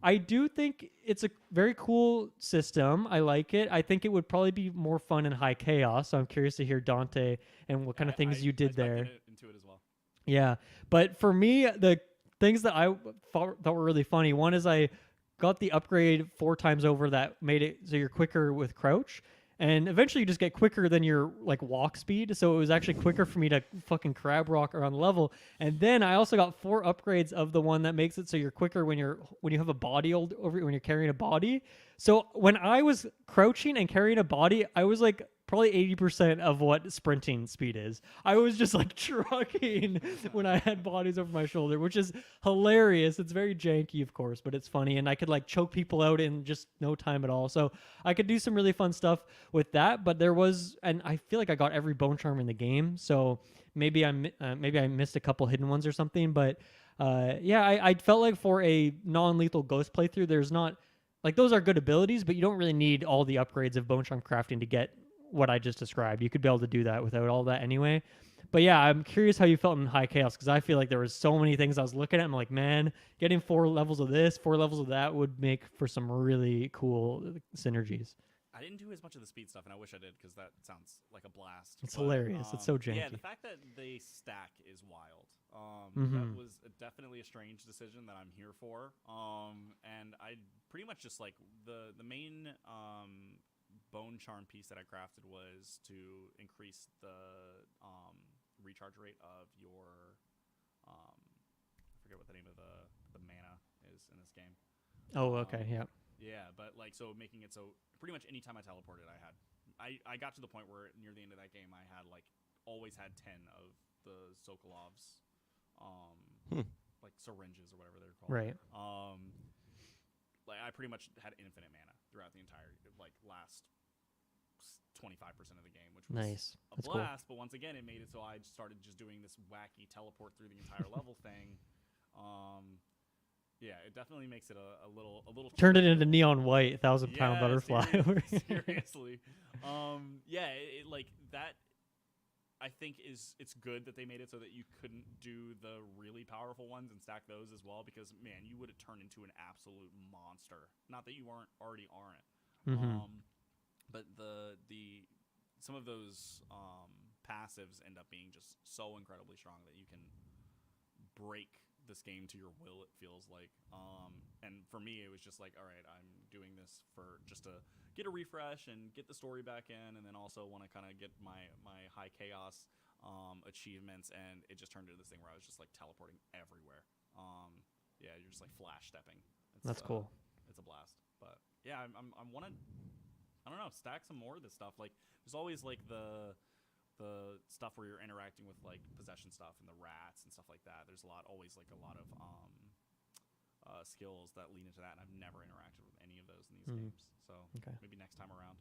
I do think it's a very cool system. I like it. I think it would probably be more fun in high chaos. So I'm curious to hear Dante and what kind of things you did there. Into it as well. Yeah, but for me, the things that I thought were really funny. One is I got the upgrade 4 times over that made it so you're quicker with crouch, and eventually you just get quicker than your like walk speed. So it was actually quicker for me to fucking crab rock around the level. And then I also got 4 upgrades of the one that makes it so you're quicker when you have a body over when you're carrying a body. So when I was crouching and carrying a body, I was like probably 80% of what sprinting speed is. I was just like trucking when I had bodies over my shoulder, which is hilarious. It's very janky, of course, but it's funny. And I could like choke people out in just no time at all. So I could do some really fun stuff with that. But there was, and I feel like I got every bone charm in the game. So maybe I missed a couple hidden ones or something. But I felt like for a non-lethal ghost playthrough, there's not, like those are good abilities, but you don't really need all the upgrades of bone charm crafting to get what I just described. You could be able to do that without all that anyway. But yeah, I'm curious how you felt in high chaos, because I feel like there was so many things I was looking at. I'm like, man, getting 4 levels of this, 4 levels of that would make for some really cool synergies. I didn't do as much of the speed stuff, and I wish I did because that sounds like a blast. It's hilarious. It's so janky. Yeah, the fact that they stack is wild. That was definitely a strange decision that I'm here for. And I pretty much just like the main bone charm piece that I crafted was to increase the recharge rate of your I forget what the name of the mana is in this game. Oh, okay, yeah. Yeah, but like so making it so pretty much anytime I teleported I got to the point where near the end of that game I had like always had 10 of the Sokolov's like syringes or whatever they're called. Right. Like I pretty much had infinite mana throughout the entire like last 25% of the game, which was nice. a That's blast. Cool. But once again, it made it so I started just doing this wacky teleport through the entire level thing. Yeah, it definitely makes it a little. Turned it into neon white, 1,000-pound butterfly. Seriously. Yeah, it like that. I think it's good that they made it so that you couldn't do the really powerful ones and stack those as well, because man, you would have turned into an absolute monster. Not that you already aren't. But the some of those passives end up being just so incredibly strong that you can break this game to your will, it feels like. And for me, it was just like, all right, I'm doing this for just to get a refresh and get the story back in, and then also want to kind of get my high chaos achievements. And it just turned into this thing where I was just like teleporting everywhere. Yeah, you're just like flash stepping. That's cool. It's a blast. But yeah, I want to, I don't know, stack some more of this stuff. Like there's always like the stuff where you're interacting with like possession stuff and the rats and stuff like that. There's always like a lot of skills that lead into that, and I've never interacted with any of those in these games. So maybe next time around.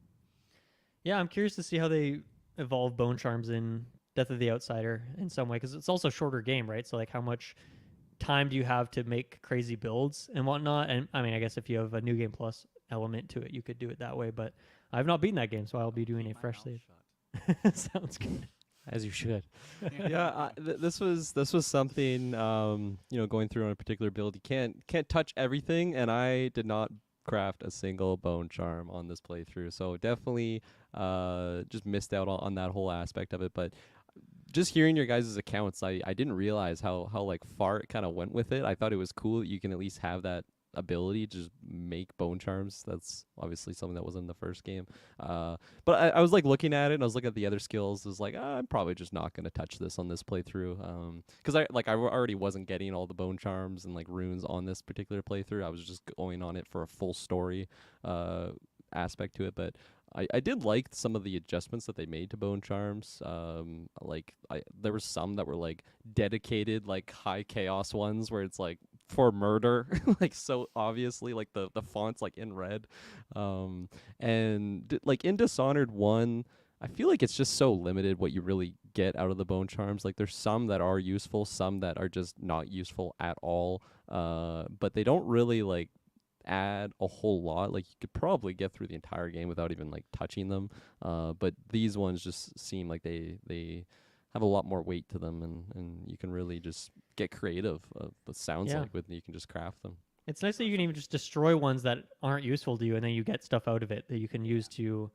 Yeah, I'm curious to see how they evolve bone charms in Death of the Outsider in some way, because it's also a shorter game, right? So like, how much time do you have to make crazy builds and whatnot? And I mean, I guess if you have a New Game Plus element to it, you could do it that way. But I've not beaten that game, so I'll be doing a fresh save. Sounds good. As you should. Yeah, this was something. Going through on a particular build, you can't touch everything, and I did not craft a single bone charm on this playthrough. So definitely, just missed out on that whole aspect of it. But just hearing your guys' accounts, I didn't realize how like far it kind of went with it. I thought it was cool that you can at least have that ability to just make bone charms. That's obviously something that was in the first game. But I was like looking at it, and I was looking at the other skills. I was like, I'm probably just not going to touch this on this playthrough. Because I already wasn't getting all the bone charms and like runes on this particular playthrough. I was just going on it for a full story aspect to it. But I did like some of the adjustments that they made to bone charms. There were some that were like dedicated, like high chaos ones where it's like for murder, like so obviously, like the font's like in red. Like in Dishonored 1, I feel like it's just so limited what you really get out of the bone charms. Like there's some that are useful, some that are just not useful at all. But they don't really like add a whole lot. Like you could probably get through the entire game without even like touching them. But these ones just seem like they have a lot more weight to them, and you can really just get creative. It sounds like with you can just craft them. It's nice that you can even just destroy ones that aren't useful to you, and then you get stuff out of it that you can use to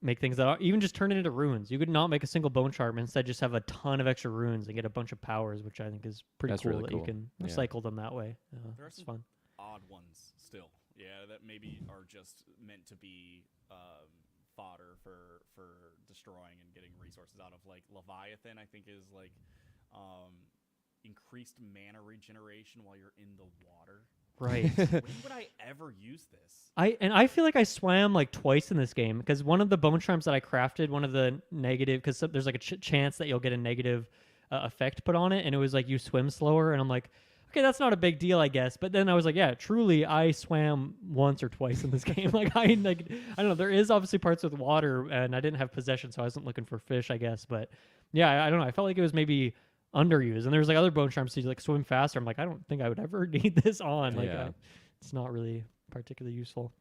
make things that are, even just turn it into runes. You could not make a single bone charm, instead just have a ton of extra runes and get a bunch of powers, which I think is pretty cool. Really that cool. You can recycle them that way. It's fun. Odd ones still, that maybe are just meant to be fodder for destroying and getting resources out of. Like Leviathan, I think is like increased mana regeneration while you're in the water. Right. When would I ever use this? I feel like I swam like twice in this game, because one of the bone charms that I crafted, one of the negative, because there's like a chance that you'll get a negative effect put on it, and it was like you swim slower, and I'm like, okay, that's not a big deal, I guess. But then I was like, yeah, truly, I swam once or twice in this game. I don't know. There is obviously parts with water, and I didn't have possession, so I wasn't looking for fish, I guess. But yeah, I don't know. I felt like it was maybe underused, and there was like other bone charms to like swim faster. I'm like, I don't think I would ever need this on. It's not really particularly useful.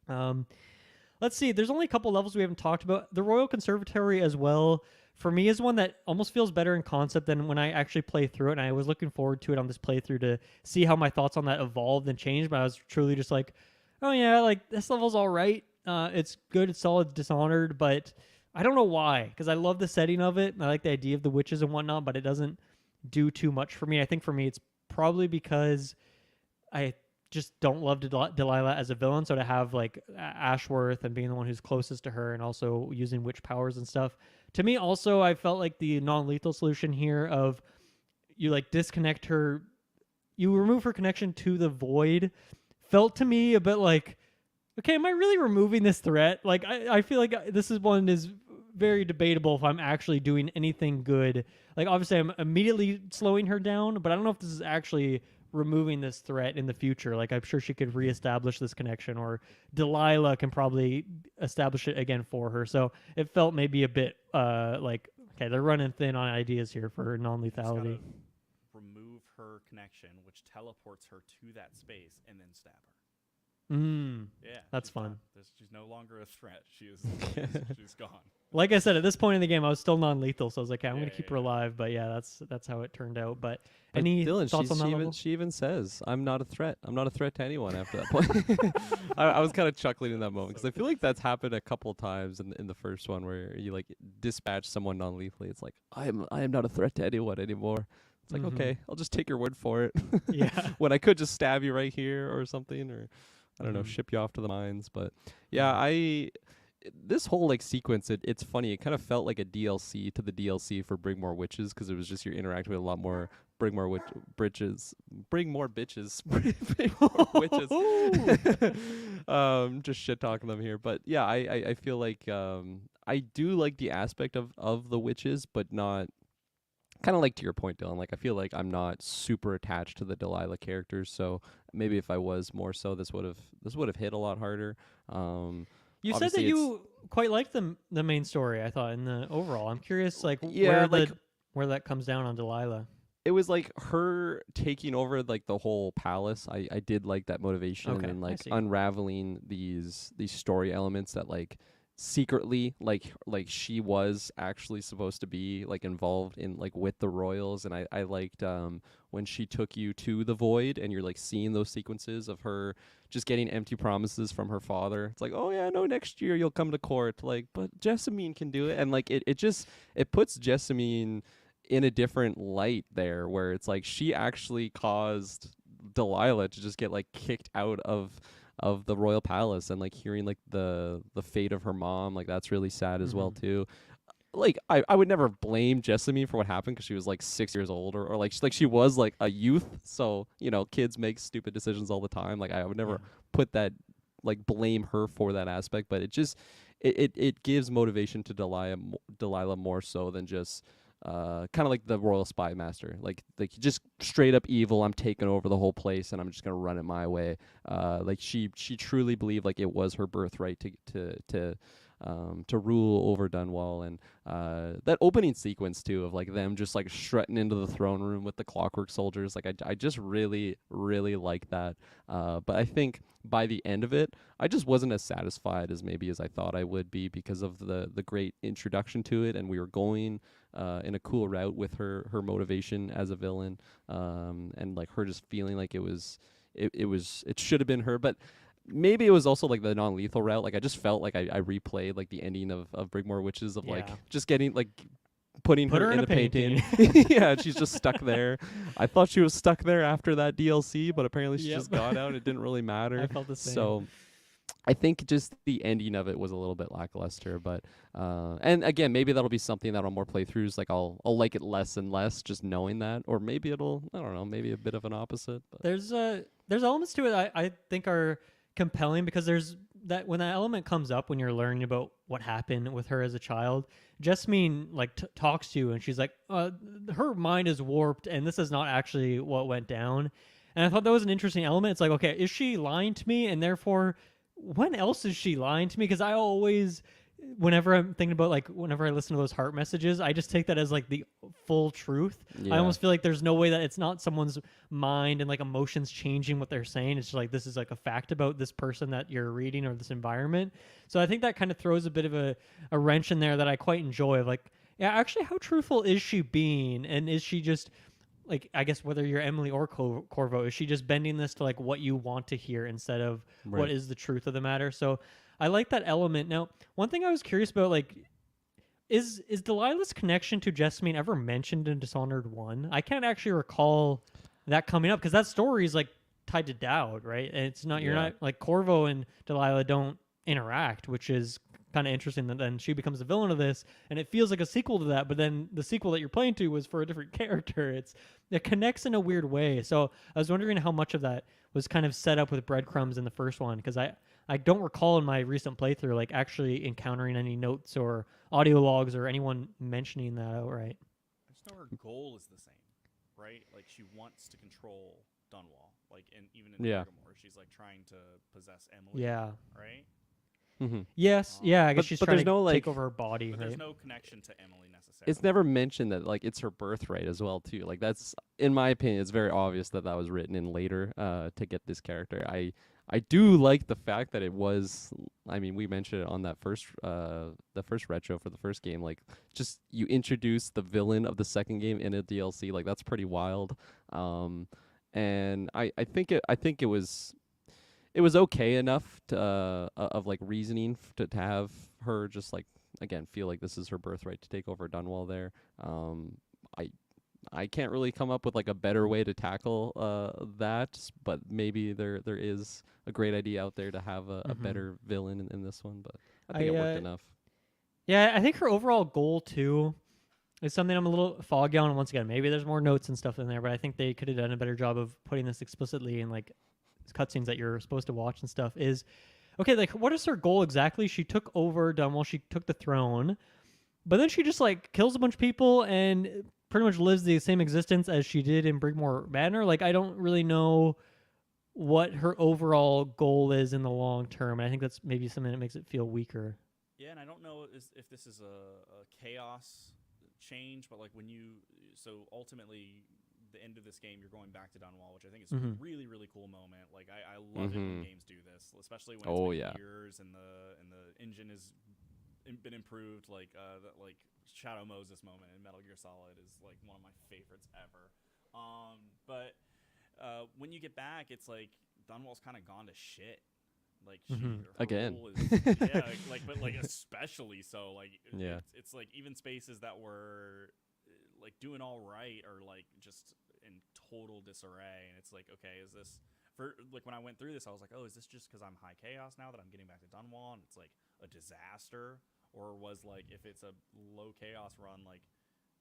Let's see. There's only a couple levels we haven't talked about. The Royal Conservatory as well, for me, is one that almost feels better in concept than when I actually play through it. And I was looking forward to it on this playthrough to see how my thoughts on that evolved and changed. But I was truly just like, oh yeah, like this level's all right. It's good. It's solid. Dishonored, but I don't know why. Because I love the setting of it. And I like the idea of the witches and whatnot, but it doesn't do too much for me. I think for me, it's probably because I just don't love Delilah as a villain. So to have like Ashworth and being the one who's closest to her and also using witch powers and stuff, to me also, I felt like the non-lethal solution here of you like disconnect her, you remove her connection to the void, felt to me a bit like, okay, am I really removing this threat? Like I feel like this is one is very debatable if I'm actually doing anything good. Like obviously I'm immediately slowing her down, but I don't know if this is actually removing this threat in the future. Like I'm sure she could reestablish this connection, or Delilah can probably establish it again for her. So it felt maybe a bit like, okay, they're running thin on ideas here for non-lethality. Remove her connection, which teleports her to that space, and then stab her. Yeah, that's fun. She's no longer a threat. She's gone. Like I said, at this point in the game, I was still non-lethal, so I was like, I'm going to keep her alive. But yeah, that's how it turned out. But any Dylan, thoughts on that level? She even says, I'm not a threat. I'm not a threat to anyone after that point. I was kind of chuckling in that moment, because I feel like that's happened a couple times in the first one, where you like dispatch someone non-lethally. It's like, I am not a threat to anyone anymore. It's like, okay, I'll just take your word for it. Yeah. When I could just stab you right here or something, or I don't know, Mhm. ship you off to the mines. But yeah, this whole like sequence, it's funny. It kind of felt like a DLC to the DLC for Bring More Witches, because it was just you're interacting with a lot more bring more bitches, bring more witches. Just shit talking them here, but yeah, I feel like I do like the aspect of the witches, but not kind of like to your point, Dylan. Like I feel like I'm not super attached to the Delilah characters, so maybe if I was more so, this would have hit a lot harder. Um, You said that Obviously, it's you quite liked the main story. I thought in the overall. I'm curious, like yeah, like where that comes down on Delilah. it was like her taking over like the whole palace. I did like that motivation, and Okay, then I like see. unraveling these story elements that like secretly like she was actually supposed to be like involved in like with the royals. And I liked when she took you to the void and you're like seeing those sequences of her just getting empty promises from her father. It's like, oh yeah, no, next year you'll come to court, like, but Jessamine can do it. And like it puts Jessamine in a different light there, where it's like she actually caused Delilah to just get like kicked out of the royal palace. And like hearing like the fate of her mom, like that's really sad as well Mhm. too. Like I would never blame Jessamine for what happened, because she was like 6 years old, or like she was like a youth, so kids make stupid decisions all the time. Like I would Yeah. never put that, like, blame her for that aspect, but it gives motivation to Delilah more so than just kind of like the royal spy master, like just straight up evil. I'm taking over the whole place and I'm just gonna run it my way. Like she truly believed like it was her birthright to rule over Dunwall. And that opening sequence too of like them just like strutting into the throne room with the clockwork soldiers, like I just really really like that. But I think by the end of it, I just wasn't as satisfied as maybe as I thought I would be, because of the great introduction to it, and we were going in a cool route with her motivation as a villain, and like her just feeling like it should have been her. But maybe it was also like the non-lethal route. Like I just felt like I replayed like the ending of Brigmore Witches, of like Yeah. just getting like putting Put her her in in a a painting. painting. Yeah, she's just stuck there. I thought she was stuck there after that DLC, but apparently she Yep. just got out. It didn't really matter. I felt the same. So I think just the ending of it was a little bit lackluster. But and again, maybe that'll be something that on more playthroughs, like I'll like it less and less, just knowing that. Or maybe it'll, I don't know, maybe a bit of an opposite. But There's elements to it I think are compelling, because there's that when that element comes up when you're learning about what happened with her as a child, Jessamine like talks to you and she's like, her mind is warped and this is not actually what went down. And I thought that was an interesting element. It's like, okay, is she lying to me? And therefore, when else is she lying to me? Because I always, whenever I'm thinking about like whenever I listen to those heart messages, I just take that as like the full truth. I yeah. almost feel like there's no way that it's not someone's mind and like emotions changing what they're saying. It's just like this is like a fact about this person that you're reading or this environment. So I think that kind of throws a bit of a wrench in there that I quite enjoy. Of like, yeah, actually, how truthful is she being? And is she just like, I guess whether you're Emily or Corvo, is she just bending this to like what you want to hear instead of what Right. is the truth of the matter? So I like that element. Now, one thing I was curious about, like, is Delilah's connection to Jessamine ever mentioned in Dishonored 1? I can't actually recall that coming up, because that story is like tied to Dowd, right? And it's not, you're Yeah. not like Corvo and Delilah don't interact, which is kind of interesting that then she becomes the villain of this, and it feels like a sequel to that, but then the sequel that you're playing to was for a different character. It connects in a weird way. So I was wondering how much of that was kind of set up with breadcrumbs in the first one, because I don't recall in my recent playthrough like actually encountering any notes or audio logs or anyone mentioning that outright. I just know her goal is the same, right? Like she wants to control Dunwall. Like, and even in Yeah. Bergamore, she's like trying to possess Emily. Yeah. Right. Mm-hmm. Yes. Yeah. I guess But- she's but trying there's to no, like- take over her body. But Right? there's no connection to Emily necessarily. It's never mentioned that like it's her birthright as well too. Like that's, in my opinion, it's very obvious that was written in later to get this character. I do like the fact that it was, I mean, we mentioned it on that the first retro for the first game, like just you introduce the villain of the second game in a DLC, like that's pretty wild. And I think it was okay enough to of like reasoning to have her just like, again, feel like this is her birthright to take over Dunwall there. I I can't really come up with like a better way to tackle that, but maybe there is a great idea out there to have a better villain in this one. But I think it worked enough. Yeah, I think her overall goal too is something I'm a little foggy on. Once again, maybe there's more notes and stuff in there, but I think they could have done a better job of putting this explicitly in like cutscenes that you're supposed to watch and stuff. Is okay, like what is her goal exactly? She took over Dunwall, she took the throne, but then she just like kills a bunch of people and pretty much lives the same existence as she did in Brigmore Manor. Like I don't really know what her overall goal is in the long term, and I think that's maybe something that makes it feel weaker. Yeah, and I don't know if this is a chaos change, but like when you so ultimately the end of this game, you're going back to Dunwall, which I think is a really really cool moment. Like I love it when games do this, especially when it's been years and the engine has been improved. Like Shadow Moses moment in Metal Gear Solid is like one of my favorites ever. But when you get back, it's like Dunwall's kind of gone to shit. Like again, but especially so. Like it's like even spaces that were like doing all right are like just in total disarray, and it's like, okay, is this for like when I went through this, I was like, oh, is this just because I'm high chaos now that I'm getting back to Dunwall and it's like a disaster, or was like if it's a low chaos run, like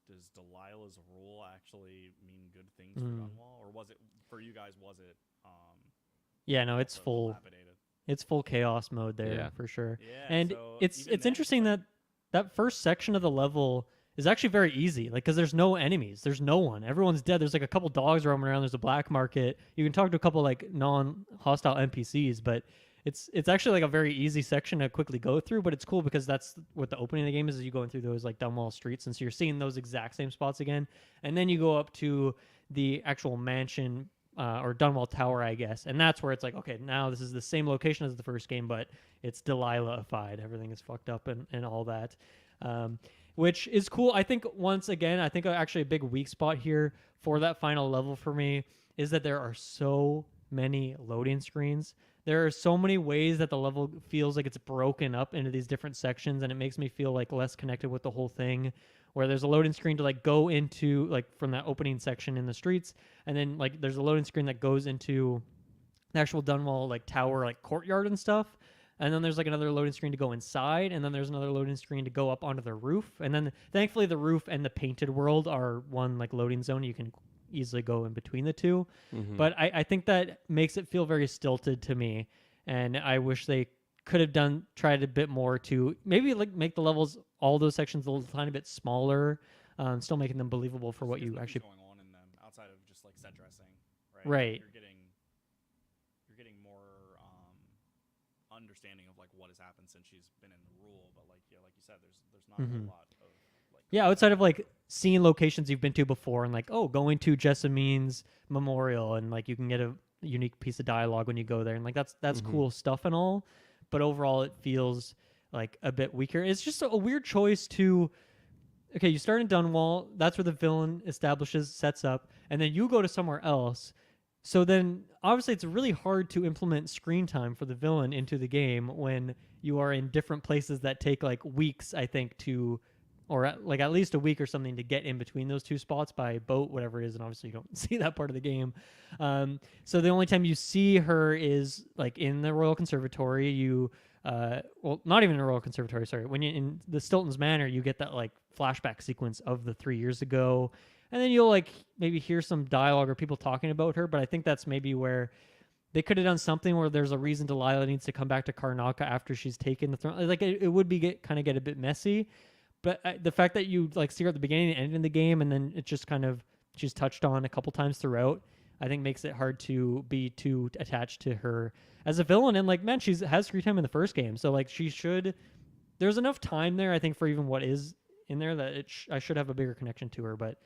does Delilah's rule actually mean good things for Dunwall, or was it for you guys? Was it? Yeah, no, it's full. It's full chaos mode there for sure. Yeah, and so it's interesting that first section of the level is actually very easy, like because there's no enemies, there's no one, everyone's dead. There's like a couple dogs roaming around. There's a black market. You can talk to a couple like non-hostile NPCs, but it's actually like a very easy section to quickly go through. But it's cool because that's what the opening of the game is you going through those like Dunwall streets, and so you're seeing those exact same spots again, and then you go up to the actual mansion. Or Dunwall Tower, I guess. And that's where it's like, okay, now this is the same location as the first game, but it's Delilah-ified. Everything is fucked up and all that, which is cool. I think, once again, actually a big weak spot here for that final level for me is that there are so many loading screens. There are so many ways that the level feels like it's broken up into these different sections, and it makes me feel like less connected with the whole thing, where there's a loading screen to like go into like from that opening section in the streets, and then like there's a loading screen that goes into the actual Dunwall like tower like courtyard and stuff, and then there's like another loading screen to go inside, and then there's another loading screen to go up onto the roof, and then thankfully the roof and the painted world are one like loading zone. You can easily go in between the two, but I think that makes it feel very stilted to me, and I wish they could have tried a bit more to maybe like make the levels, all those sections, a little tiny bit smaller, still making them believable for what you actually going on in them outside of just like set dressing, right? Right. You're getting more understanding of like what has happened since she's been in the rule, but like like you said, there's not a whole lot of like outside of like seeing locations you've been to before and like going to Jessamine's memorial, and like you can get a unique piece of dialogue when you go there, and like that's cool stuff and all. But overall, it feels like a bit weaker. It's just a weird choice to, okay, you start in Dunwall, that's where the villain sets up, and then you go to somewhere else. So then, obviously, it's really hard to implement screen time for the villain into the game when you are in different places that take like weeks, I think, or at least a week or something to get in between those two spots by boat, whatever it is, and obviously you don't see that part of the game. So the only time you see her is like in the Royal Conservatory. Not even in the Royal Conservatory, sorry. When you're in the Stilton's Manor, you get that like flashback sequence of the 3 years ago, and then you'll like maybe hear some dialogue or people talking about her, but I think that's maybe where they could have done something where there's a reason Delilah needs to come back to Karnaca after she's taken the throne. Like it would be get a bit messy. But the fact that you like see her at the beginning and end in the game, and then it just kind of she's touched on a couple times throughout, I think makes it hard to be too attached to her as a villain. And like, man, has screen time in the first game, so like there's enough time there, I think, for even what is in there that I should have a bigger connection to her, but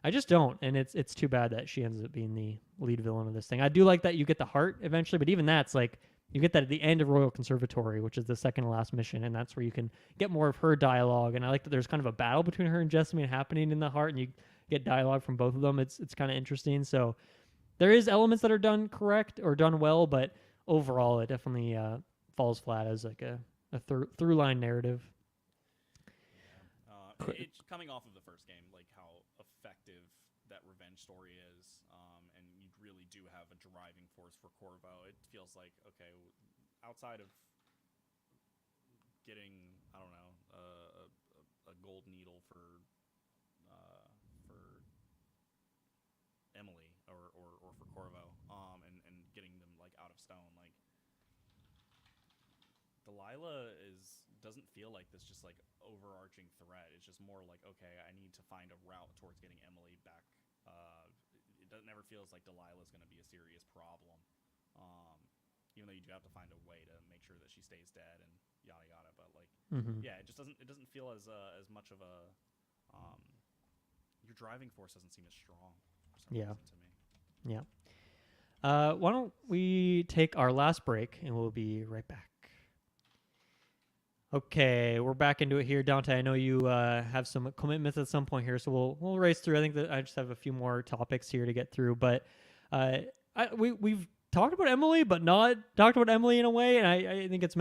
I just don't, and it's too bad that she ends up being the lead villain of this thing. I do like that you get the heart eventually, but even that's like. You get that at the end of Royal Conservatory, which is the second to last mission, and that's where you can get more of her dialogue. And I like that there's kind of a battle between her and Jessamine happening in the heart, and you get dialogue from both of them. It's kind of interesting. So there is elements that are done correct or done well, but overall it definitely falls flat as like a through line narrative. Yeah. It's coming off of the first game, like how effective end story is, and you really do have a driving force for Corvo. It feels like, okay, outside of getting, I don't know, a gold needle for Emily or for Corvo, and getting them like out of stone, like Delilah doesn't feel like this just like overarching threat. It's just more like, okay, I need to find a route towards getting Emily back. It never feels like Delilah's going to be a serious problem, even though you do have to find a way to make sure that she stays dead and yada yada. But like, yeah, it doesn't feel as much of a your driving force doesn't seem as strong for some reason to me. Yeah. Why don't we take our last break and we'll be right back. Okay, we're back into it here, Dante. I know you have some commitments at some point here, so we'll race through. I think that I just have a few more topics here to get through, but we've talked about Emily, but not talked about Emily in a way, and I think it's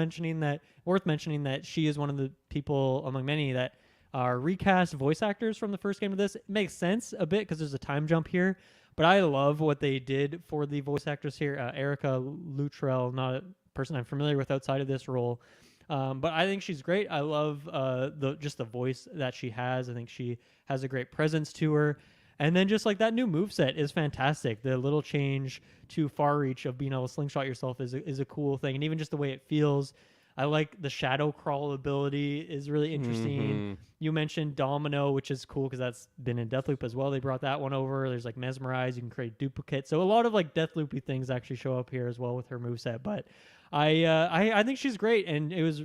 worth mentioning that she is one of the people among many that are recast voice actors from the first game to this. It makes sense a bit because there's a time jump here, but I love what they did for the voice actors here. Erica Luttrell, not a person I'm familiar with outside of this role. But I think she's great. I love the voice that she has. I think she has a great presence to her. And then just like that new moveset is fantastic. The little change to far reach of being able to slingshot yourself is a cool thing. And even just the way it feels. I like the shadow crawl ability is really interesting. You mentioned Domino, which is cool because that's been in Deathloop as well. They brought that one over. There's like Mesmerize. You can create duplicates. So a lot of like Deathloopy things actually show up here as well with her moveset. But I think she's great, and it was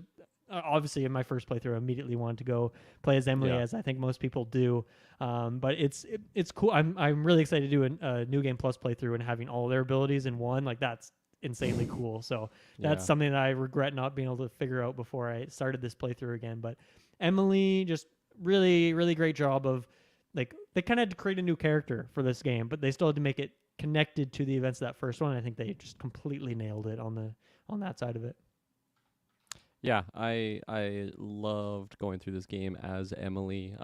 obviously in my first playthrough, I immediately wanted to go play as Emily, as I think most people do. But it's cool. I'm really excited to do a New Game Plus playthrough and having all their abilities in one. Like that's insanely cool. So that's something that I regret not being able to figure out before I started this playthrough again. But Emily, just really, really great job of like they kind of had to create a new character for this game, but they still had to make it connected to the events of that first one. And I think they just completely nailed it on that side of it. Yeah, I loved going through this game as Emily.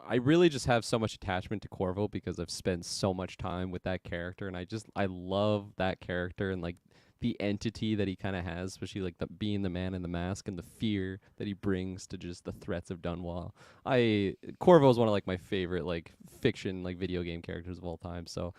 I really just have so much attachment to Corvo because I've spent so much time with that character, and I love that character and like the entity that he kind of has, especially like being the man in the mask and the fear that he brings to just the threats of Dunwall. Corvo is one of like my favorite like fiction like video game characters of all time. So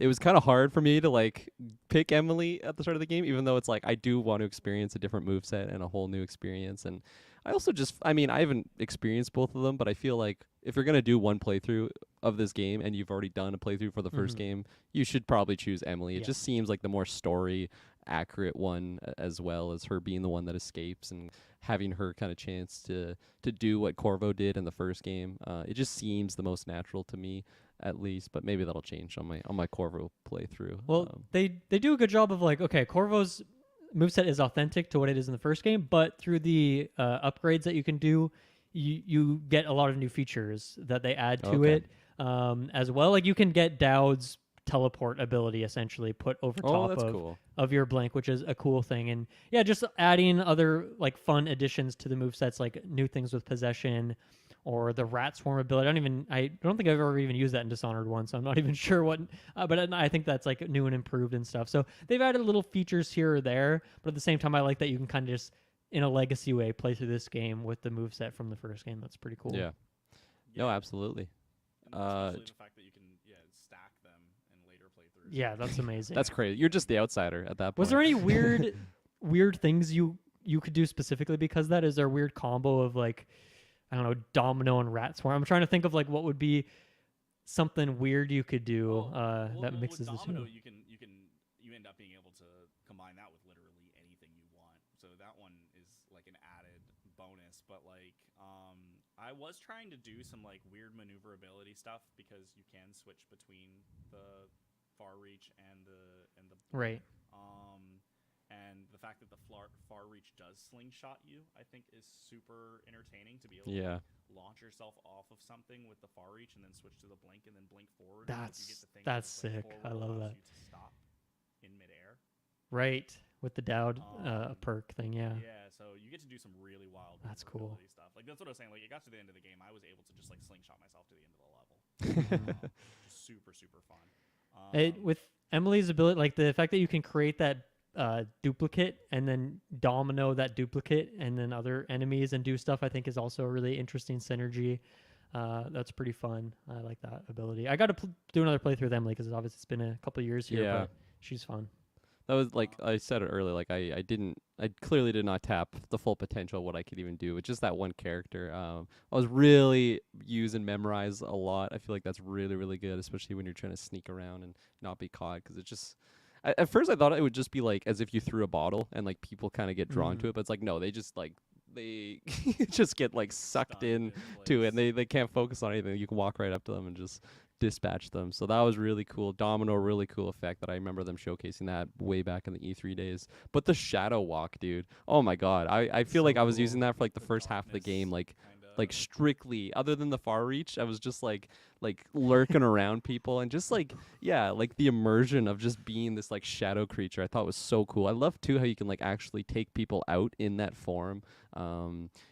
it was kind of hard for me to like pick Emily at the start of the game, even though it's like I do want to experience a different moveset and a whole new experience. And I also I haven't experienced both of them, but I feel like if you're going to do one playthrough of this game and you've already done a playthrough for the first game, you should probably choose Emily. It just seems like the more story accurate one, as well as her being the one that escapes and having her kind of chance to do what Corvo did in the first game. It just seems the most natural to me, at least, but maybe that'll change on my Corvo playthrough. Well, they do a good job of like, okay, Corvo's moveset is authentic to what it is in the first game, but through the upgrades that you can do, you get a lot of new features that they add to it as well. Like you can get Dowd's teleport ability essentially put over top of your blink, which is a cool thing. And yeah, just adding other like fun additions to the movesets, like new things with possession or the rat swarm ability. I don't think I've ever even used that in Dishonored 1, so I'm not even sure what, but I think that's like new and improved and stuff. So they've added little features here or there, but at the same time, I like that you can kind of just, in a legacy way, play through this game with the moveset from the first game. That's pretty cool. Yeah. No, absolutely. Especially the fact that you can stack them in later playthroughs. Yeah, that's amazing. That's crazy. You're just the outsider at that point. Was there any weird things you could do specifically because of that? Is there a weird combo of like, I don't know, Domino and Rat Swarm? I'm trying to think of like what would be something weird you could do that mixes with the Domino, two. you end up being able to combine that with literally anything you want. So that one is like an added bonus. But like, I was trying to do some like weird maneuverability stuff because you can switch between the far reach and the Right. And the fact that the far reach does slingshot you, I think, is super entertaining to be able to launch yourself off of something with the far reach and then switch to the blink and then blink forward. That's sick. Forward I love that. you to stop in midair. Right, with the Dowd perk thing, yeah. Yeah, so you get to do some really wild That's cool. maneuverability stuff. Like that's what I was saying. Like it got to the end of the game, I was able to just like slingshot myself to the end of the level. Just super super fun. With Emily's ability, like the fact that you can create that duplicate and then domino that duplicate and then other enemies and do stuff, I think is also a really interesting synergy. That's pretty fun. I like that ability. I got to do another playthrough with Emily because obviously it's been a couple of years here, Yeah. but she's fun. That was like I said it earlier. Like I clearly did not tap the full potential of what I could even do with just that one character. I was really use and memorize a lot. I feel like that's really really good, especially when you're trying to sneak around and not be caught. Because it just at first I thought it would just be like as if you threw a bottle and like people kind of get drawn to it, but it's like no, they just like they just get like sucked in to it, and they can't focus on anything. You can walk right up to them and just dispatch them. So that was really cool. Domino, really cool effect that I remember them showcasing that way back in the E3 days. But the shadow walk, dude. Oh my god. I feel like I was using that for like the first half of the game, like strictly other than the far reach. I was just like lurking around people and just like like the immersion of just being this like shadow creature I thought was so cool. I love too how you can like actually take people out in that form.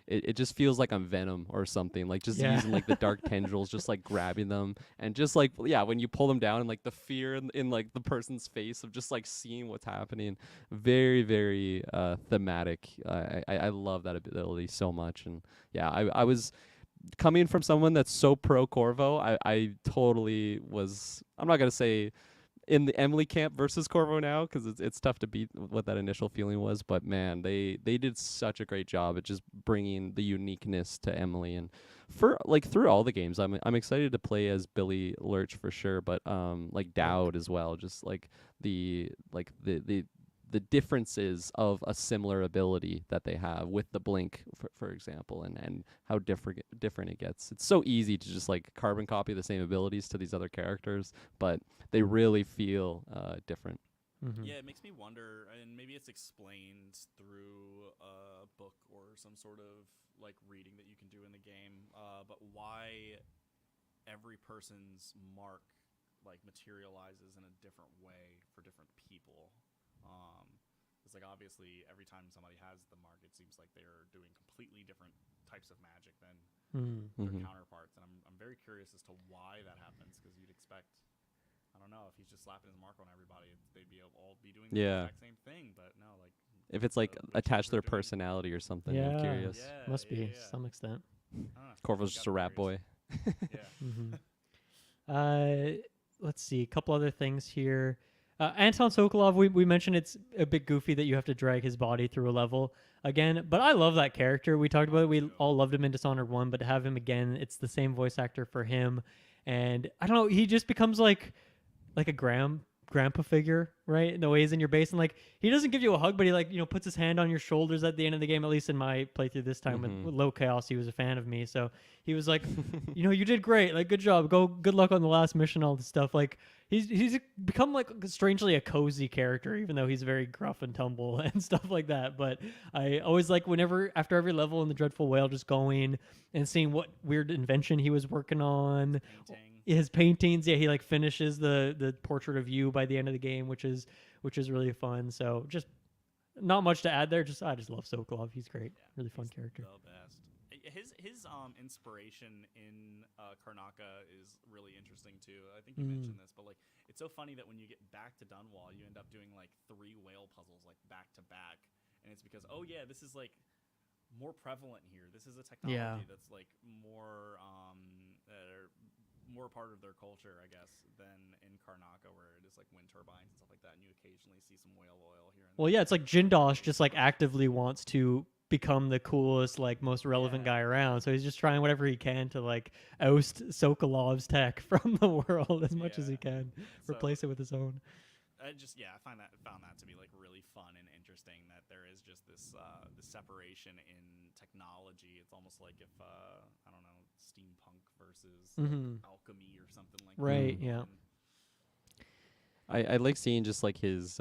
It just feels like I'm Venom or something, like just using like the dark tendrils, just like grabbing them and just like when you pull them down and like the fear in like the person's face of just like seeing what's happening. Very very thematic. I love that ability so much. And I was coming from someone that's so pro Corvo, I totally was. I'm not gonna say in the Emily camp versus Corvo now because it's tough to beat what that initial feeling was. But man, they did such a great job at just bringing the uniqueness to Emily. And for like through all the games, I'm excited to play as Billy Lurch for sure. But like Dowd as well, just like the differences of a similar ability that they have with the blink, for example, and how different it gets. It's so easy to just like carbon copy the same abilities to these other characters, but they really feel different. Yeah, it makes me wonder, and maybe it's explained through a book or some sort of like reading that you can do in the game, but why every person's mark like materializes in a different way for different people. It's like obviously every time somebody has the mark, it seems like they're doing completely different types of magic than their counterparts, and I'm very curious as to why that happens, because you'd expect, I don't know, if he's just slapping his mark on everybody, they'd be all be doing the exact same thing, but no, like if it's like attached to their personality or something. I'm curious. Must be to some extent. Corvo's just a rat boy. Let's see, a couple other things here. Anton Sokolov, we mentioned it's a bit goofy that you have to drag his body through a level again, but I love that character. We talked about it. We all loved him in Dishonored 1, but to have him again, it's the same voice actor for him. And I don't know, he just becomes like a grandpa figure, right? The way he's in your base, and like he doesn't give you a hug, but he like puts his hand on your shoulders at the end of the game. At least in my playthrough this time with Low Chaos, he was a fan of me, so he was like, you did great, like good job, good luck on the last mission, all this stuff. Like he's become like strangely a cozy character, even though he's very gruff and tumble and stuff like that. But I always like whenever after every level in the Dreadful Whale, just going and seeing what weird invention he was working on. His paintings, he like finishes the portrait of you by the end of the game, which is really fun. So just not much to add there. I just love Sokolov. He's great, really fun character. The best. His inspiration in Karnaka is really interesting too. I think you mentioned this, but like it's so funny that when you get back to Dunwall, you end up doing like 3 whale puzzles like back to back, and it's because this is like more prevalent here. This is a technology that's like more more part of their culture, I guess, than in Karnaka, where it is like wind turbines and stuff like that, and you occasionally see some whale oil here and there. Well, yeah, it's like Jindosh just like actively wants to become the coolest, like most relevant guy around, so he's just trying whatever he can to like oust Sokolov's tech from the world as much as he can, replace it with his own. I found that to be like really fun and interesting, that there is just this separation in technology. It's almost like if I don't know, steampunk versus alchemy or something like that. Right, yeah. I like seeing just like his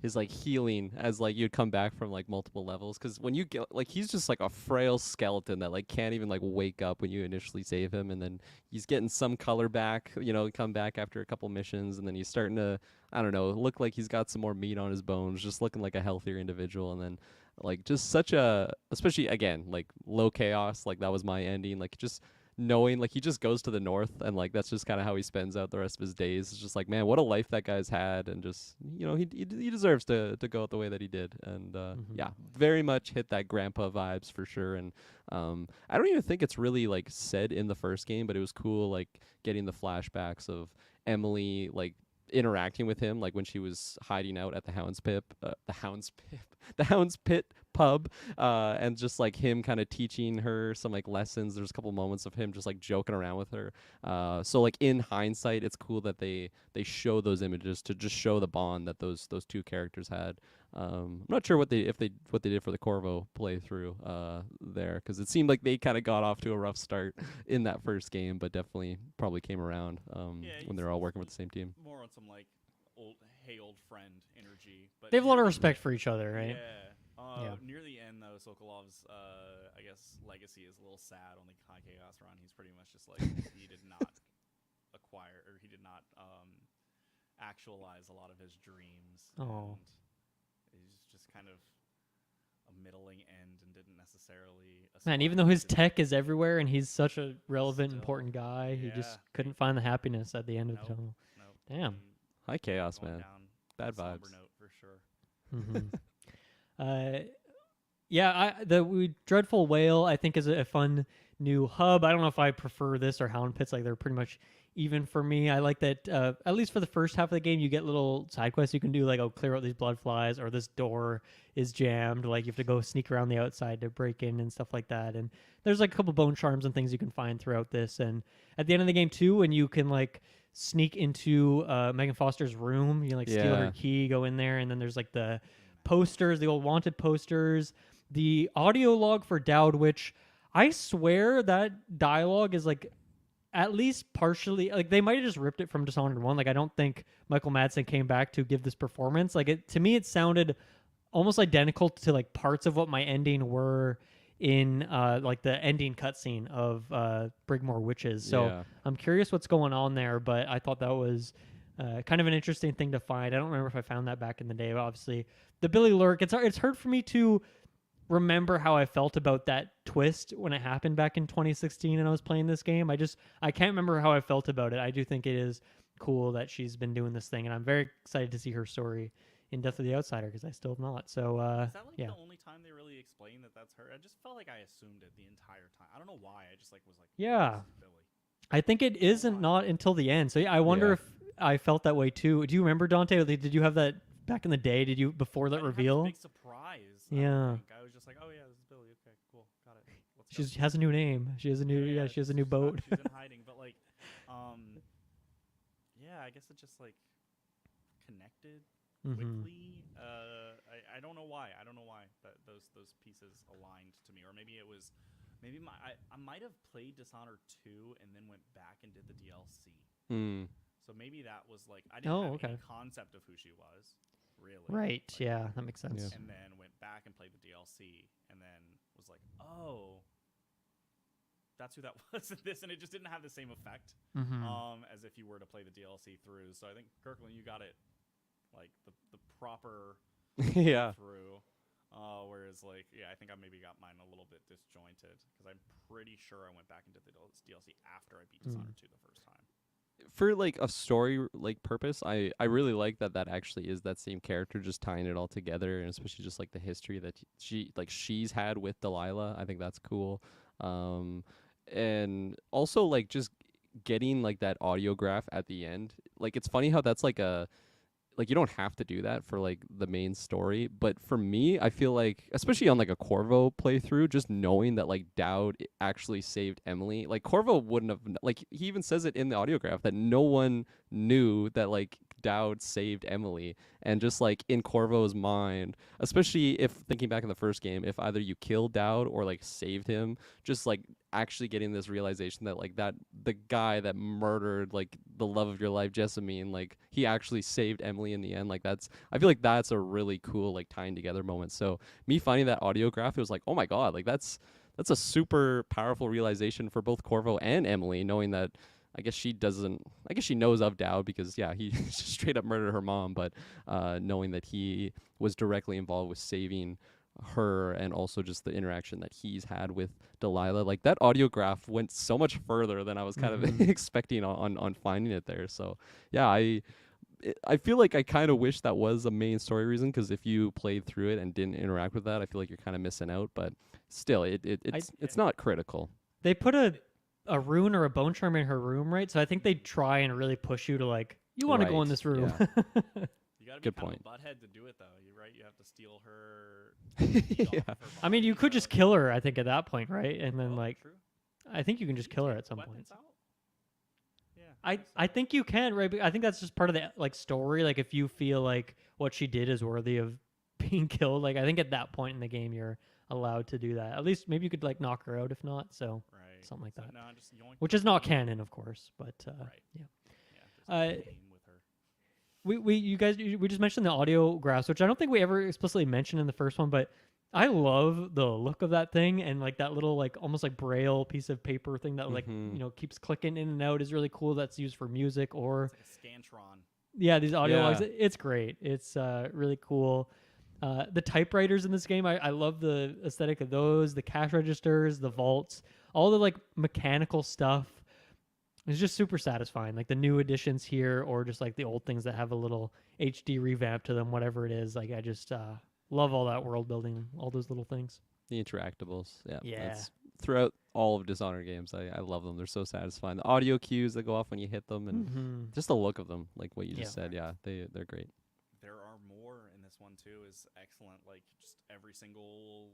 his like healing as like you'd come back from like multiple levels. Because when you get like he's just like a frail skeleton that like can't even like wake up when you initially save him, and then he's getting some color back. You know, come back after a couple missions, and then he's starting to, I don't know, look like he's got some more meat on his bones, just looking like a healthier individual. And then like just such a, especially again like low chaos, like that was my ending, like just knowing like he just goes to the north, and like that's just kind of how he spends out the rest of his days. It's just like, man, what a life that guy's had, and just, you know, he deserves to go out the way that he did. And yeah, very much hit that grandpa vibes for sure. And I don't even think it's really like said in the first game, but it was cool like getting the flashbacks of Emily like interacting with him, like when she was hiding out at the Hound's Pit pub, and just like him kind of teaching her some like lessons. There's a couple moments of him just like joking around with her. So like in hindsight, it's cool that they show those images to just show the bond that those two characters had. I'm not sure what they did for the Corvo playthrough there, because it seemed like they kind of got off to a rough start in that first game, but definitely probably came around when they're all working with the same team. More on some like old friend energy. But They have a lot of respect for each other, right? Yeah. Near the end, though, Sokolov's, I guess, legacy is a little sad on the High Chaos run. He's pretty much just like, he did not acquire, or he did not actualize a lot of his dreams. Oh. And he's just kind of a middling end and didn't necessarily... Man, even though his tech is everywhere and he's such a relevant, important guy, he just couldn't find the happiness at the end of the tunnel. Damn. High Chaos, man. Bad somber vibes. note for sure. The Dreadful Whale I think is a fun new hub. I don't know if I prefer this or Hound Pits. Like they're pretty much even for me. I like that at least for the first half of the game you get little side quests you can do, like, oh, clear out these blood flies, or this door is jammed, like you have to go sneak around the outside to break in and stuff like that. And there's like a couple bone charms and things you can find throughout this. And at the end of the game too, when you can like sneak into Megan Foster's room, you like steal her key, go in there, and then there's like the posters, the old wanted posters, the audio log for Dowd, which I swear that dialogue is like at least partially, like they might have just ripped it from Dishonored 1. Like I don't think Michael Madsen came back to give this performance. Like to me it sounded almost identical to like parts of what my ending were in like the ending cutscene of Brigmore Witches. So I'm curious what's going on there, but I thought that was kind of an interesting thing to find. I don't remember if I found that back in the day, but obviously the Billy Lurk, it's hard for me to remember how I felt about that twist when it happened back in 2016 and I was playing this game. I can't remember how I felt about it. I do think it is cool that she's been doing this thing, and I'm very excited to see her story in Death of the Outsider, because I still have not. So is that like the only time they really explain that that's her? I just felt like I assumed it the entire time. I don't know why. I just like was like, yeah, Billy. I think it isn't not until the end. So yeah, I wonder if I felt that way too. Do you remember, Dante? Did you have that back in the day? Did you before that reveal? Big surprise. Yeah. I was just like, oh yeah, this is Billy. Okay, cool, got it. She has a new name. She has a new she has a new boat. She's in hiding, but like, I guess it just like connected quickly. I don't know why. I don't know why that those pieces aligned to me, or maybe it was, I might have played Dishonored 2 and then went back and did the DLC. So maybe that was like I didn't have any concept of who she was, really. Right. Like, yeah, that makes sense. And then went back and played the DLC, and then was like, oh, that's who that was in this, and it just didn't have the same effect as if you were to play the DLC through. So I think, Kirkland, you got it like the proper through. Whereas like, I think I maybe got mine a little bit disjointed, because I'm pretty sure I went back and did the DLC after I beat Dishonored 2 the first time. For like a story like purpose, I really like that actually is that same character, just tying it all together, and especially just like the history that she's had with Delilah. I think that's cool. And also like just getting like that audiograph at the end. Like it's funny how that's like you don't have to do that for like the main story, but for me, I feel like, especially on like a Corvo playthrough, just knowing that like Dowd actually saved Emily, like Corvo wouldn't have, like he even says it in the audiograph that no one knew that like Dowd saved Emily, and just like in Corvo's mind, especially if thinking back in the first game, if either you killed Dowd or like saved him, just like actually getting this realization that like that the guy that murdered like the love of your life, Jessamine, like he actually saved Emily in the end. Like I feel like that's a really cool like tying together moment. So me finding that audio graph, it was like, oh my god, like that's a super powerful realization for both Corvo and Emily, knowing that I guess she knows of Dowd because he straight up murdered her mom, but knowing that he was directly involved with saving her, and also just the interaction that he's had with Delilah, like that audio graph went so much further than I was kind of expecting on finding it there. So yeah, I feel like I kind of wish that was a main story reason, because if you played through it and didn't interact with that, I feel like you're kind of missing out. But still, it's not critical. They put a rune or a bone charm in her room, right? So I think they try and really push you to like, you want to go in this room. You gotta be Good kind point. of a butthead to do it, though. You're right. You have to steal her. Yeah. I mean, you could just kill her, I think, at that point, right? And then like, True. I think you can just kill her at some Weapons point. out? Yeah. I think you can, right? But I think that's just part of the like story. Like if you feel like what she did is worthy of being killed, like I think at that point in the game you're allowed to do that. At least maybe you could like knock her out if not. So Right. something like that. No, just yoink. Which is not canon, of course, but Right. yeah. Yeah. There's no pain with her. We just mentioned the audio graphs, which I don't think we ever explicitly mentioned in the first one, but I love the look of that thing, and like that little like almost like braille piece of paper thing that like keeps clicking in and out is really cool. That's used for music or It's like a Scantron. yeah, these audio Yeah. logs. It's great. It's really cool. The typewriters in this game, I love the aesthetic of those, the cash registers, the vaults, all the like mechanical stuff. It's just super satisfying. Like the new additions here, or just like the old things that have a little HD revamp to them, whatever it is. Like I just love all that world building, all those little things. The interactables, Yeah. that's throughout all of Dishonored games, I love them. They're so satisfying. The audio cues that go off when you hit them, and just the look of them, like what you just said. Yeah, they're great. There are more in this one too. Is excellent. Like just every single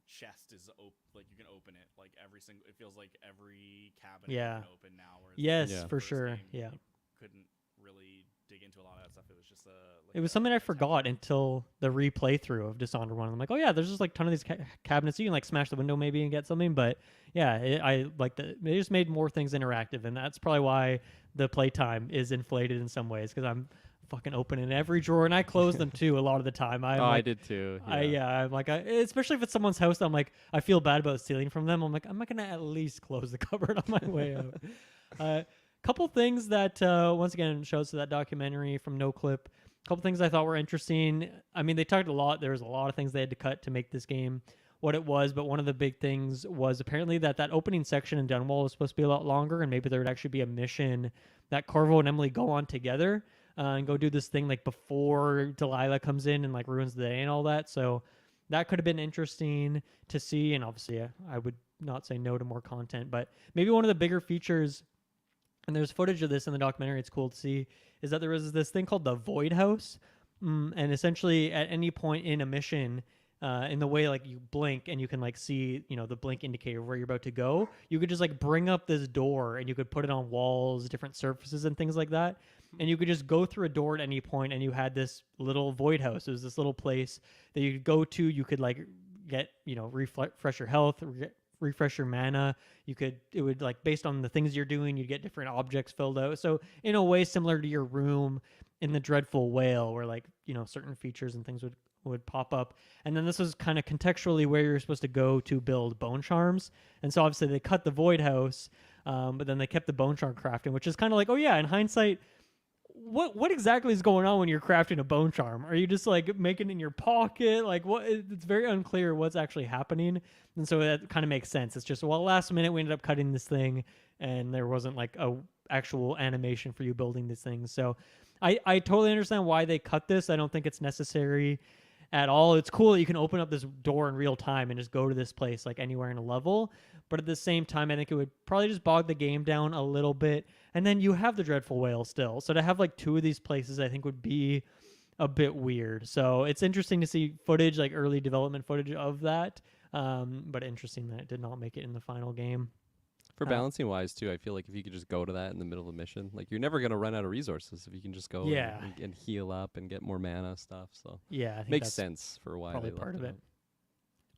chest is like you can open it. Like every single. It feels like every cabinet you can open now. Whereas Yes, the for first sure. game, Yeah. You couldn't really dig into a lot of that stuff. It was just It was something I forgot until the replay through of Dishonored 1. I'm like, oh yeah, there's just like a ton of these cabinets. You can like smash the window maybe and get something. But yeah, I like they just made more things interactive. And that's probably why the playtime is inflated in some ways, because I'm fucking opening every drawer, and I close them too a lot of the time. I did too. I'm like, especially if it's someone's house, I'm like, I feel bad about stealing from them. I'm like, I'm not gonna at least close the cupboard on my way out. Couple things that once again shows to that documentary from No Clip. Couple things I thought were interesting. I mean, they talked a lot. There was a lot of things they had to cut to make this game what it was, but one of the big things was apparently that opening section in Dunwall was supposed to be a lot longer, and maybe there would actually be a mission that Corvo and Emily go on together and go do this thing like before Delilah comes in and like ruins the day and all that. So that could have been interesting to see, and obviously I would not say no to more content, but maybe one of the bigger features, and there's footage of this in the documentary, it's cool to see, is that there was this thing called the Void House. And essentially at any point in a mission, in the way like you blink and you can like see, the blink indicator where you're about to go, you could just like bring up this door and you could put it on walls, different surfaces and things like that. And you could just go through a door at any point, and you had this little Void House. It was this little place that you could go to. You could like get, refresh your health, refresh your mana. It would like, based on the things you're doing, you'd get different objects filled out. So in a way similar to your room in the Dreadful Whale, where like, certain features and things would pop up. And then this was kind of contextually where you're supposed to go to build bone charms. And so obviously they cut the Void House, but then they kept the bone charm crafting, which is kind of like, oh yeah, in hindsight, what exactly is going on when you're crafting a bone charm? Are you just like making it in your pocket? Like what? It's very unclear what's actually happening. And so that kind of makes sense. It's just, well, last minute we ended up cutting this thing, and there wasn't like a actual animation for you building these things. So I totally understand why they cut this. I don't think it's necessary at all. It's cool that you can open up this door in real time and just go to this place like anywhere in a level. But at the same time, I think it would probably just bog the game down a little bit. And then you have the Dreadful Whale still. So to have like two of these places, I think would be a bit weird. So it's interesting to see footage, like early development footage of that. But interesting that it did not make it in the final game. For balancing wise too, I feel like if you could just go to that in the middle of the mission, like you're never gonna run out of resources if you can just go Yeah. and heal up and get more mana stuff. So Yeah, I think makes that's sense for why probably they part left of it.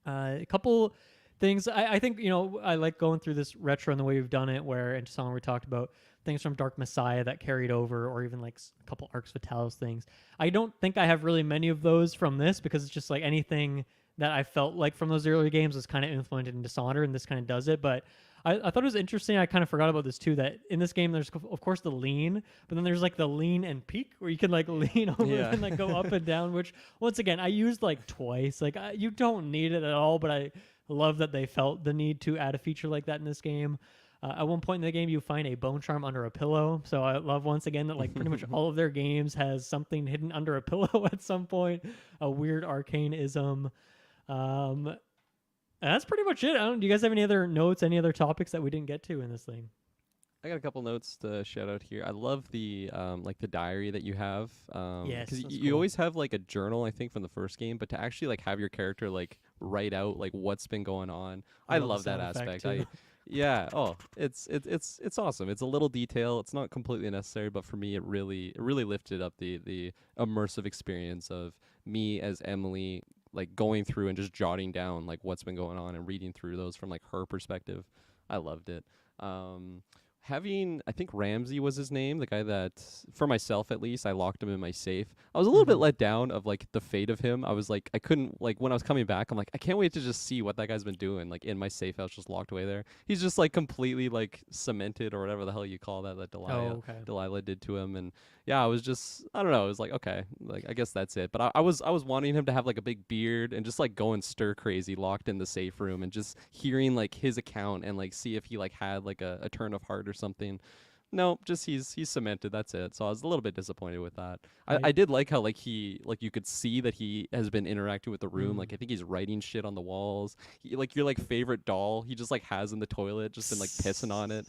out. A couple things I think I like going through this retro and the way we've done it, where in Dishonored we talked about things from Dark Messiah that carried over, or even like a couple Arx Vitalis things. I don't think I have really many of those from this, because it's just like anything that I felt like from those earlier games was kind of influenced in Dishonored, and this kind of does it. But I thought it was interesting. I kind of forgot about this too, that in this game there's of course the lean, but then there's like the lean and peak, where you can like lean over Yeah. and like go up and down, which once again I used like twice. Like you don't need it at all, but I love that they felt the need to add a feature like that in this game. At one point in the game, you find a bone charm under a pillow. So I love once again that like pretty much all of their games has something hidden under a pillow at some point, a weird arcane-ism. And that's pretty much it. Do you guys have any other notes, any other topics that we didn't get to in this thing? I got a couple notes to shout out here. I love the like the diary that you have. Yes, because that's you cool. always have like a journal, I think, from the first game, but to actually like have your character like write out like what's been going on. I the love that sound effect, aspect. too. Yeah. Oh, it's awesome. It's a little detail. It's not completely necessary, but for me, it really lifted up the immersive experience of me as Emily, like going through and just jotting down like what's been going on and reading through those from like her perspective. I loved it. Having, I think Ramsey was his name, the guy that, for myself at least, I locked him in my safe. I was a little bit let down of like the fate of him. I was like, I couldn't, like when I was coming back, I'm like, I can't wait to just see what that guy's been doing. Like in my safe house, just locked away there. He's just like completely like cemented or whatever the hell you call that Delilah did to him. And yeah, I was just, I don't know. It was like, okay, like I guess that's it. But I was wanting him to have like a big beard and just like going stir crazy, locked in the safe room, and just hearing like his account and like see if he like had like a turn of heart or something. No, just he's cemented. That's it. So I was a little bit disappointed with that. I did like how like he like you could see that he has been interacting with the room. Like I think he's writing shit on the walls. He, like your like favorite doll, he just like has in the toilet, just been like pissing on it,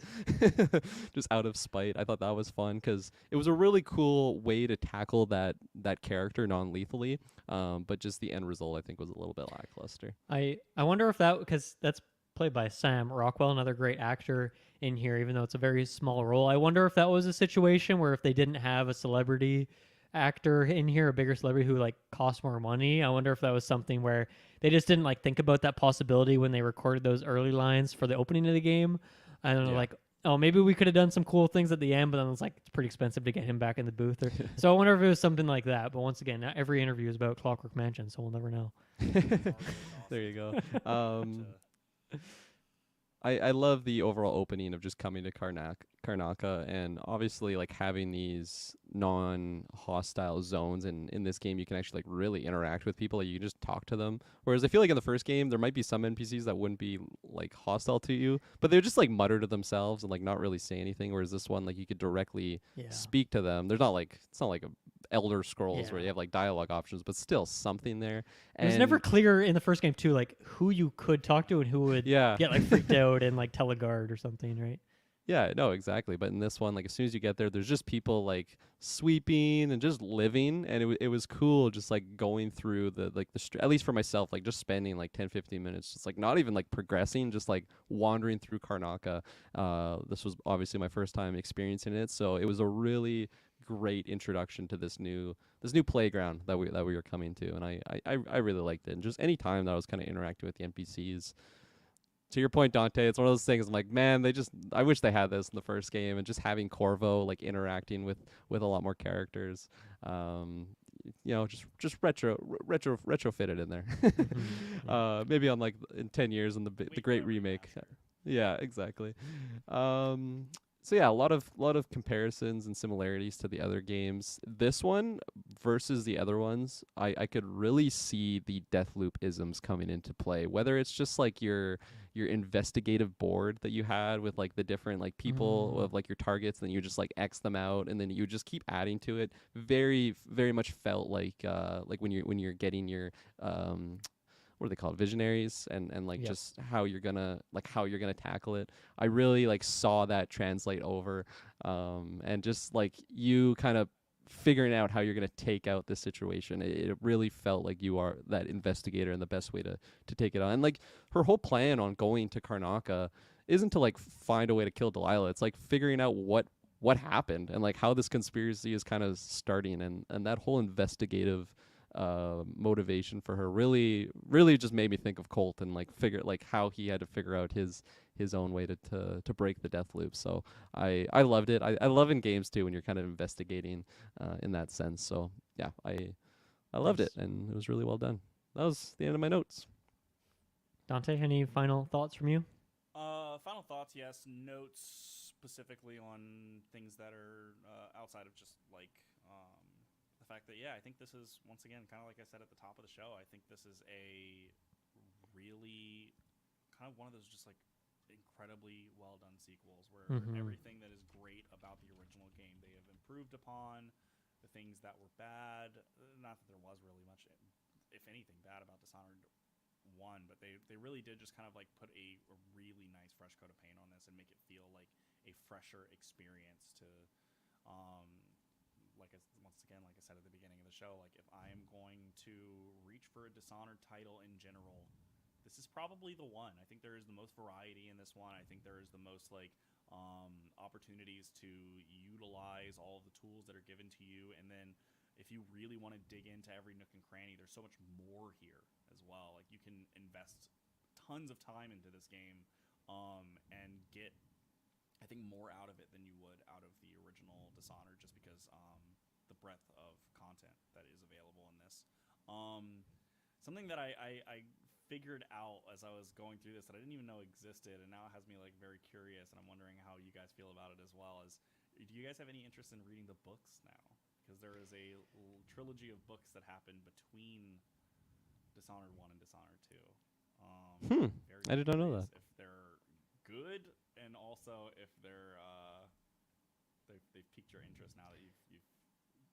just out of spite. I thought that was fun because it was a really cool way to tackle that character non-lethally. But just the end result, I think, was a little bit lackluster. I wonder if that, because that's played by Sam Rockwell, another great actor in here, even though it's a very small role. I wonder if that was a situation where if they didn't have a celebrity actor in here, a bigger celebrity who like cost more money, I wonder if that was something where they just didn't like think about that possibility when they recorded those early lines for the opening of the game. I don't know, Yeah. like, oh, maybe we could have done some cool things at the end, but then it's like it's pretty expensive to get him back in the booth. So I wonder if it was something like that. But once again, not every interview is about Clockwork Mansion, so we'll never know. There you go. I love the overall opening of just coming to Karnaka, and obviously like having these non-hostile zones, and in this game you can actually like really interact with people. Like, you can just talk to them, whereas I feel like in the first game there might be some NPCs that wouldn't be like hostile to you, but they're just like mutter to themselves and like not really say anything, whereas this one, like, you could directly speak to them. There's not like, it's not like a Elder Scrolls where you have like dialogue options, but still something there. It was never clear in the first game too, like who you could talk to and who would get like freaked out and like tell a guard or something, right? Yeah, no, exactly. But in this one, like as soon as you get there, there's just people like sweeping and just living, and it was cool just like going through the at least for myself, like just spending like 10-15 minutes just like not even like progressing, just like wandering through Karnaka. This was obviously my first time experiencing it, so it was a really great introduction to this new playground that we were coming to, and I really liked it. And just any time that I was kind of interacting with the NPCs, to your point, Dante, it's one of those things. I'm like, man, I wish they had this in the first game, and just having Corvo like interacting with a lot more characters, just retrofit it in there. Maybe on like in 10 years in the great remake. Yeah, exactly. So yeah, a lot of comparisons and similarities to the other games. This one versus the other ones, I could really see the Deathloop isms coming into play. Whether it's just like your investigative board that you had with like the different like people of like your targets, then you just like X them out, and then you just keep adding to it. Very, very much felt like when you're getting your what do they call it, visionaries, and like just how you're gonna tackle it. I really like saw that translate over, and just like you kind of figuring out how you're gonna take out this situation. It really felt like you are that investigator and the best way to take it on. And like her whole plan on going to Karnaka isn't to like find a way to kill Delilah. It's like figuring out what happened and like how this conspiracy is kind of starting, and that whole investigative motivation for her really just made me think of Colt and like figure like how he had to figure out his own way to break the death loop. So I loved it. I love in games too when you're kind of investigating in that sense. So yeah, I loved Nice. it, and it was really well done. That was the end of my notes. Dante, any final thoughts from you? Final thoughts, yes. Notes specifically on things that are outside of just like the fact that I think this is once again kind of like I said at the top of the show. I think this is a really kind of one of those just like incredibly well done sequels where everything that is great about the original game they have improved upon. The things that were bad, not that there was really much, if anything, bad about Dishonored 1, but they really did just kind of like put a really nice fresh coat of paint on this and make it feel like a fresher experience to once again, like I said at the beginning of the show, like if I am going to reach for a Dishonored title in general, this is probably the one. I think there is the most variety in this one. I think there is the most like opportunities to utilize all of the tools that are given to you, and then if you really want to dig into every nook and cranny, there's so much more here as well. Like you can invest tons of time into this game and get I think more out of it than you would out of the original Dishonored, just because the breadth of content that is available in this. Something that I figured out as I was going through this that I didn't even know existed, and now it has me like very curious, and I'm wondering how you guys feel about it as well. Is do you guys have any interest in reading the books now? Because there is a trilogy of books that happened between Dishonored 1 and Dishonored 2. I did not know that. If they're good, and also if they've piqued your interest now that you've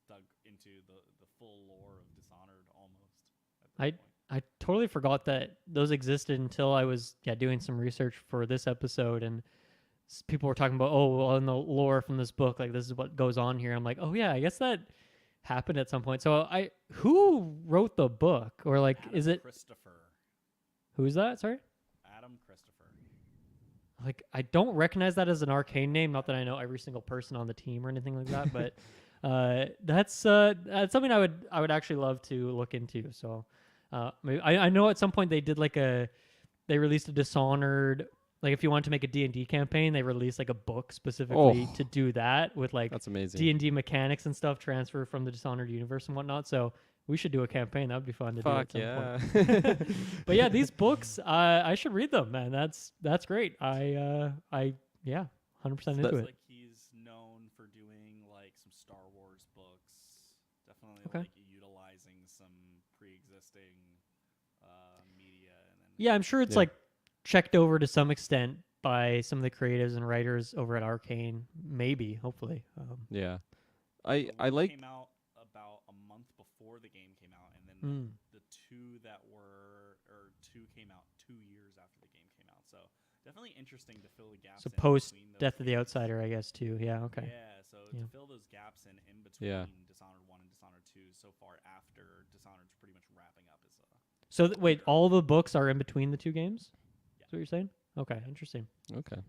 dug into the full lore of Dishonored almost at this point. I totally forgot that those existed until I was doing some research for this episode, and people were talking about, oh, well, in the lore from this book, like this is what goes on here. I'm like, oh yeah, I guess that happened at some point. So who wrote the book, or like, Adam is it Christopher? Who's that? Sorry. Adam Christopher. Like, I don't recognize that as an Arkane name. Not that I know every single person on the team or anything like that, but that's something I would actually love to look into. So maybe I know at some point they did like they released a Dishonored. Like if you wanted to make a D&D campaign, they released like a book specifically to do that with like That's amazing. D&D mechanics and stuff transfer from the Dishonored universe and whatnot. So we should do a campaign. That would be fun to do at some point. But yeah, these books, I should read them, man. That's great. I 100% into it. Like he's known for doing like some Star Wars books. Definitely Okay. like utilizing some pre-existing media, and then Yeah, I'm sure it's like checked over to some extent by some of the creatives and writers over at Arkane. Maybe, hopefully. Yeah. the I one like came out about a month before the game came out, and then the two came out 2 years after the game came out. So definitely interesting to fill the gaps. So in post between those Death of the games. Outsider, I guess, too. Yeah, okay. Yeah, so to fill those gaps in between Yeah. Dishonored 1 and Dishonored 2 so far after Dishonored's pretty much wrapping up as a So wait, all the books are in between the two games? Yeah. That's what you're saying? Okay, interesting. Okay.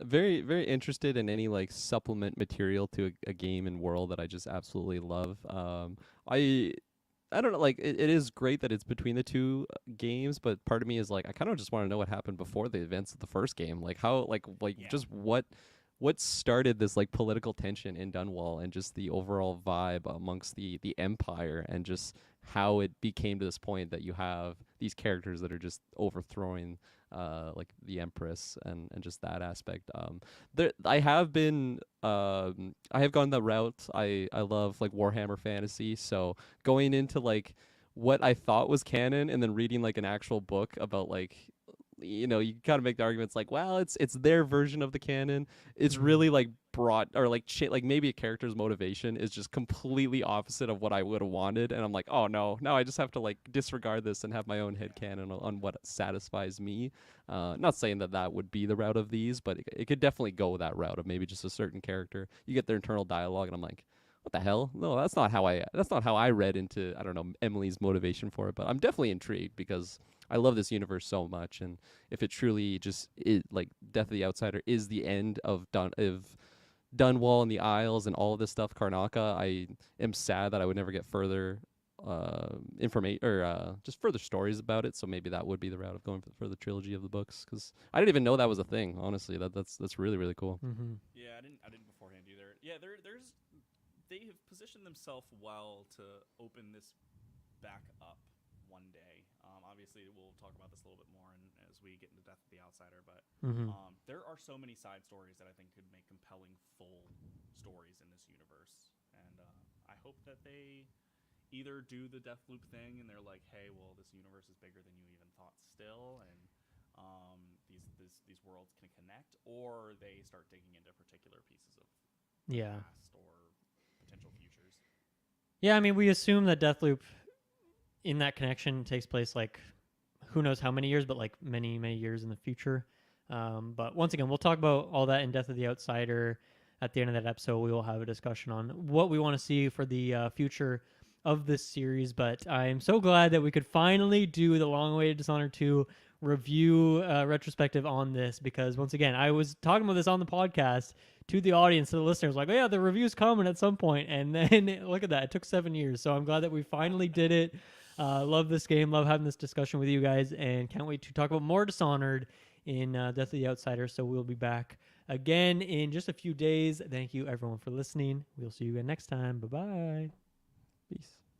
Very, very interested in any like supplement material to a game and world that I just absolutely love. I don't know, like it is great that it's between the two games, but part of me is like I kind of just want to know what happened before the events of the first game, like how just what started this like political tension in Dunwall and just the overall vibe amongst the Empire, and just how it became to this point that you have these characters that are just overthrowing like the Empress and just that aspect. I have gone that route. I love like Warhammer Fantasy, so going into like what I thought was canon and then reading like an actual book about like, you know, you kind of make the arguments like, well, it's their version of the canon. It's really like brought or like like maybe a character's motivation is just completely opposite of what I would have wanted, and I'm like, oh no, now I just have to like disregard this and have my own headcanon on what satisfies me. Not saying that would be the route of these, but it could definitely go that route of maybe just a certain character. You get their internal dialogue, and I'm like, what the hell? No, that's not how I read into, I don't know, Emily's motivation for it. But I'm definitely intrigued because I love this universe so much, and if it truly just is like Death of the Outsider is the end of Dunwall and the Isles and all of this stuff, Karnaka, I am sad that I would never get further information or just further stories about it. So maybe that would be the route of going for the trilogy of the books, because I didn't even know that was a thing. Honestly, that's really really cool. Mm-hmm. Yeah, I didn't beforehand either. Yeah, they have positioned themselves well to open this back up one day. Obviously, we'll talk about this a little bit more as we get into Death of the Outsider, but Mm-hmm. there are so many side stories that I think could make compelling full stories in this universe, and I hope that they either do the Deathloop thing and they're like, hey, well, this universe is bigger than you even thought still, and these worlds can connect, or they start digging into particular pieces of Yeah. past or potential futures. Yeah, I mean, we assume that Deathloop in that connection takes place like who knows how many years, but like many, many years in the future. But once again, we'll talk about all that in Death of the Outsider. At the end of that episode, we will have a discussion on what we want to see for the future of this series. But I'm so glad that we could finally do the long-awaited Dishonored 2 review retrospective on this, because once again, I was talking about this on the podcast to the audience, to the listeners, like, oh yeah, the review's coming at some point, and then look at that, it took 7 years. So I'm glad that we finally did it. Love this game, love having this discussion with you guys, and can't wait to talk about more Dishonored in Death of the Outsider. So we'll be back again in just a few days. Thank you everyone for listening. We'll see you again next time. Bye bye. Peace.